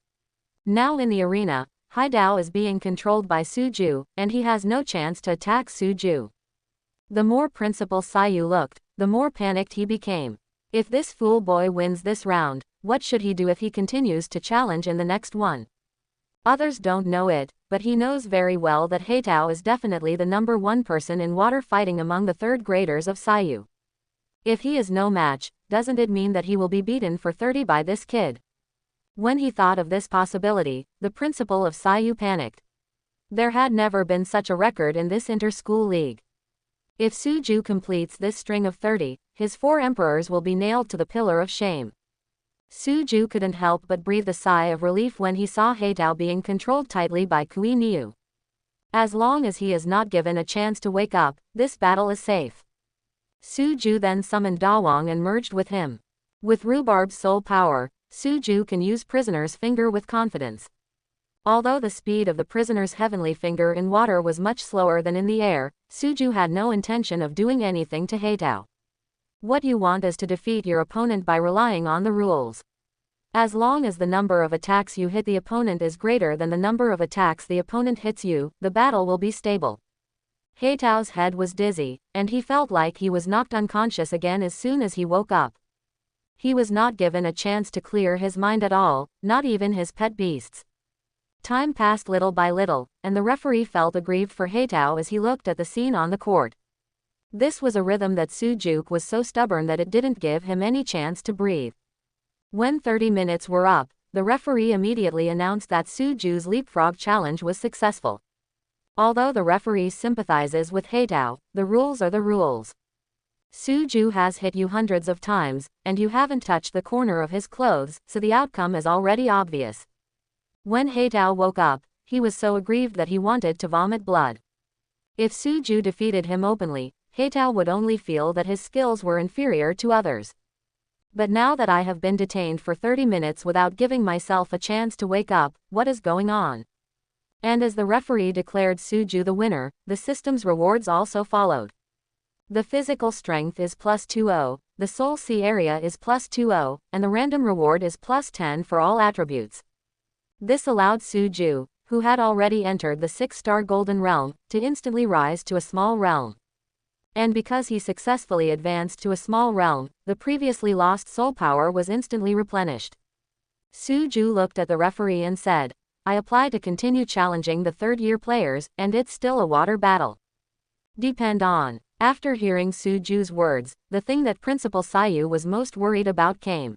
Now in the arena, Haidao is being controlled by Su Ju, and he has no chance to attack Su Ju. The more Principal Sayu looked, the more panicked he became. If this fool boy wins this round, what should he do if he continues to challenge in the next one? Others don't know it, but he knows very well that Heitao is definitely the number 1 person in water fighting among the 3rd graders of Sayu. If he is no match, doesn't it mean that he will be beaten for 30 by this kid? When he thought of this possibility, the principal of Sayu panicked. There had never been such a record in this inter-school league. If Su Ju completes this string of 30, his 4 emperors will be nailed to the pillar of shame. Su Ju couldn't help but breathe a sigh of relief when he saw Heitao being controlled tightly by Kui Niu. As long as he is not given a chance to wake up, this battle is safe. Su Ju then summoned Dawang and merged with him. With Rhubarb's soul power, Su Ju can use Prisoner's Finger with confidence. Although the speed of the Prisoner's Heavenly Finger in water was much slower than in the air, Su Ju had no intention of doing anything to Heitao. What you want is to defeat your opponent by relying on the rules. As long as the number of attacks you hit the opponent is greater than the number of attacks the opponent hits you, the battle will be stable. Heitao's head was dizzy, and he felt like he was knocked unconscious again as soon as he woke up. He was not given a chance to clear his mind at all, not even his pet beasts. Time passed little by little, and the referee felt aggrieved for Heitao as he looked at the scene on the court. This was a rhythm that Su Ju was so stubborn that it didn't give him any chance to breathe. When 30 minutes were up, the referee immediately announced that Su Ju's leapfrog challenge was successful. Although the referee sympathizes with Heitao, the rules are the rules. Su Ju has hit you hundreds of times, and you haven't touched the corner of his clothes, so the outcome is already obvious. When Heitao woke up, he was so aggrieved that he wanted to vomit blood. If Su Ju defeated him openly, Heitao would only feel that his skills were inferior to others. But now that I have been detained for 30 minutes without giving myself a chance to wake up, what is going on? And as the referee declared Su Ju the winner, the system's rewards also followed. The physical strength is plus 20, the soul C area is plus 20, and the random reward is plus 10 for all attributes. This allowed Suju, who had already entered the 6-star golden realm, to instantly rise to a small realm. And because he successfully advanced to a small realm, the previously lost soul power was instantly replenished. Suju looked at the referee and said, I apply to continue challenging the third-year players, and it's still a water battle. Depend on. After hearing Suju's words, the thing that Principal Sayu was most worried about came.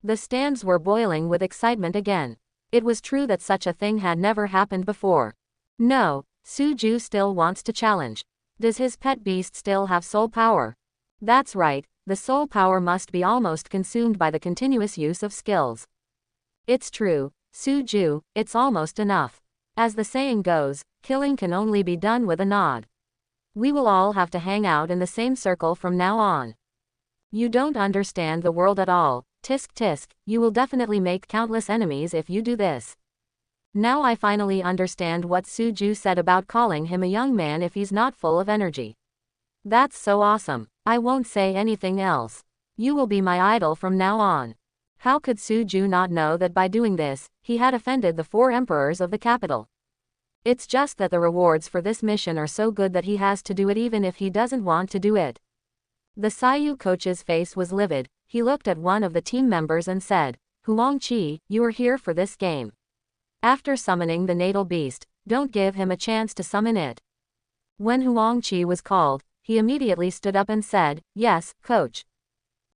The stands were boiling with excitement again. It was true that such a thing had never happened before. No, Suju still wants to challenge. Does his pet beast still have soul power? That's right, the soul power must be almost consumed by the continuous use of skills. It's true, Suju, it's almost enough. As the saying goes, killing can only be done with a nod. We will all have to hang out in the same circle from now on. You don't understand the world at all, tisk tisk, you will definitely make countless enemies if you do this. Now I finally understand what Suju said about calling him a young man if he's not full of energy. That's so awesome. I won't say anything else. You will be my idol from now on. How could Suju not know that by doing this, he had offended the 4 emperors of the capital? It's just that the rewards for this mission are so good that he has to do it even if he doesn't want to do it. The Sayu coach's face was livid. He looked at one of the team members and said, Huangqi, you are here for this game. After summoning the natal beast, don't give him a chance to summon it. When Huangqi was called, he immediately stood up and said, yes, coach.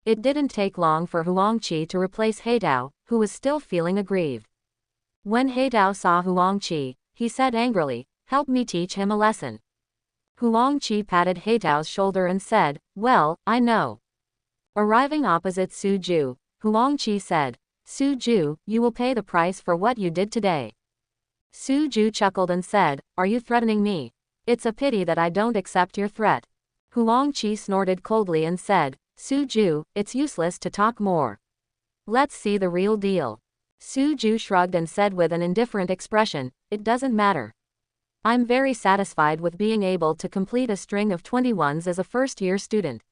It didn't take long for Huangqi to replace Heidao, who was still feeling aggrieved. When Heidao saw Huangqi, he said angrily, help me teach him a lesson. Huangqi patted Heidao's shoulder and said, well, I know. Arriving opposite Suju, Huangqi said, Suju, you will pay the price for what you did today. Suju chuckled and said, are you threatening me? It's a pity that I don't accept your threat. Huangqi snorted coldly and said, Suju, it's useless to talk more. Let's see the real deal. Suju shrugged and said with an indifferent expression, it doesn't matter. I'm very satisfied with being able to complete a string of 21s as a first-year student.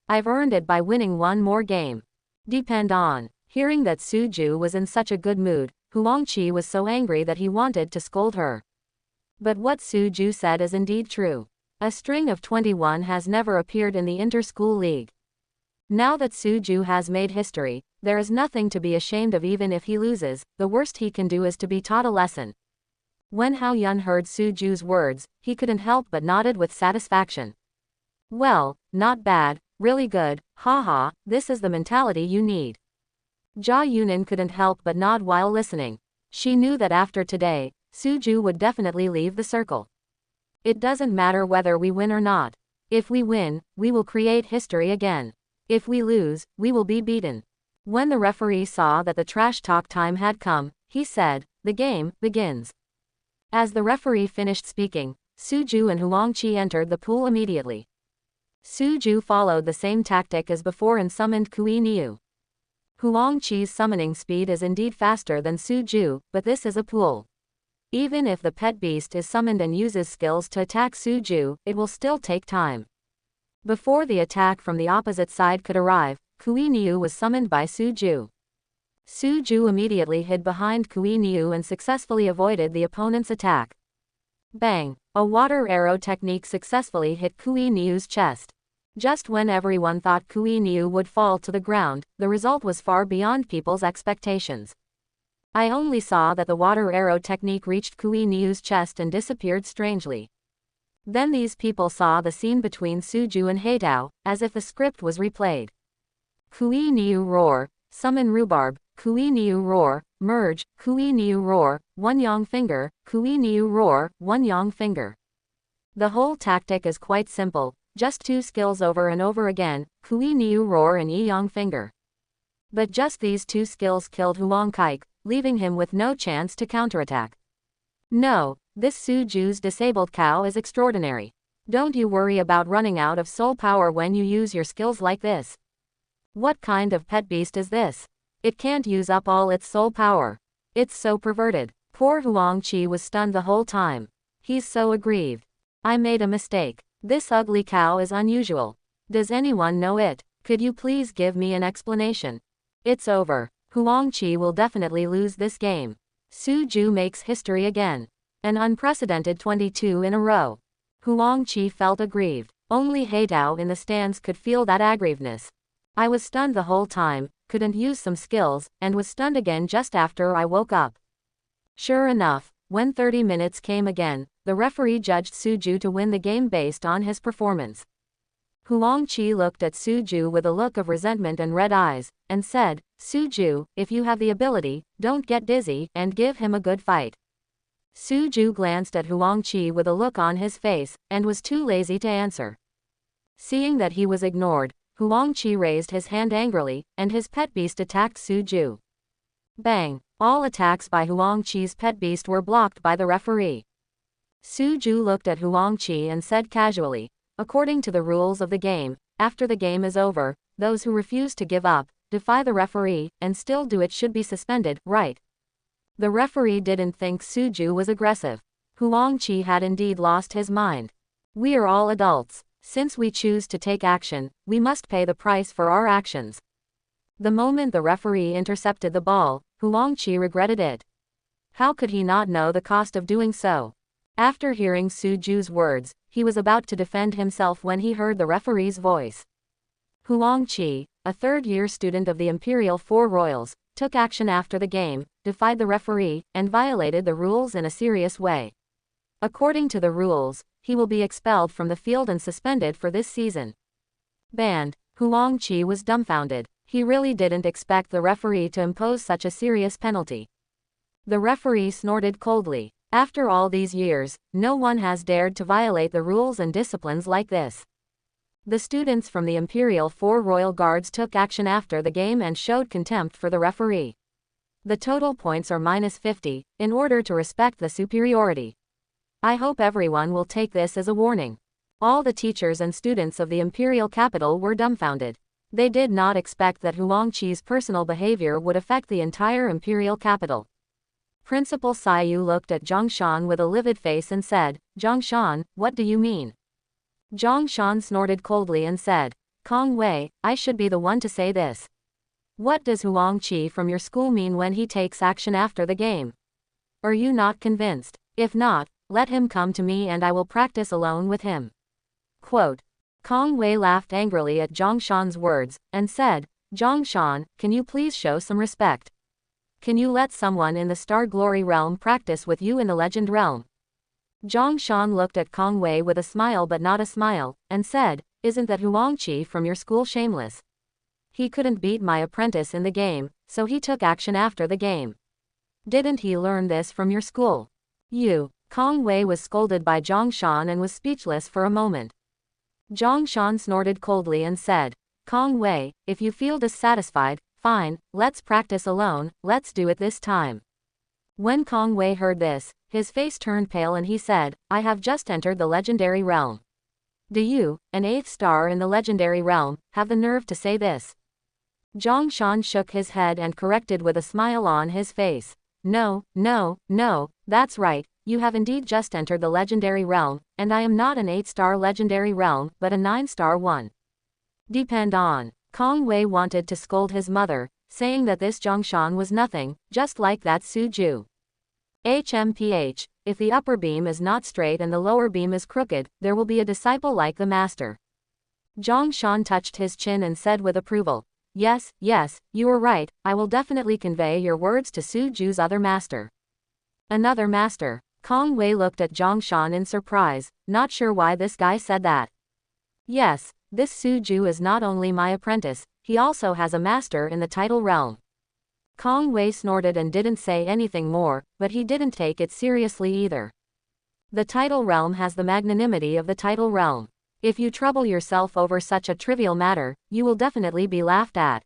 I've earned it by winning one more game. Depend on. Hearing that Suju was in such a good mood, Huangqi was so angry that he wanted to scold her. But what Suju said is indeed true. A string of 21 has never appeared in the inter-school league. Now that Suju has made history, there is nothing to be ashamed of even if he loses, the worst he can do is to be taught a lesson. When Hao Yun heard Suju's words, he couldn't help but nodded with satisfaction. Well, not bad, really good, haha, this is the mentality you need. Jia Yunin couldn't help but nod while listening. She knew that after today, Suju would definitely leave the circle. It doesn't matter whether we win or not. If we win, we will create history again. If we lose, we will be beaten. When the referee saw that the trash talk time had come, he said, the game begins. As the referee finished speaking, Suju and Huangqi entered the pool immediately. Suju followed the same tactic as before and summoned Kui Niu. Huangqi's summoning speed is indeed faster than Suju, but this is a pool. Even if the pet beast is summoned and uses skills to attack Suju, it will still take time. Before the attack from the opposite side could arrive, Kui Niu was summoned by Suju. Suju immediately hid behind Kui Niu and successfully avoided the opponent's attack. Bang! A water arrow technique successfully hit Kui Niu's chest. Just when everyone thought Kui Niu would fall to the ground, the result was far beyond people's expectations. I only saw that the water arrow technique reached Kui Niu's chest and disappeared strangely. Then these people saw the scene between Suju and Heidao, as if the script was replayed. Kui Niu roar, summon rhubarb, Kui Niu roar, merge, Kui Niu roar, one yang finger, Kui Niu roar, one yang finger. The whole tactic is quite simple, just 2 skills over and over again, Kui Niu roar and Yi yang finger. But just these 2 skills killed Huangqi, leaving him with no chance to counterattack. No, this Suju's disabled cow is extraordinary. Don't you worry about running out of soul power when you use your skills like this. What kind of pet beast is this? It can't use up all its soul power. It's so perverted. Poor Huangqi was stunned the whole time. He's so aggrieved. I made a mistake. This ugly cow is unusual. Does anyone know it? Could you please give me an explanation? It's over. Huangqi will definitely lose this game. Su Ju makes history again. An unprecedented 22 in a row. Huangqi felt aggrieved. Only Heitao in the stands could feel that aggrievedness. I was stunned the whole time, couldn't use some skills, and was stunned again just after I woke up. Sure enough, when 30 minutes came again, the referee judged Su Ju to win the game based on his performance. Huangqi looked at Su Ju with a look of resentment and red eyes, and said, Su Ju, if you have the ability, don't get dizzy, and give him a good fight. Su Ju glanced at Huangqi with a look on his face, and was too lazy to answer. Seeing that he was ignored, Huangqi raised his hand angrily, and his pet beast attacked Su Ju. Bang! All attacks by Huangqi's pet beast were blocked by the referee. Su Ju looked at Huangqi and said casually, according to the rules of the game, after the game is over, those who refuse to give up, defy the referee, and still do it should be suspended, right? The referee didn't think Su Ju was aggressive. Huangqi had indeed lost his mind. We are all adults. Since we choose to take action, we must pay the price for our actions. The moment the referee intercepted the ball, Huangqi regretted it. How could he not know the cost of doing so? After hearing Su Ju's words, he was about to defend himself when he heard the referee's voice. Huangqi, a third-year student of the Imperial Four Royals, took action after the game, defied the referee, and violated the rules in a serious way. According to the rules, he will be expelled from the field and suspended for this season. Banned. Huangqi was dumbfounded. He really didn't expect the referee to impose such a serious penalty. The referee snorted coldly. After all these years, no one has dared to violate the rules and disciplines like this. The students from the Imperial Four Royal Guards took action after the game and showed contempt for the referee. The total points are -50, in order to respect the superiority. I hope everyone will take this as a warning. All the teachers and students of the imperial capital were dumbfounded. They did not expect that Huangqi's personal behavior would affect the entire imperial capital. Principal Saiyu looked at Zhang Shan with a livid face and said, Zhang Shan, what do you mean? Zhang Shan snorted coldly and said, Kong Wei, I should be the one to say this. What does Huangqi from your school mean when he takes action after the game? Are you not convinced? If not, let him come to me and I will practice alone with him. Quote. Kong Wei laughed angrily at Zhang Shan's words, and said, Zhang Shan, can you please show some respect? Can you let someone in the Star Glory realm practice with you in the Legend realm? Zhang Shan looked at Kong Wei with a smile but not a smile, and said, Isn't that Huangqi from your school shameless? He couldn't beat my apprentice in the game, so he took action after the game. Didn't he learn this from your school? You. Kong Wei was scolded by Zhang Shan and was speechless for a moment. Zhang Shan snorted coldly and said, Kong Wei, if you feel dissatisfied, fine, let's practice alone, let's do it this time. When Kong Wei heard this, his face turned pale and he said, I have just entered the legendary realm. Do you, an 8th star in the legendary realm, have the nerve to say this? Zhang Shan shook his head and corrected with a smile on his face. No, that's right. You have indeed just entered the legendary realm, and I am not an 8-star legendary realm, but a 9-star one. Depend on. Kong Wei wanted to scold his mother, saying that this Zhang Shan was nothing, just like that Su Ju. HMPH, if the upper beam is not straight and the lower beam is crooked, there will be a disciple like the master. Zhang Shan touched his chin and said with approval, Yes, you are right, I will definitely convey your words to Su Ju's other master. Another master. Kong Wei looked at Zhang Shan in surprise, not sure why this guy said that. Yes, this Su Ju is not only my apprentice, he also has a master in the title realm. Kong Wei snorted and didn't say anything more, but he didn't take it seriously either. The title realm has the magnanimity of the title realm. If you trouble yourself over such a trivial matter, you will definitely be laughed at.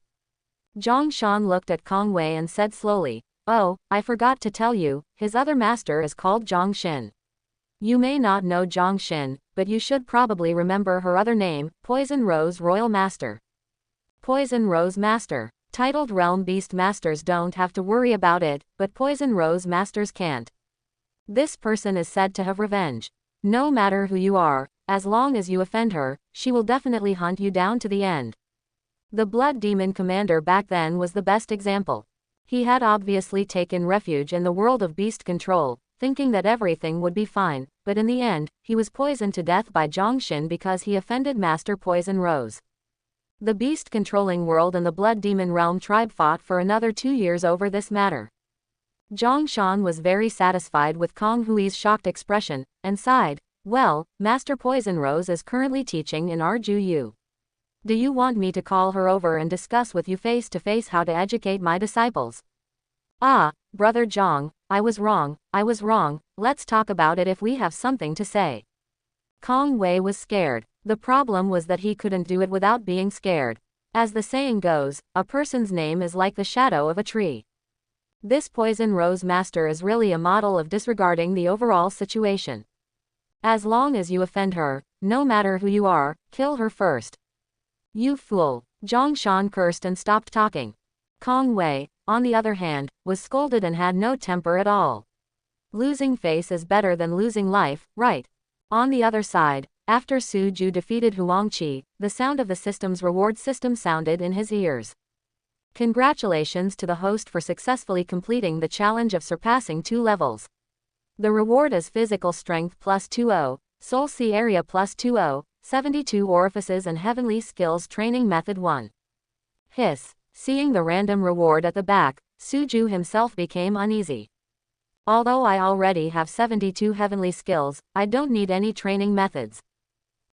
Zhang Shan looked at Kong Wei and said slowly, Oh, I forgot to tell you, his other master is called Zhang Xin. You may not know Zhang Xin, but you should probably remember her other name, Poison Rose Royal Master. Poison Rose Master. Titled Realm Beast Masters don't have to worry about it, but Poison Rose Masters can't. This person is said to have revenge. No matter who you are, as long as you offend her, she will definitely hunt you down to the end. The Blood Demon Commander back then was the best example. He had obviously taken refuge in the world of beast control, thinking that everything would be fine, but in the end, he was poisoned to death by Zhongxin because he offended Master Poison Rose. The beast-controlling world and the Blood Demon Realm tribe fought for another 2 years over this matter. Zhongshan was very satisfied with Kong Hui's shocked expression, and sighed, "Well, Master Poison Rose is currently teaching in Arju Yu. Do you want me to call her over and discuss with you face to face how to educate my disciples?" "Ah, Brother Zhong, I was wrong, let's talk about it if we have something to say." Kong Wei was scared. The problem was that he couldn't do it without being scared. As the saying goes, a person's name is like the shadow of a tree. This Poison Rose Master is really a model of disregarding the overall situation. As long as you offend her, no matter who you are, kill her first. "You fool." Zhongshan cursed and stopped talking. Kong Wei, on the other hand, was scolded and had no temper at all. Losing face is better than losing life, right? On the other side, after Su Ju defeated Huangqi, the sound of the system's reward system sounded in his ears. Congratulations to the host for successfully completing the challenge of surpassing 2 levels. The reward is physical strength plus 20, soul sea area plus 20, 72 orifices and heavenly skills training method 1. Hiss. Seeing the random reward at the back, Su Ju himself became uneasy. Although I already have 72 heavenly skills, I don't need any training methods.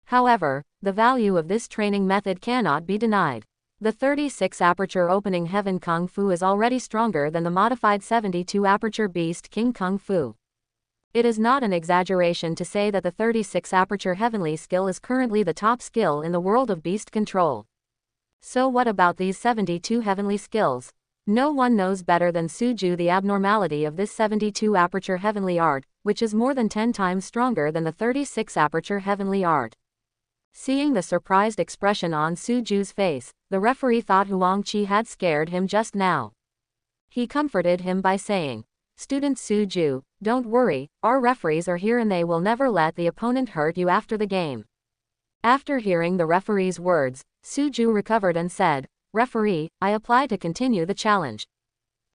However, the value of this training method cannot be denied. The 36 aperture opening heaven kung fu is already stronger than the modified 72 aperture beast king kung fu. It is not an exaggeration to say that the 36 aperture heavenly skill is currently the top skill in the world of beast control. So what about these 72 heavenly skills? No one knows better than Su Ju the abnormality of this 72 aperture heavenly art, which is more than 10 times stronger than the 36 aperture heavenly art. Seeing the surprised expression on Su Ju's face, the referee thought Huangqi had scared him just now. He comforted him by saying, "Student Su Ju, don't worry, our referees are here and they will never let the opponent hurt you after the game." After hearing the referee's words, Su Ju recovered and said, "Referee, I apply to continue the challenge."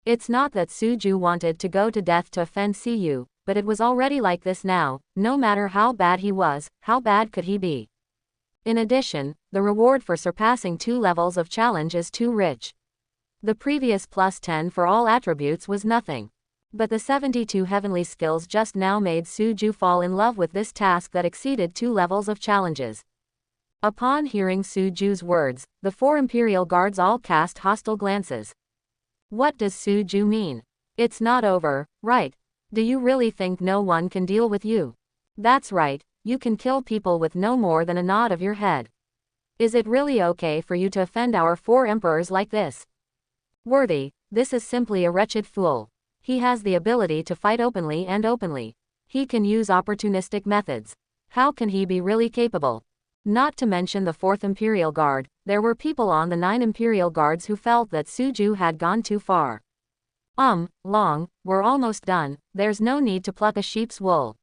It's not that Su Ju wanted to go to death to offend Cu, but it was already like this now. No matter how bad he was, how bad could he be? In addition, the reward for surpassing 2 levels of challenge is too rich. The previous plus 10 for all attributes was nothing. But the 72 heavenly skills just now made Su Ju fall in love with this task that exceeded 2 levels of challenges. Upon hearing Su Ju's words, the 4 Imperial Guards all cast hostile glances. What does Su Ju mean? It's not over, right? Do you really think no one can deal with you? That's right, you can kill people with no more than a nod of your head. Is it really okay for you to offend our 4 emperors like this? Worthy, this is simply a wretched fool. He has the ability to fight openly and openly. He can use opportunistic methods. How can he be really capable? Not to mention the 4th Imperial Guard, there were people on the 9 Imperial Guards who felt that Su Ju had gone too far. We're almost done, there's no need to pluck a sheep's wool.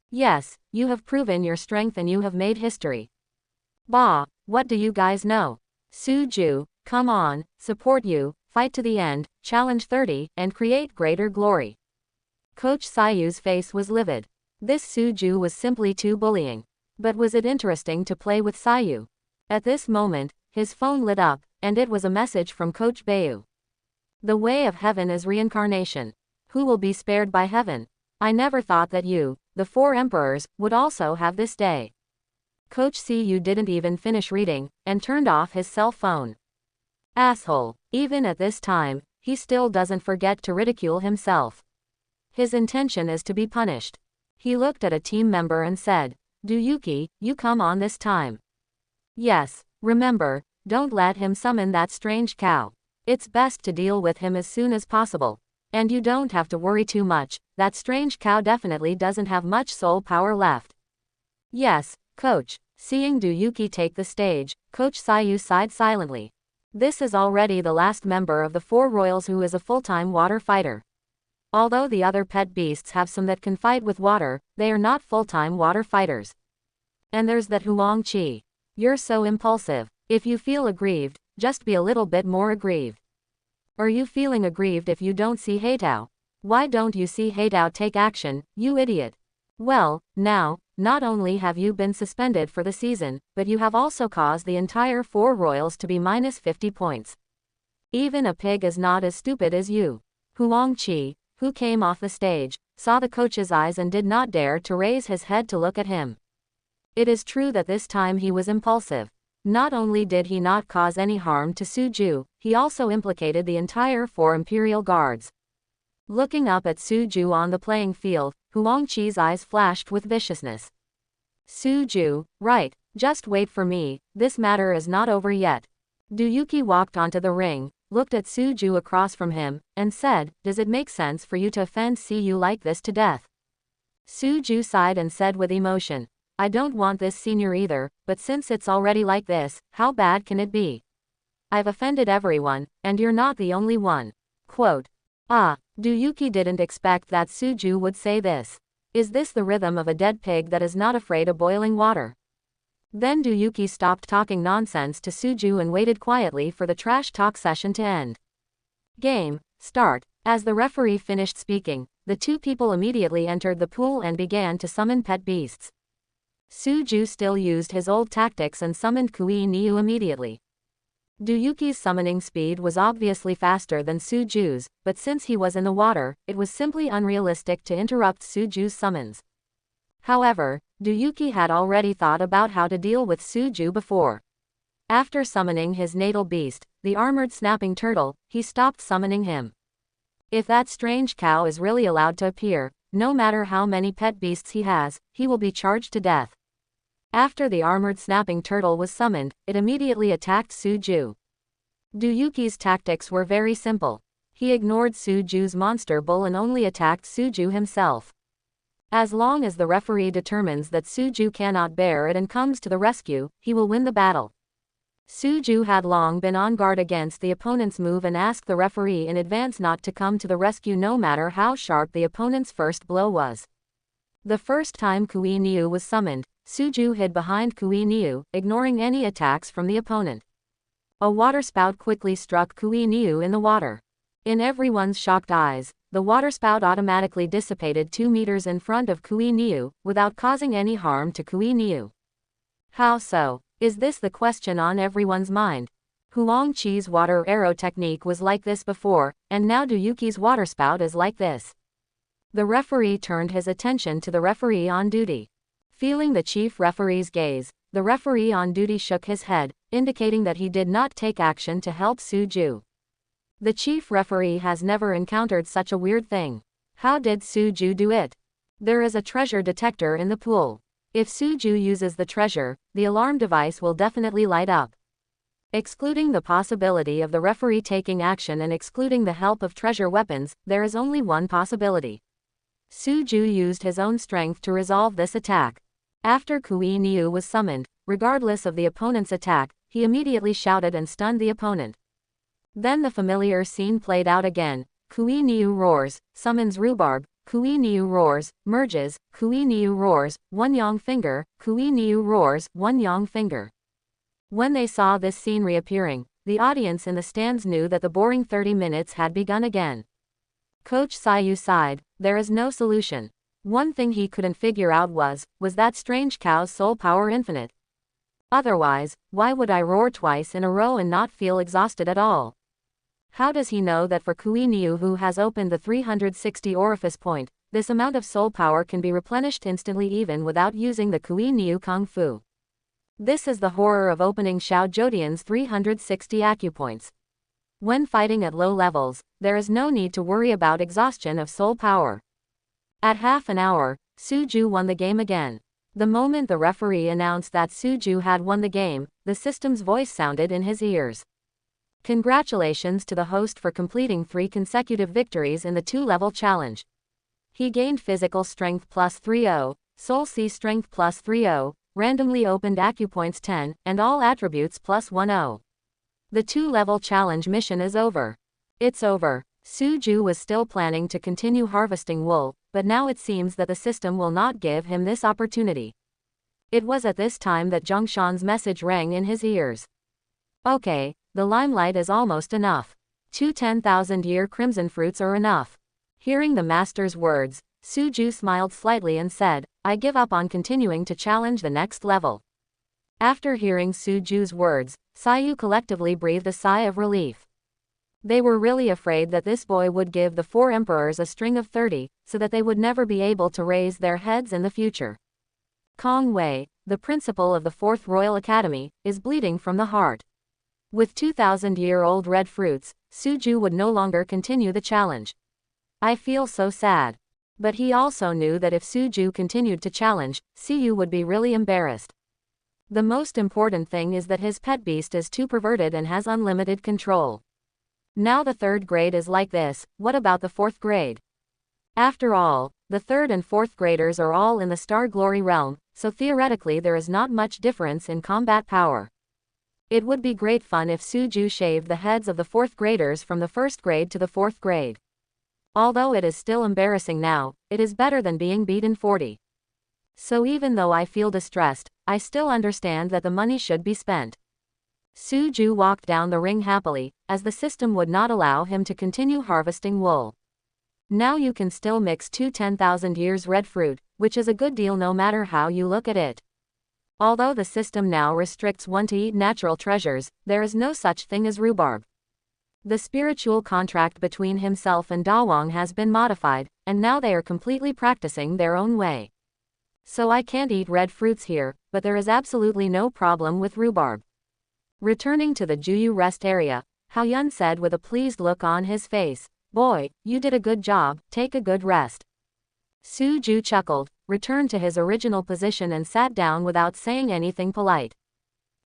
Yes, you have proven your strength and you have made history. Bah, what do you guys know? Su Ju, come on, support you, fight to the end, challenge 30, and create greater glory. Coach Sayu's face was livid. This Su Ju was simply too bullying. But was it interesting to play with Sayu? At this moment, his phone lit up, and it was a message from Coach Bayu. The way of heaven is reincarnation. Who will be spared by heaven? I never thought that you, the 4 emperors, would also have this day. Coach Siyu didn't even finish reading, and turned off his cell phone. Asshole. Even at this time, he still doesn't forget to ridicule himself. His intention is to be punished. He looked at a team member and said, "Do Yuki, you come on this time." Yes, remember, don't let him summon that strange cow. It's best to deal with him as soon as possible. And you don't have to worry too much, that strange cow definitely doesn't have much soul power left. Yes, coach. Seeing Do Yuki take the stage, Coach Sayu sighed silently. This is already the last member of the 4 royals who is a full-time water fighter. Although the other pet beasts have some that can fight with water, they are not full-time water fighters. And there's that Huang Qi. You're so impulsive. If you feel aggrieved, just be a little bit more aggrieved. Are you feeling aggrieved if you don't see Heitao? Why don't you see Heitao take action, you idiot? Well, now, not only have you been suspended for the season, but you have also caused the entire 4 royals to be minus 50 points. Even a pig is not as stupid as you. Huang Qi, who came off the stage, saw the coach's eyes and did not dare to raise his head to look at him. It is true that this time he was impulsive. Not only did he not cause any harm to Suju, he also implicated the entire 4 Imperial Guards. Looking up at Suju on the playing field, Huang Qi's eyes flashed with viciousness. Suju, right, just wait for me, this matter is not over yet. Duyuki walked onto the ring, looked at Suju across from him, and said, does it make sense for you to offend CU like this to death? Suju sighed and said with emotion, I don't want this senior either, but since it's already like this, how bad can it be? I've offended everyone, and you're not the only one. Quote. Duyuki didn't expect that Suju would say this. Is this the rhythm of a dead pig that is not afraid of boiling water? Then Duyuki stopped talking nonsense to Suju and waited quietly for the trash talk session to end. Game, start. As the referee finished speaking, the 2 people immediately entered the pool and began to summon pet beasts. Suju still used his old tactics and summoned Kui Niu immediately. Duyuki's summoning speed was obviously faster than Suju's, but since he was in the water, it was simply unrealistic to interrupt Suju's summons. However, Duyuki had already thought about how to deal with Suju before. After summoning his natal beast, the armored snapping turtle, he stopped summoning him. If that strange cow is really allowed to appear, no matter how many pet beasts he has, he will be charged to death. After the armored snapping turtle was summoned, it immediately attacked Suju. Duyuki's tactics were very simple. He ignored Suju's monster bull and only attacked Suju himself. As long as the referee determines that Suju cannot bear it and comes to the rescue, he will win the battle. Suju had long been on guard against the opponent's move and asked the referee in advance not to come to the rescue no matter how sharp the opponent's first blow was. The first time Kui Niu was summoned, Suju hid behind Kui Niu, ignoring any attacks from the opponent. A waterspout quickly struck Kui Niu in the water. In everyone's shocked eyes, the waterspout automatically dissipated 2 meters in front of Kui Niu, without causing any harm to Kui Niu. How so? Is this the question on everyone's mind? Huang Qi's water arrow technique was like this before, and now Duyuki's waterspout is like this. The referee turned his attention to the referee on duty. Feeling the chief referee's gaze, the referee on duty shook his head, indicating that he did not take action to help Suju. The chief referee has never encountered such a weird thing. How did Suju do it? There is a treasure detector in the pool. If Suju uses the treasure, the alarm device will definitely light up. Excluding the possibility of the referee taking action and excluding the help of treasure weapons, there is only one possibility. Suju used his own strength to resolve this attack. After Kui Niu was summoned, regardless of the opponent's attack, he immediately shouted and stunned the opponent. Then the familiar scene played out again. Kui Niu roars, summons rhubarb, Kui Niu roars, merges, Kui Niu roars, one yang finger, Kui Niu roars, one yang finger. When they saw this scene reappearing, the audience in the stands knew that the boring 30 minutes had begun again. Coach Sayu sighed, there is no solution. One thing he couldn't figure out was that strange cow's soul power infinite? Otherwise, why would I roar twice in a row and not feel exhausted at all? How does he know that for Kui Niu, who has opened the 360 orifice point, this amount of soul power can be replenished instantly even without using the Kui Niu Kung Fu? This is the horror of opening Xiao Zhoudian's 360 acupoints. When fighting at low levels, there is no need to worry about exhaustion of soul power. At half an hour, Suju won the game again. The moment the referee announced that Suju had won the game, the system's voice sounded in his ears. Congratulations to the host for completing 3 consecutive victories in the 2-level challenge. He gained physical strength plus 30, soul C strength plus 30, randomly opened acupoints 10, and all attributes plus 10. The 2-level challenge mission is over. It's over. Suju was still planning to continue harvesting wool, but now it seems that the system will not give him this opportunity. It was at this time that Zhongshan's message rang in his ears. Okay, the limelight is almost enough. 2 10,000-year crimson fruits are enough. Hearing the master's words, Suju smiled slightly and said, I give up on continuing to challenge the next level. After hearing Suju's words, Sayu collectively breathed a sigh of relief. They were really afraid that this boy would give the 4 emperors a string of 30, so that they would never be able to raise their heads in the future. Kong Wei, the principal of the 4th Royal Academy, is bleeding from the heart. With 2,000-year-old red fruits, Suju would no longer continue the challenge. I feel so sad. But he also knew that if Suju continued to challenge, Siyu would be really embarrassed. The most important thing is that his pet beast is too perverted and has unlimited control. Now the 3rd grade is like this, what about the 4th grade? After all, the 3rd and 4th graders are all in the Star Glory realm, so theoretically there is not much difference in combat power. It would be great fun if Suju shaved the heads of the 4th graders from the 1st grade to the 4th grade. Although it is still embarrassing now, it is better than being beaten 40. So even though I feel distressed, I still understand that the money should be spent. Suju walked down the ring happily, as the system would not allow him to continue harvesting wool. Now you can still mix 2 10,000 years red fruit, which is a good deal no matter how you look at it. Although the system now restricts one to eat natural treasures, there is no such thing as rhubarb. The spiritual contract between himself and Dawang has been modified, and now they are completely practicing their own way. So I can't eat red fruits here, but there is absolutely no problem with rhubarb. Returning to the Juyu rest area, Hao Yun said with a pleased look on his face, Boy, you did a good job, take a good rest. Suju chuckled, returned to his original position and sat down without saying anything polite.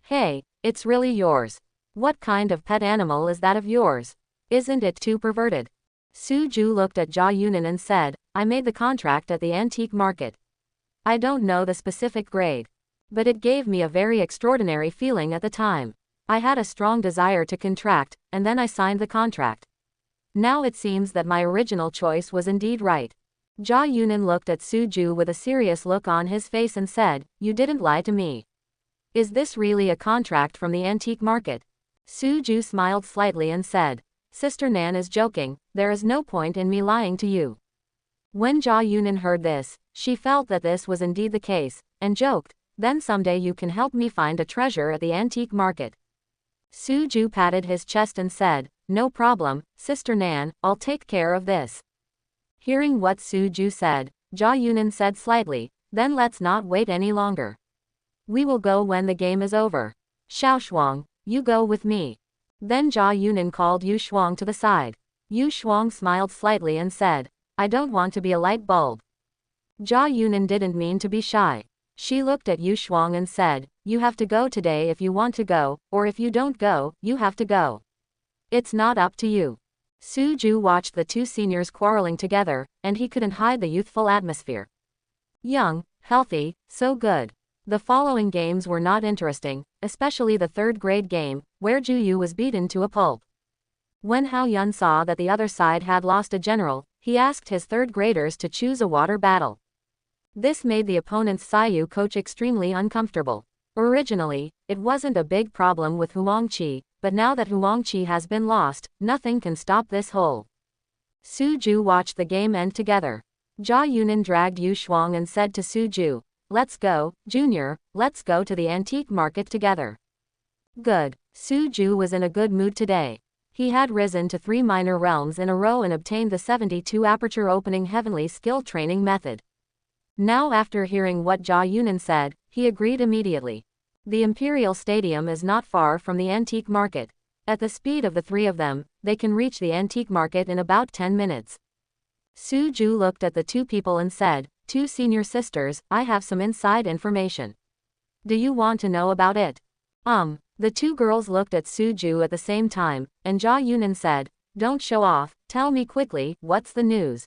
Hey, it's really yours. What kind of pet animal is that of yours? Isn't it too perverted? Suju looked at Jia Yunan and said, I made the contract at the antique market. I don't know the specific grade. But it gave me a very extraordinary feeling at the time. I had a strong desire to contract, and then I signed the contract. Now it seems that my original choice was indeed right. Jia Yunan looked at Suju with a serious look on his face and said, You didn't lie to me. Is this really a contract from the antique market? Suju smiled slightly and said, Sister Nan is joking, there is no point in me lying to you. When Jia Yunan heard this, she felt that this was indeed the case, and joked, Then someday you can help me find a treasure at the antique market. Suju patted his chest and said, No problem, Sister Nan, I'll take care of this. Hearing what Suju said, Jia Yunan said slightly, Then let's not wait any longer. We will go when the game is over. Xiaoshuang, you go with me. Then Jia Yunan called Yu Shuang to the side. Yu Shuang smiled slightly and said, I don't want to be a light bulb. Jia Yunan didn't mean to be shy. She looked at Yu Shuang and said, You have to go today if you want to go, or if you don't go, you have to go. It's not up to you. Suju watched the 2 seniors quarreling together, and he couldn't hide the youthful atmosphere. Young, healthy, so good. The following games were not interesting, especially the 3rd grade game, where Juyu was beaten to a pulp. When Hao Yun saw that the other side had lost a general, he asked his 3rd graders to choose a water battle. This made the opponent's Sayu coach extremely uncomfortable. Originally, it wasn't a big problem with Huangqi, but now that Huangqi has been lost, nothing can stop this hole. Suju watched the game end together. Jia Yunan dragged Yu Shuang and said to Suju, Let's go, Junior, let's go to the antique market together. Good. Suju was in a good mood today. He had risen to 3 minor realms in a row and obtained the 72 aperture opening heavenly skill training method. Now after hearing what Jia Yunan said, he agreed immediately. The Imperial Stadium is not far from the antique market. At the speed of the 3 of them, they can reach the antique market in about 10 minutes. Suju looked at the 2 people and said, 2 senior sisters, I have some inside information. Do you want to know about it? The 2 girls looked at Suju at the same time, and Jia Yunan said, Don't show off, tell me quickly, what's the news?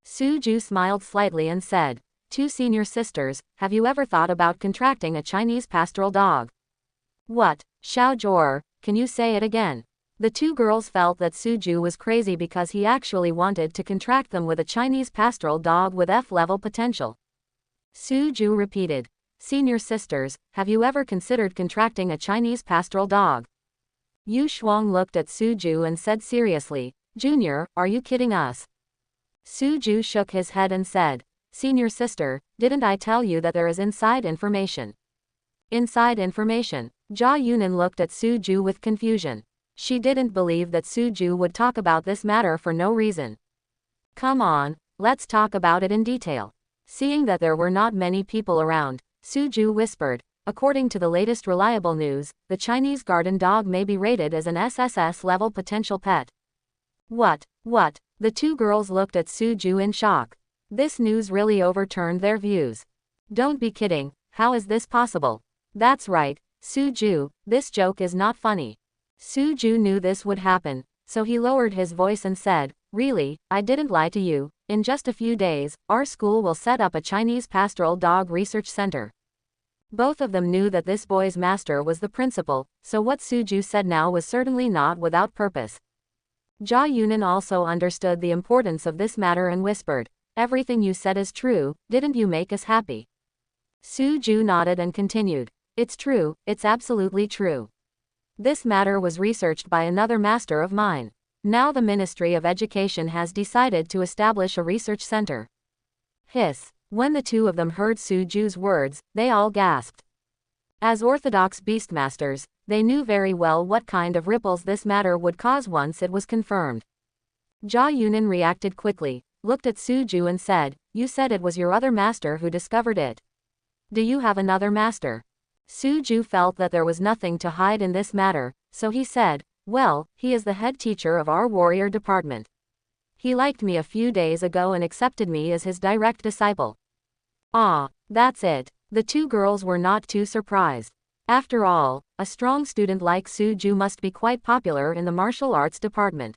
Suju smiled slightly and said, 2 senior sisters, have you ever thought about contracting a Chinese pastoral dog? What, Xiao Zhuor, can you say it again? The 2 girls felt that Suju was crazy because he actually wanted to contract them with a Chinese pastoral dog with F-level potential. Suju repeated, Senior sisters, have you ever considered contracting a Chinese pastoral dog? Yu Shuang looked at Suju and said seriously, Junior, are you kidding us? Suju shook his head and said, Senior sister, didn't I tell you that there is inside information? Inside information? Jia Yunan looked at Suju with confusion. She didn't believe that Suju would talk about this matter for no reason. Come on, let's talk about it in detail. Seeing that there were not many people around, Suju whispered, according to the latest reliable news, the Chinese garden dog may be rated as an SSS level potential pet. What? The two girls looked at Suju in shock. This news really overturned their views. Don't be kidding, how is this possible? That's right, Suju, this joke is not funny. Suju knew this would happen, so he lowered his voice and said, Really, I didn't lie to you. In just a few days, our school will set up a Chinese pastoral dog research center. Both of them knew that this boy's master was the principal, so what Suju said now was certainly not without purpose. Jia Yunan also understood the importance of this matter and whispered, Everything you said is true, didn't you make us happy? Suju nodded and continued, It's true, it's absolutely true. This matter was researched by another master of mine. Now the Ministry of Education has decided to establish a research center. Hiss. When the two of them heard Suju's words, they all gasped. As orthodox beastmasters, they knew very well what kind of ripples this matter would cause once it was confirmed. Jia Yunan reacted quickly, looked at Suju and said, You said it was your other master who discovered it. Do you have another master? Suju felt that there was nothing to hide in this matter, so he said, Well, he is the head teacher of our warrior department. He liked me a few days ago and accepted me as his direct disciple. Ah, that's it. The two girls were not too surprised. After all, a strong student like Suju must be quite popular in the martial arts department.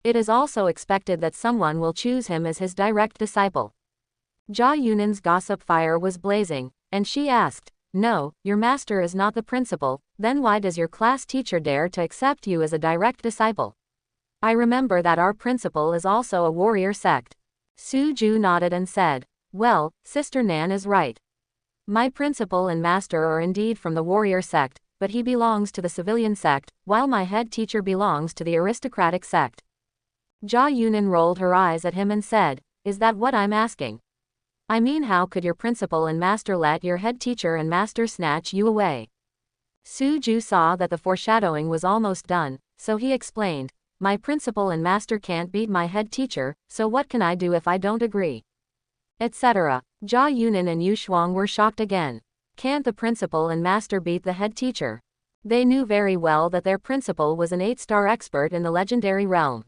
It is also expected that someone will choose him as his direct disciple. Jia Yunan's gossip fire was blazing, and she asked, No, your master is not the principal, then why does your class teacher dare to accept you as a direct disciple? I remember that our principal is also a warrior sect. Suju nodded and said, Well, Sister Nan is right. My principal and master are indeed from the warrior sect, but he belongs to the civilian sect, while my head teacher belongs to the aristocratic sect. Jia Yunan rolled her eyes at him and said, Is that what I'm asking? I mean, how could your principal and master let your head teacher and master snatch you away? Suju saw that the foreshadowing was almost done, so he explained, My principal and master can't beat my head teacher, so what can I do if I don't agree? Etc. Jia Yunan and Yu Shuang were shocked again. Can't the principal and master beat the head teacher? They knew very well that their principal was an 8-star expert in the legendary realm.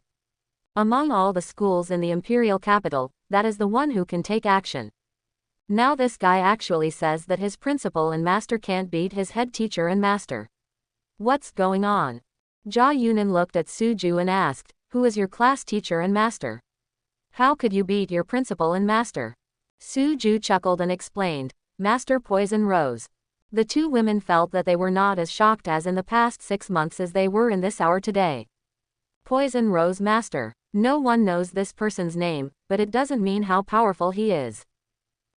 Among all the schools in the imperial capital, that is the one who can take action. Now this guy actually says that his principal and master can't beat his head teacher and master. What's going on? Jia Yunan looked at Suju and asked, Who is your class teacher and master? How could you beat your principal and master? Suju chuckled and explained, Master Poison Rose. The two women felt that they were not as shocked as in the past 6 months as they were in this hour today. Poison Rose Master. No one knows this person's name, but it doesn't mean how powerful he is.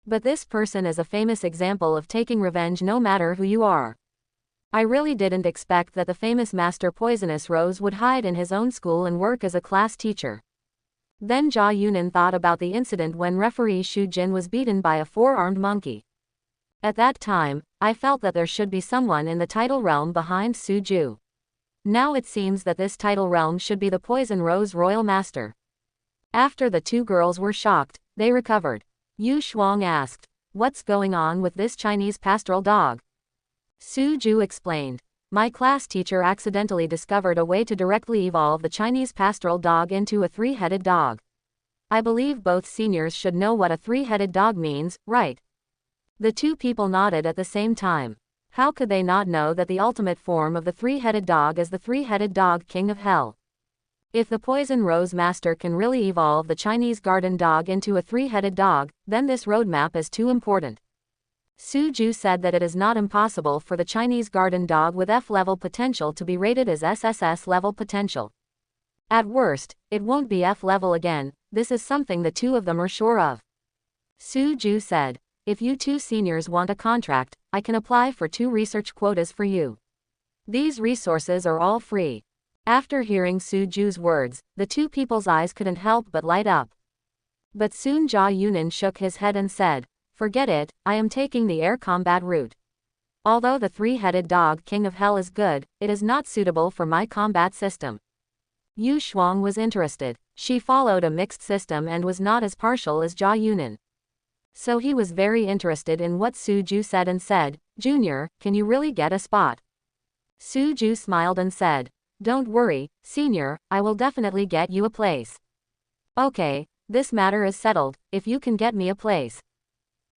But this person is a famous example of taking revenge no matter who you are. I really didn't expect that the famous Master Poisonous Rose would hide in his own school and work as a class teacher. Then Jia Yunan thought about the incident when referee Xu Jin was beaten by a 4-armed monkey. At that time, I felt that there should be someone in the title realm behind Suju. Now it seems that this title realm should be the Poison Rose Royal Master. After the two girls were shocked, they recovered. Yu Shuang asked, What's going on with this Chinese pastoral dog? Suju explained, My class teacher accidentally discovered a way to directly evolve the Chinese pastoral dog into a 3-headed dog. I believe both seniors should know what a 3-headed dog means, right? The two people nodded at the same time. How could they not know that the ultimate form of the 3-headed dog is the 3-headed dog king of hell? If the Poison Rose Master can really evolve the Chinese garden dog into a 3-headed dog, then this roadmap is too important. Suju said that it is not impossible for the Chinese garden dog with F-level potential to be rated as SSS level potential. At worst, it won't be F-level again, this is something the two of them are sure of. Suju said, if you two seniors want a contract, I can apply for 2 research quotas for you. These resources are all free. After hearing Suju's words, the two people's eyes couldn't help but light up. But soon Jia Yunan shook his head and said, "Forget it, I am taking the air combat route. Although the 3-headed dog King of Hell is good, it is not suitable for my combat system." Yu Shuang was interested. She followed a mixed system and was not as partial as Jia Yunan. So he was very interested in what Suju said and said, "Junior, can you really get a spot?" Suju smiled and said, "Don't worry, senior, I will definitely get you a place." "Okay, this matter is settled, if you can get me a place."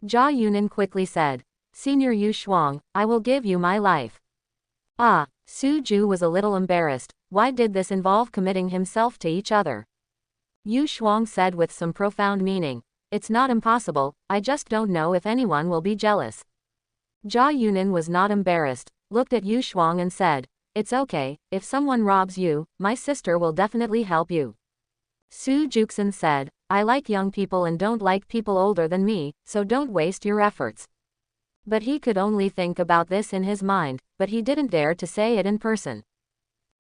Jia Yunan quickly said, "Senior Yu Shuang, I will give you my life." Ah, Suju was a little embarrassed. Why did this involve committing himself to each other? Yu Shuang said with some profound meaning, "It's not impossible, I just don't know if anyone will be jealous." Jia Yunan was not embarrassed, looked at Yu Shuang and said, "It's okay, if someone robs you, my sister will definitely help you." Su Juxin said, "I like young people and don't like people older than me, so don't waste your efforts." But he could only think about this in his mind, but he didn't dare to say it in person.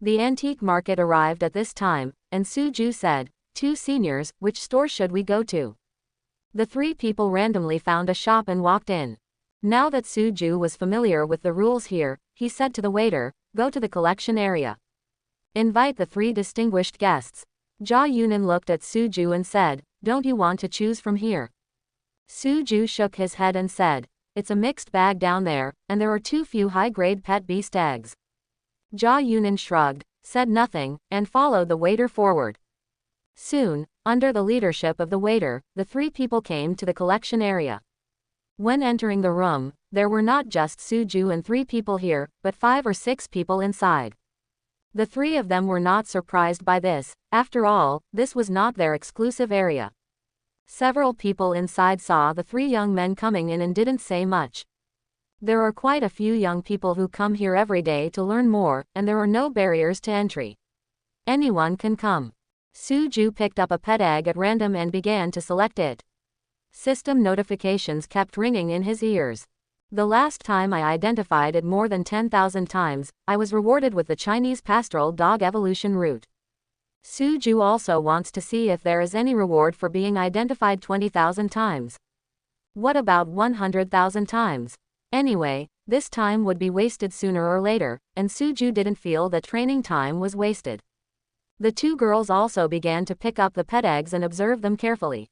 The antique market arrived at this time, and Suju said, "Two seniors, which store should we go to?" The 3 people randomly found a shop and walked in. Now that Suju was familiar with the rules here, he said to the waiter, "Go to the collection area. Invite the 3 distinguished guests." Jia Yunan looked at Suju and said, "Don't you want to choose from here?" Suju shook his head and said, "It's a mixed bag down there, and there are too few high-grade pet beast eggs." Jia Yunan shrugged, said nothing, and followed the waiter forward. Soon, under the leadership of the waiter, the 3 people came to the collection area. When entering the room, there were not just Suju and 3 people here, but 5 or 6 people inside. The 3 of them were not surprised by this. After all, this was not their exclusive area. Several people inside saw the 3 young men coming in and didn't say much. There are quite a few young people who come here every day to learn more, and there are no barriers to entry. Anyone can come. Suju picked up a pet egg at random and began to select it. System notifications kept ringing in his ears. "The last time I identified it more than 10,000 times, I was rewarded with the Chinese pastoral dog evolution route. Suju also wants to see if there is any reward for being identified 20,000 times. What about 100,000 times? Anyway, this time would be wasted sooner or later, and Suju didn't feel that training time was wasted." The 2 girls also began to pick up the pet eggs and observe them carefully.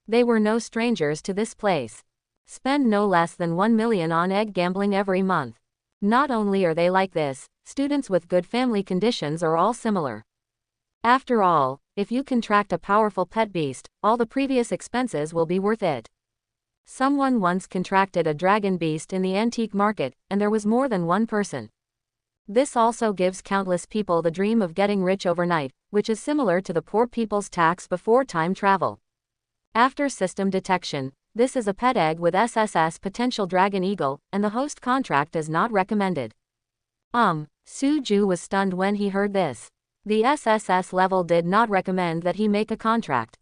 They were no strangers to this place. Spend no less than 1 million on egg gambling every month. Not only are they like this, students with good family conditions are all similar. After all, if you contract a powerful pet beast, all the previous expenses will be worth it. Someone once contracted a dragon beast in the antique market, and there was more than one person. This also gives countless people the dream of getting rich overnight, which is similar to the poor people's tax before time travel. After system detection, this is a pet egg with SSS potential dragon eagle, and the host contract is not recommended. Suju was stunned when he heard this. The SSS level did not recommend that he make a contract.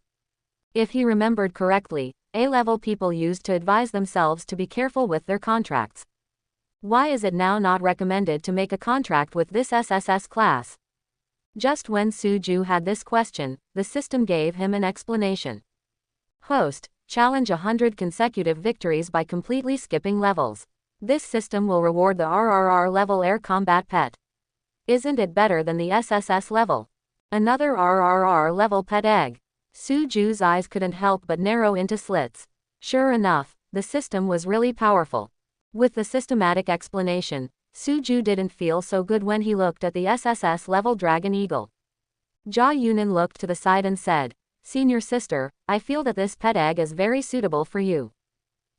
If he remembered correctly, A-level people used to advise themselves to be careful with their contracts. Why is it now not recommended to make a contract with this SSS class? Just when Suju had this question, the system gave him an explanation. Host, challenge 100 consecutive victories by completely skipping levels. This system will reward the RRR level air combat pet. Isn't it better than the SSS level? Another RRR level pet egg. Suju's eyes couldn't help but narrow into slits. Sure enough, the system was really powerful. With the systematic explanation, Suju didn't feel so good when he looked at the SSS level dragon eagle. Jia Yunan looked to the side and said, "Senior sister, I feel that this pet egg is very suitable for you."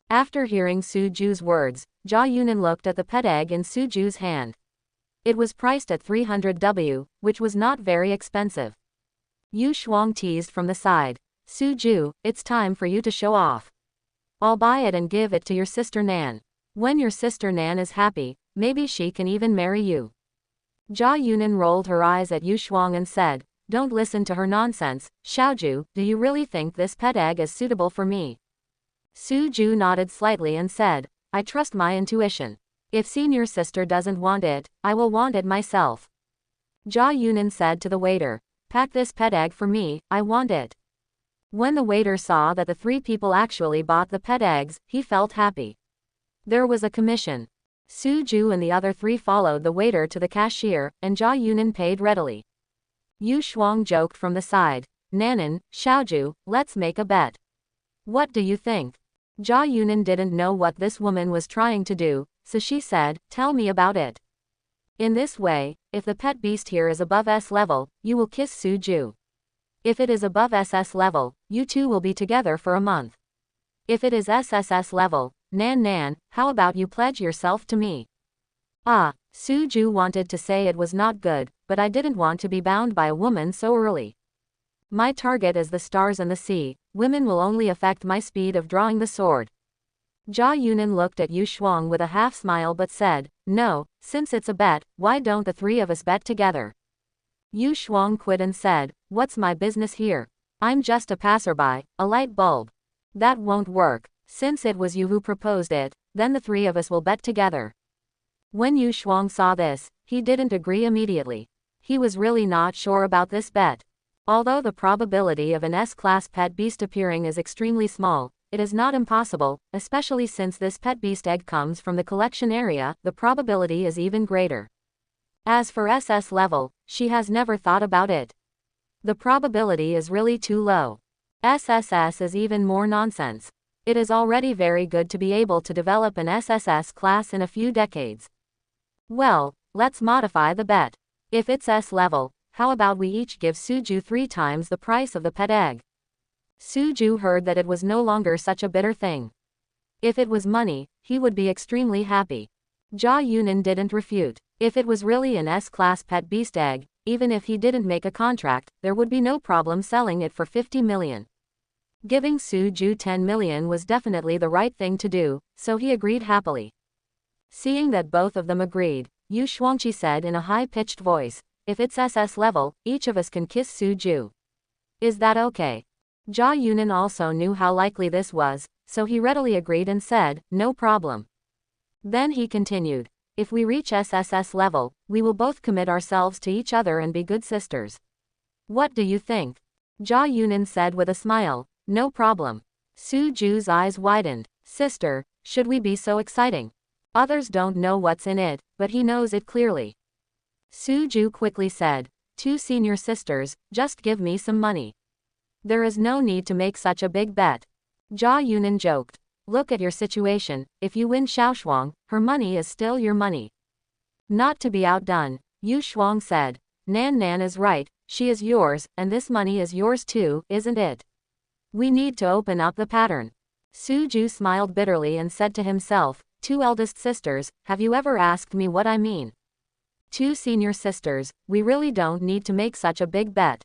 After hearing Suju's words, Jia Yunan looked at the pet egg in Suju's hand. It was priced at 300 W, which was not very expensive. Yu Shuang teased from the side, "Suju, it's time for you to show off. I'll buy it and give it to your sister Nan. When your sister Nan is happy, maybe she can even marry you." Jia Yunan rolled her eyes at Yu Shuang and said, "Don't listen to her nonsense, Xiaoju, do you really think this pet egg is suitable for me?" Suju nodded slightly and said, I trust my intuition. If senior sister doesn't want it, I will want it myself. Ja Yunin said to the waiter, pack this pet egg for me, I want it. When the waiter saw that the 3 people actually bought the pet eggs, he felt happy. There was a commission. Suju and the other 3 followed the waiter to the cashier, and Ja Yunin paid readily. Yu Shuang joked from the side, Nanan, Xiaoju, let's make a bet. What do you think? Ja Yunin didn't know what this woman was trying to do, so she said, tell me about it. In this way, if the pet beast here is above S level, you will kiss Suju. If it is above SS level, you two will be together for a month. If it is SSS level, Nan, how about you pledge yourself to me? Ah, Suju wanted to say it was not good, but I didn't want to be bound by a woman so early. My target is the stars and the sea, women will only affect my speed of drawing the sword. Ja Yunin looked at Yu Shuang with a half smile but said, no, since it's a bet, why don't the 3 of us bet together? Yu Shuang quit and said, what's my business here? I'm just a passerby, a light bulb. That won't work. Since it was you who proposed it, then the 3 of us will bet together. When Yu Shuang saw this, he didn't agree immediately. He was really not sure about this bet. Although the probability of an S-class pet beast appearing is extremely small, it is not impossible, especially since this pet beast egg comes from the collection area, the probability is even greater. As for SS level, she has never thought about it. The probability is really too low. SSS is even more nonsense. It is already very good to be able to develop an SSS class in a few decades. Well, let's modify the bet. If it's S level, how about we each give Suju 3 times the price of the pet egg? Suju heard that it was no longer such a bitter thing. If it was money, he would be extremely happy. Ja Yunin didn't refute. If it was really an S-class pet beast egg, even if he didn't make a contract, there would be no problem selling it for 50 million. Giving Suju 10 million was definitely the right thing to do, so he agreed happily. Seeing that both of them agreed, Yu Shuangqi said in a high-pitched voice, if it's SS level, each of us can kiss Suju. Is that okay? Ja Yunin also knew how likely this was, so he readily agreed and said, no problem. Then he continued, if we reach SSS level, we will both commit ourselves to each other and be good sisters. What do you think? Ja Yunin said with a smile, no problem. Suju's eyes widened, sister, should we be so exciting? Others don't know what's in it, but he knows it clearly. Suju quickly said, 2 senior sisters, just give me some money. There is no need to make such a big bet. Ja Yunin joked. Look at your situation, if you win Xiaoshuang, her money is still your money. Not to be outdone, Yu Shuang said, Nan is right, she is yours, and this money is yours too, isn't it? We need to open up the pattern. Suju smiled bitterly and said to himself, 2 eldest sisters, have you ever asked me what I mean? 2 senior sisters, we really don't need to make such a big bet.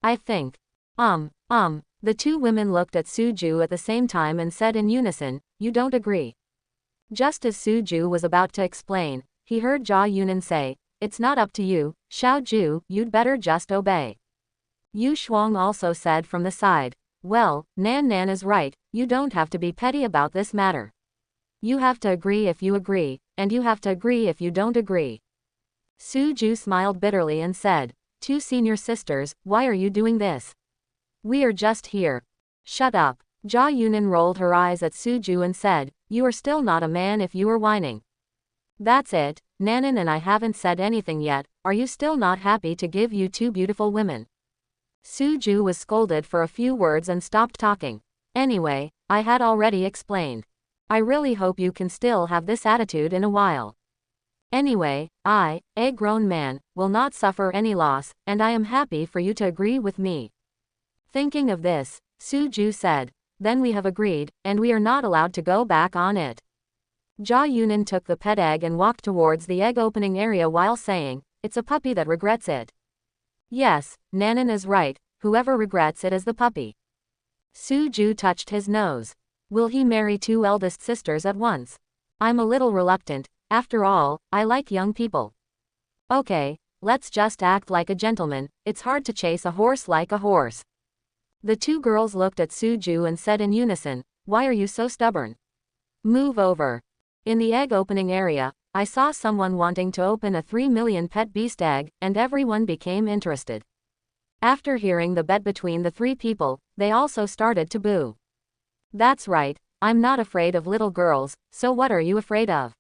I think. The 2 women looked at Suju at the same time and said in unison, you don't agree. Just as Suju was about to explain, he heard Ja Yunin say, it's not up to you, Xiaoju, you'd better just obey. Yu Shuang also said from the side, well, Nan is right, you don't have to be petty about this matter. You have to agree if you agree, and you have to agree if you don't agree. Suju smiled bitterly and said, 2 senior sisters, why are you doing this? We are just here. Shut up. Ja Yunin rolled her eyes at Suju and said, you are still not a man if you are whining. That's it, Nanan and I haven't said anything yet, are you still not happy to give you 2 beautiful women? Suju was scolded for a few words and stopped talking. Anyway, I had already explained. I really hope you can still have this attitude in a while. Anyway, I, a grown man, will not suffer any loss, and I am happy for you to agree with me. Thinking of this, Suju said, then we have agreed, and we are not allowed to go back on it. Ja Yunin took the pet egg and walked towards the egg opening area while saying, it's a puppy that regrets it. Yes, Nanan is right, whoever regrets it is the puppy. Suju touched his nose. Will he marry 2 eldest sisters at once? I'm a little reluctant, after all, I like young people. Okay, let's just act like a gentleman, it's hard to chase a horse like a horse. The 2 girls looked at Suju and said in unison, Why are you so stubborn? Move over. In the egg opening area, I saw someone wanting to open a 3 million pet beast egg, and everyone became interested. After hearing the bet between the three people, they also started to boo. That's right, I'm not afraid of little girls, so what are you afraid of?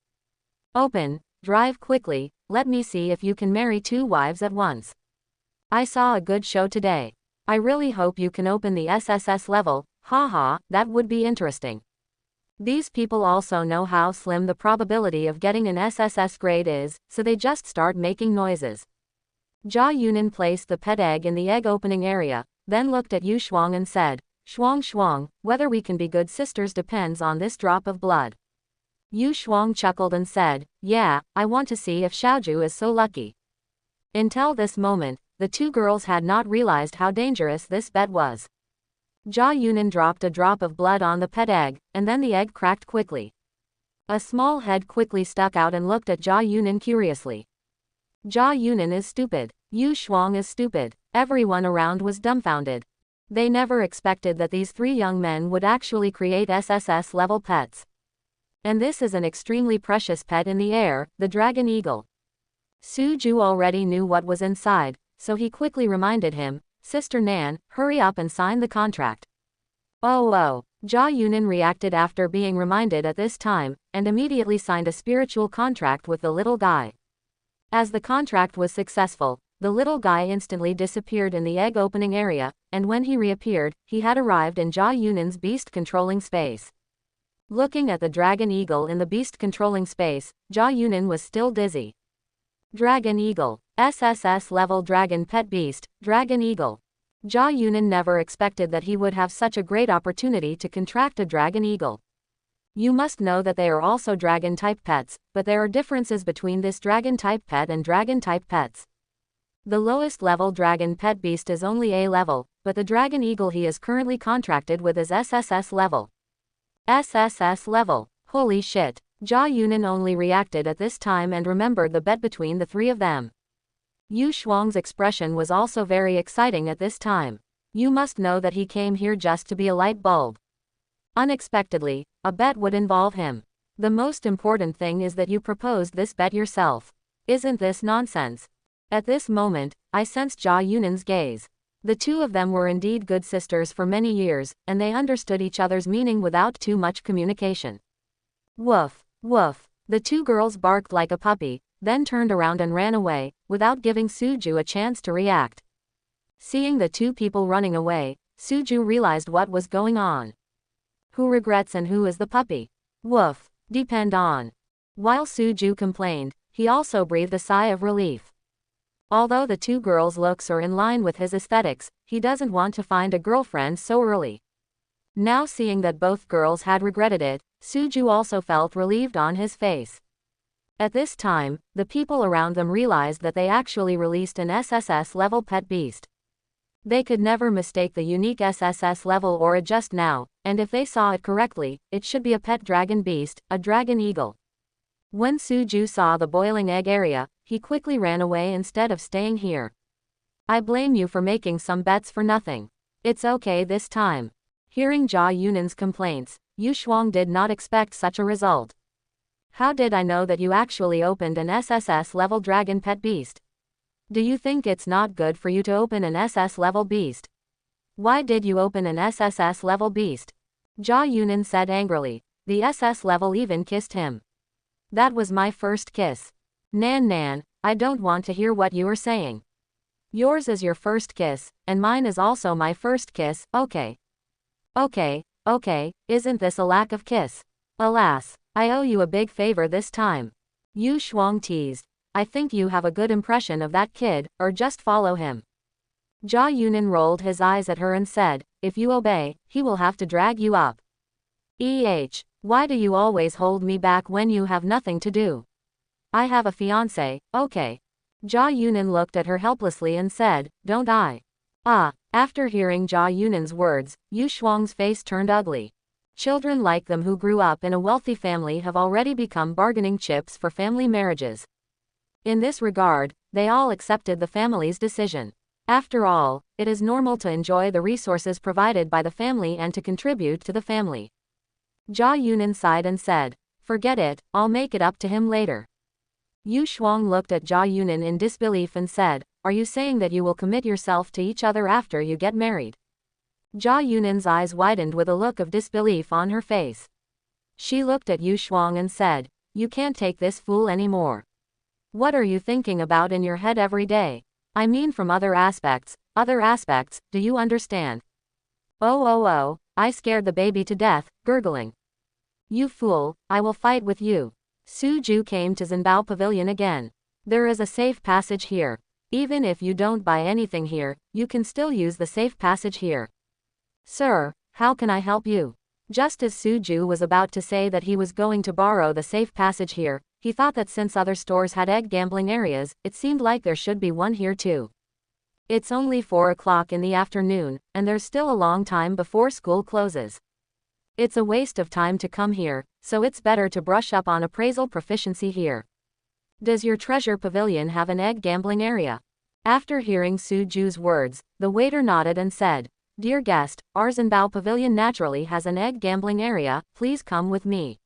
Open, drive quickly, let me see if you can marry 2 wives at once. I saw a good show today. I really hope you can open the SSS level, haha, that would be interesting. These people also know how slim the probability of getting an SSS grade is, so they just start making noises. Jia Yunan placed the pet egg in the egg opening area, then looked at Yu Shuang and said, Shuang Shuang, whether we can be good sisters depends on this drop of blood. Yu Shuang chuckled and said, yeah, I want to see if Xiaoju is so lucky. Until this moment, the 2 girls had not realized how dangerous this bet was. Jia Yunan dropped a drop of blood on the pet egg, and then the egg cracked quickly. A small head quickly stuck out and looked at Jia Yunan curiously. Jia Yunan is stupid. Yu Shuang is stupid. Everyone around was dumbfounded. They never expected that these 3 young men would actually create SSS-level pets. And this is an extremely precious pet in the air, the dragon eagle. Su Ju already knew what was inside, so he quickly reminded him, Sister Nan, hurry up and sign the contract. Oh. Jia Yunan reacted after being reminded at this time, and immediately signed a spiritual contract with the little guy. As the contract was successful, the little guy instantly disappeared in the egg opening area, and when he reappeared, he had arrived in Jia Yunan's beast controlling space. Looking at the dragon eagle in the beast controlling space, Jia Yunan was still dizzy. Dragon eagle, SSS level dragon pet beast, dragon eagle. Jia Yunan never expected that he would have such a great opportunity to contract a dragon eagle. You must know that they are also dragon-type pets, but there are differences between this dragon-type pet and dragon-type pets. The lowest level dragon pet beast is only A level, but the dragon eagle he is currently contracted with is SSS level. SSS level, holy shit. Jia Yunan only reacted at this time and remembered the bet between the 3 of them. Yu Shuang's expression was also very exciting at this time. You must know that he came here just to be a light bulb. Unexpectedly, a bet would involve him. The most important thing is that you proposed this bet yourself. Isn't this nonsense? At this moment, I sensed Jia Yunan's gaze. The 2 of them were indeed good sisters for many years, and they understood each other's meaning without too much communication. Woof, woof. The 2 girls barked like a puppy, then turned around and ran away, without giving Suju a chance to react. Seeing the 2 people running away, Suju realized what was going on. Who regrets and who is the puppy? Woof. Depend on. While Suju complained, he also breathed a sigh of relief. Although the 2 girls' looks are in line with his aesthetics, he doesn't want to find a girlfriend so early. Now seeing that both girls had regretted it, Suju also felt relieved on his face. At this time, the people around them realized that they actually released an SSS-level pet beast. They could never mistake the unique SSS level aura just now, and if they saw it correctly, it should be a pet dragon beast, a dragon eagle. When Suju saw the boiling egg area, he quickly ran away instead of staying here. I blame you for making some bets for nothing. It's okay this time. Hearing Jia Yunan's complaints, Yu Shuang did not expect such a result. How did I know that you actually opened an SSS-level dragon pet beast? Do you think it's not good for you to open an SS-level beast? Why did you open an SSS-level beast? Jia Yunan said angrily. The SS level even kissed him. That was my first kiss. Nan, I don't want to hear what you are saying. Yours is your first kiss, and mine is also my first kiss, okay. Okay, isn't this a lack of kiss? Alas, I owe you a big favor this time. Yu Shuang teased. I think you have a good impression of that kid, or just follow him. Jia Yunan rolled his eyes at her and said, if you obey, he will have to drag you up. Why do you always hold me back when you have nothing to do? I have a fiancé, okay. Jia Yunan looked at her helplessly and said, don't I? After hearing Jia Yunan's words, Yu Shuang's face turned ugly. Children like them who grew up in a wealthy family have already become bargaining chips for family marriages. In this regard, they all accepted the family's decision. After all, it is normal to enjoy the resources provided by the family and to contribute to the family. Jia Yunan sighed and said, forget it, I'll make it up to him later. Yu Shuang looked at Jia Yunan in disbelief and said, are you saying that you will commit yourself to each other after you get married? Jia Yunan's eyes widened with a look of disbelief on her face. She looked at Yu Shuang and said, you can't take this fool anymore. What are you thinking about in your head every day? I mean from other aspects, do you understand? Oh, I scared the baby to death, gurgling. You fool, I will fight with you. Su Ju came to Zhenbao Pavilion again. There is a safe passage here. Even if you don't buy anything here, you can still use the safe passage here. Sir, how can I help you? Just as Su Ju was about to say that he was going to borrow the safe passage here, he thought that since other stores had egg gambling areas, it seemed like there should be one here too. It's only 4 o'clock in the afternoon, and there's still a long time before school closes. It's a waste of time to come here, so it's better to brush up on appraisal proficiency here. Does your treasure pavilion have an egg gambling area? After hearing Su Ju's words, the waiter nodded and said, dear guest, our Zhenbao Pavilion naturally has an egg gambling area, please come with me.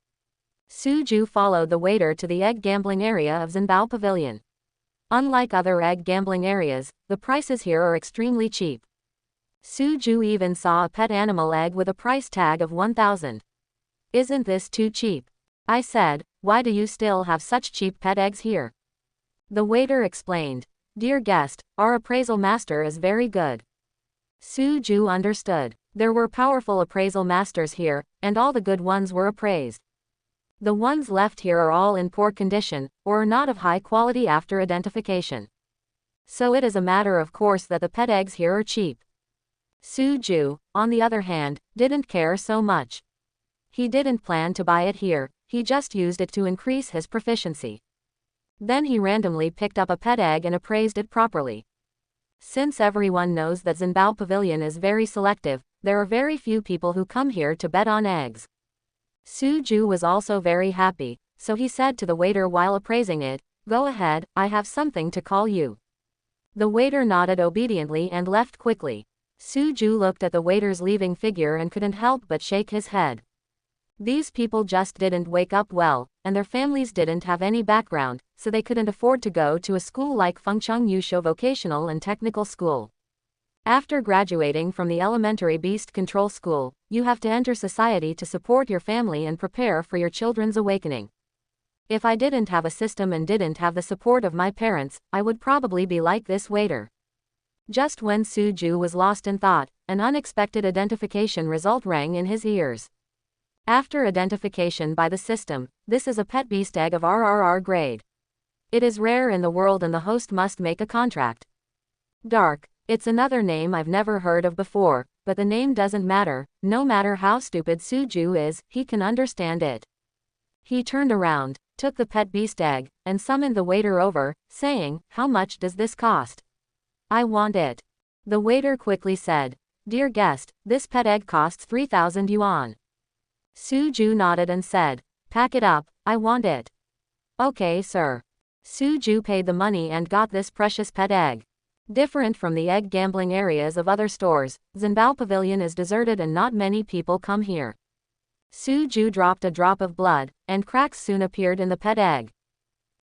Su Ju followed the waiter to the egg gambling area of Zhenbao Pavilion. Unlike other egg gambling areas, the prices here are extremely cheap. Su Ju even saw a pet animal egg with a price tag of 1,000. Isn't this too cheap? I said, why do you still have such cheap pet eggs here? The waiter explained, dear guest, our appraisal master is very good. Su Ju understood. There were powerful appraisal masters here, and all the good ones were appraised. The ones left here are all in poor condition, or are not of high quality after identification. So it is a matter of course that the pet eggs here are cheap. Su Ju, on the other hand, didn't care so much. He didn't plan to buy it here, he just used it to increase his proficiency. Then he randomly picked up a pet egg and appraised it properly. Since everyone knows that Zhenbao Pavilion is very selective, there are very few people who come here to bet on eggs. Su Ju was also very happy, so he said to the waiter while appraising it, go ahead, I have something to call you. The waiter nodded obediently and left quickly. Su Ju looked at the waiter's leaving figure and couldn't help but shake his head. These people just didn't wake up well, and their families didn't have any background, so they couldn't afford to go to a school like Fengcheng Yusho Vocational and Technical School. After graduating from the elementary beast control school, you have to enter society to support your family and prepare for your children's awakening. If I didn't have a system and didn't have the support of my parents, I would probably be like this waiter. Just when Su Ju was lost in thought, an unexpected identification result rang in his ears. After identification by the system, this is a pet beast egg of RRR grade. It is rare in the world and the host must make a contract. Dark. It's another name I've never heard of before, but the name doesn't matter, no matter how stupid Su Ju is, he can understand it. He turned around, took the pet beast egg, and summoned the waiter over, saying, how much does this cost? I want it. The waiter quickly said, dear guest, this pet egg costs 3,000 yuan. Su Ju nodded and said, pack it up, I want it. Okay, sir. Su Ju paid the money and got this precious pet egg. Different from the egg gambling areas of other stores, Zhenbao Pavilion is deserted and not many people come here. Su Ju dropped a drop of blood, and cracks soon appeared in the pet egg.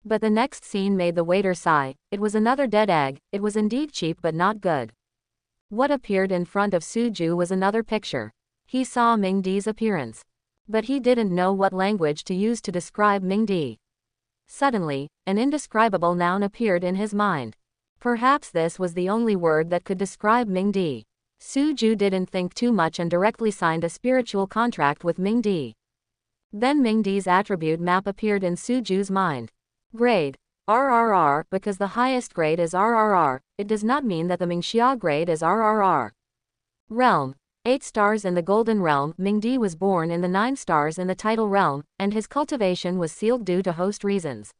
But the next scene made the waiter sigh, it was another dead egg, it was indeed cheap but not good. What appeared in front of Su Ju was another picture. He saw Ming Di's appearance. But he didn't know what language to use to describe Ming Di. Suddenly, an indescribable noun appeared in his mind. Perhaps this was the only word that could describe Ming Di. Su Ju didn't think too much and directly signed a spiritual contract with Ming Di. Then Ming Di's attribute map appeared in Su Ju's mind. Grade. RRR. Because the highest grade is RRR, it does not mean that the Mingxia grade is RRR. Realm. 8 stars in the Golden Realm. Ming Di was born in the 9 stars in the Tidal Realm, and his cultivation was sealed due to host reasons.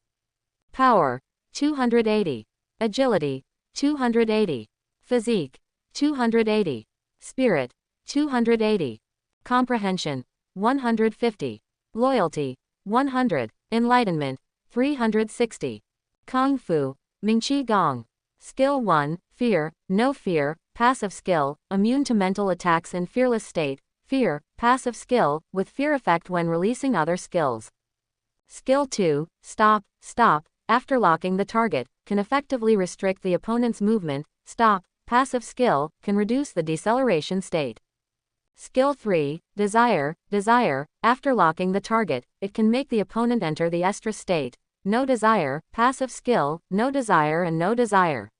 Power. 280. Agility. 280. Physique. 280. Spirit. 280. Comprehension. 150. Loyalty. 100. Enlightenment. 360. Kung Fu. Mingqi Gong. Skill 1. Fear. No fear. Passive skill. Immune to mental attacks in fearless state. Fear, passive skill, with fear effect when releasing other skills. Skill 2, Stop, after locking the target, can effectively restrict the opponent's movement. Stop, passive skill, can reduce the deceleration state. Skill 3, Desire, after locking the target, it can make the opponent enter the estrus state. No desire, passive skill, no desire and no desire.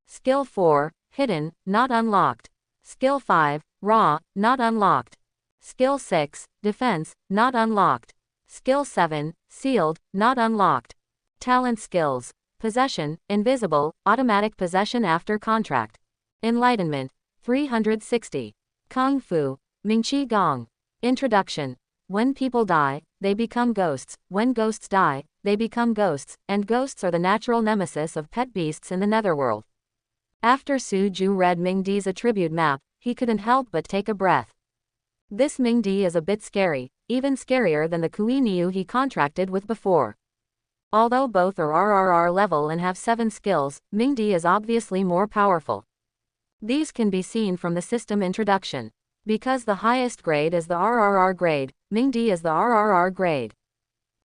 Skill 4, Hidden, not unlocked. Skill 5, Raw, not unlocked. Skill 6, Defense, not unlocked. Skill 7, Sealed, not unlocked. Talent skills. Possession, invisible, automatic possession after contract. Enlightenment, 360. Kung Fu, Ming Qi Gong. Introduction. When people die, they become ghosts. When ghosts die, they become ghosts, and ghosts are the natural nemesis of pet beasts in the netherworld. After Su Ju read Ming Di's attribute map, he couldn't help but take a breath. This Ming Di is a bit scary, even scarier than the Kui Niu he contracted with before. Although both are RRR level and have 7 skills, Ming Di is obviously more powerful. These can be seen from the system introduction. Because the highest grade is the RRR grade, Ming Di is the RRR grade.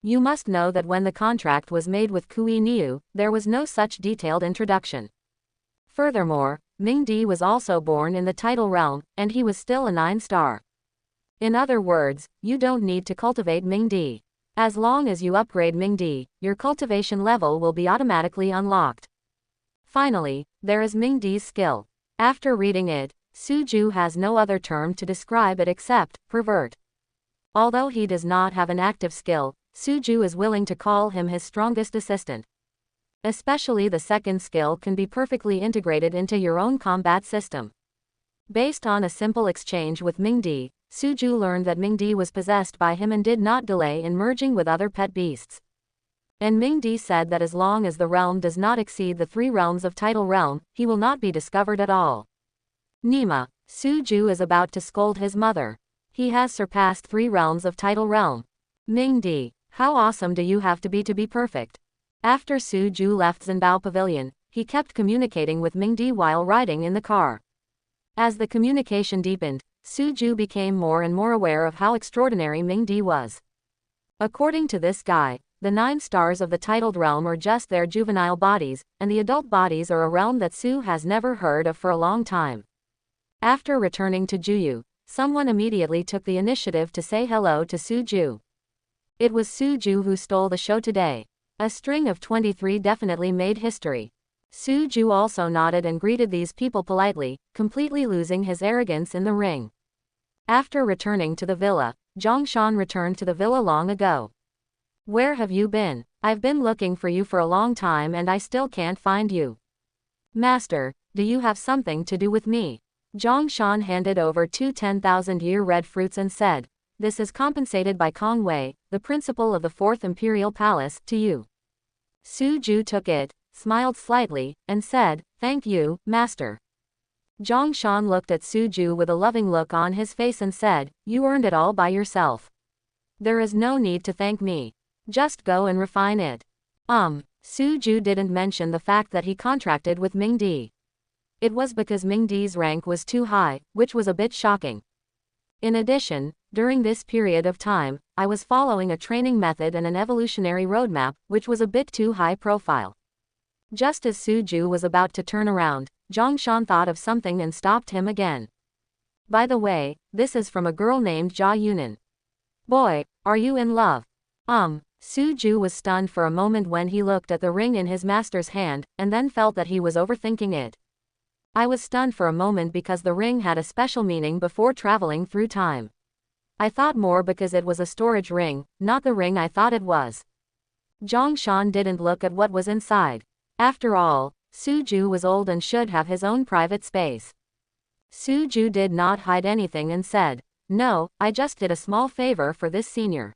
You must know that when the contract was made with Kui Niu, there was no such detailed introduction. Furthermore, Ming Di was also born in the tidal realm, and he was still a 9-star. In other words, you don't need to cultivate Ming Di. As long as you upgrade Ming Di, your cultivation level will be automatically unlocked. Finally, there is Ming Di's skill. After reading it, Su Ju has no other term to describe it except pervert. Although he does not have an active skill, Su Ju is willing to call him his strongest assistant. Especially the second skill can be perfectly integrated into your own combat system. Based on a simple exchange with Ming Di, Su Ju learned that Ming Di was possessed by him and did not delay in merging with other pet beasts. And Ming Di said that as long as the realm does not exceed the 3 realms of tidal realm, he will not be discovered at all. Nima, Su Ju is about to scold his mother. He has surpassed 3 realms of tidal realm. Ming Di, how awesome do you have to be perfect? After Su Ju left Zhenbao Pavilion, he kept communicating with Ming Di while riding in the car. As the communication deepened, Su Ju became more and more aware of how extraordinary Ming Di was. According to this guy, the 9 stars of the titled realm are just their juvenile bodies, and the adult bodies are a realm that Su has never heard of for a long time. After returning to Juyu, someone immediately took the initiative to say hello to Su Ju. It was Su Ju who stole the show today. A string of 23 definitely made history. Su Ju also nodded and greeted these people politely, completely losing his arrogance in the ring. After returning to the villa, Zhongshan returned to the villa long ago. Where have you been? I've been looking for you for a long time and I still can't find you. Master, do you have something to do with me? Zhongshan handed over 2 10,000-year red fruits and said, "This is compensated by Kong Wei, the principal of the 4th Imperial Palace, to you." Su Ju took it, smiled slightly, and said, "Thank you, Master." Zhongshan looked at Su Ju with a loving look on his face and said, "You earned it all by yourself. There is no need to thank me. Just go and refine it." Su Ju didn't mention the fact that he contracted with Ming Di. It was because Ming Di's rank was too high, which was a bit shocking. In addition, during this period of time, I was following a training method and an evolutionary roadmap, which was a bit too high profile. Just as Su Ju was about to turn around, Zhongshan thought of something and stopped him again. "By the way, this is from a girl named Jia Yunan. Boy, are you in love?" Su Ju was stunned for a moment when he looked at the ring in his master's hand, and then felt that he was overthinking it. I was stunned for a moment because the ring had a special meaning before traveling through time. I thought more because it was a storage ring, not the ring I thought it was. Zhongshan didn't look at what was inside. After all, Su Ju was old and should have his own private space. Su Ju did not hide anything and said, "No, I just did a small favor for this senior.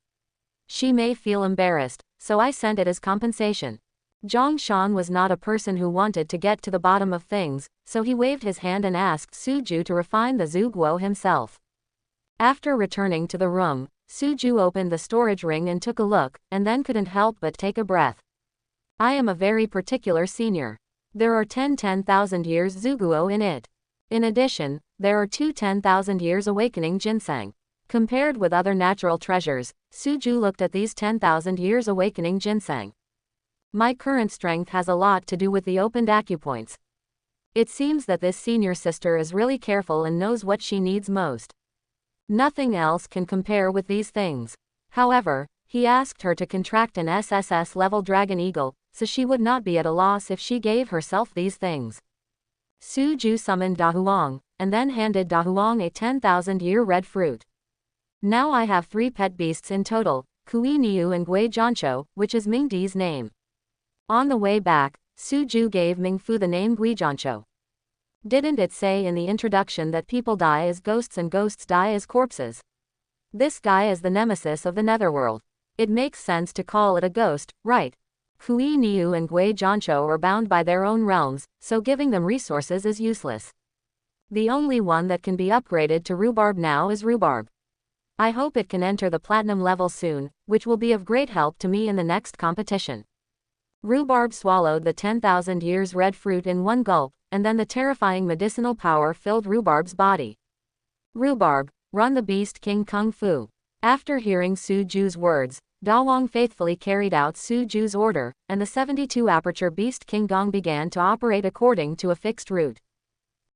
She may feel embarrassed, so I sent it as compensation." Zhongshan was not a person who wanted to get to the bottom of things, so he waved his hand and asked Su Ju to refine the Zuguo himself. After returning to the room, Su Ju opened the storage ring and took a look, and then couldn't help but take a breath. I am a very particular senior. There are 10,000 years Zuguo in it. In addition, there are two 10,000 years awakening ginseng. Compared with other natural treasures, Suju looked at these 10,000 years awakening ginseng. My current strength has a lot to do with the opened acupoints. It seems that this senior sister is really careful and knows what she needs most. Nothing else can compare with these things. However, he asked her to contract an SSS-level Dragon Eagle, so she would not be at a loss if she gave herself these things. Suju summoned Dahuang, and then handed Dahuang a 10,000-year red fruit. Now I have 3 pet beasts in total, Kui Niu and Gui Jiancho, which is Mingdi's name. On the way back, Suju gave Mingfu the name Gui Jiancho. Didn't it say in the introduction that people die as ghosts and ghosts die as corpses? This guy is the nemesis of the netherworld. It makes sense to call it a ghost, right? Kui Niu and Gui Jiancho are bound by their own realms, so giving them resources is useless. The only one that can be upgraded to rhubarb now is rhubarb. I hope it can enter the platinum level soon, which will be of great help to me in the next competition. Rhubarb swallowed the 10,000 years red fruit in one gulp, and then the terrifying medicinal power filled Rhubarb's body. Rhubarb, run the Beast King Kung Fu. After hearing Suju's words, Dawang faithfully carried out Suju's order, and the 72 aperture Beast King Gong began to operate according to a fixed route.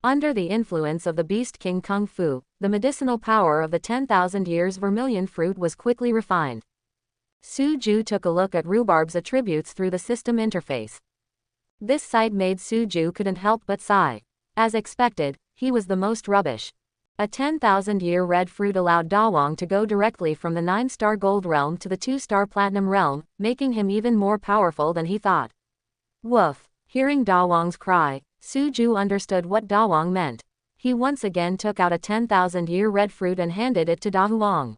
Under the influence of the Beast King Kung Fu, the medicinal power of the 10,000 years vermilion fruit was quickly refined. Suju took a look at Rhubarb's attributes through the system interface. This sight made Suju couldn't help but sigh. As expected, he was the most rubbish. A 10,000-year red fruit allowed Dawang to go directly from the 9-star gold realm to the 2-star platinum realm, making him even more powerful than he thought. Woof! Hearing Dawang's cry, Suju understood what Dawang meant. He once again took out a 10,000-year red fruit and handed it to Dahuang.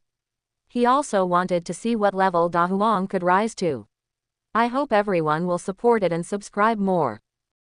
He also wanted to see what level Dahuang could rise to. I hope everyone will support it and subscribe more.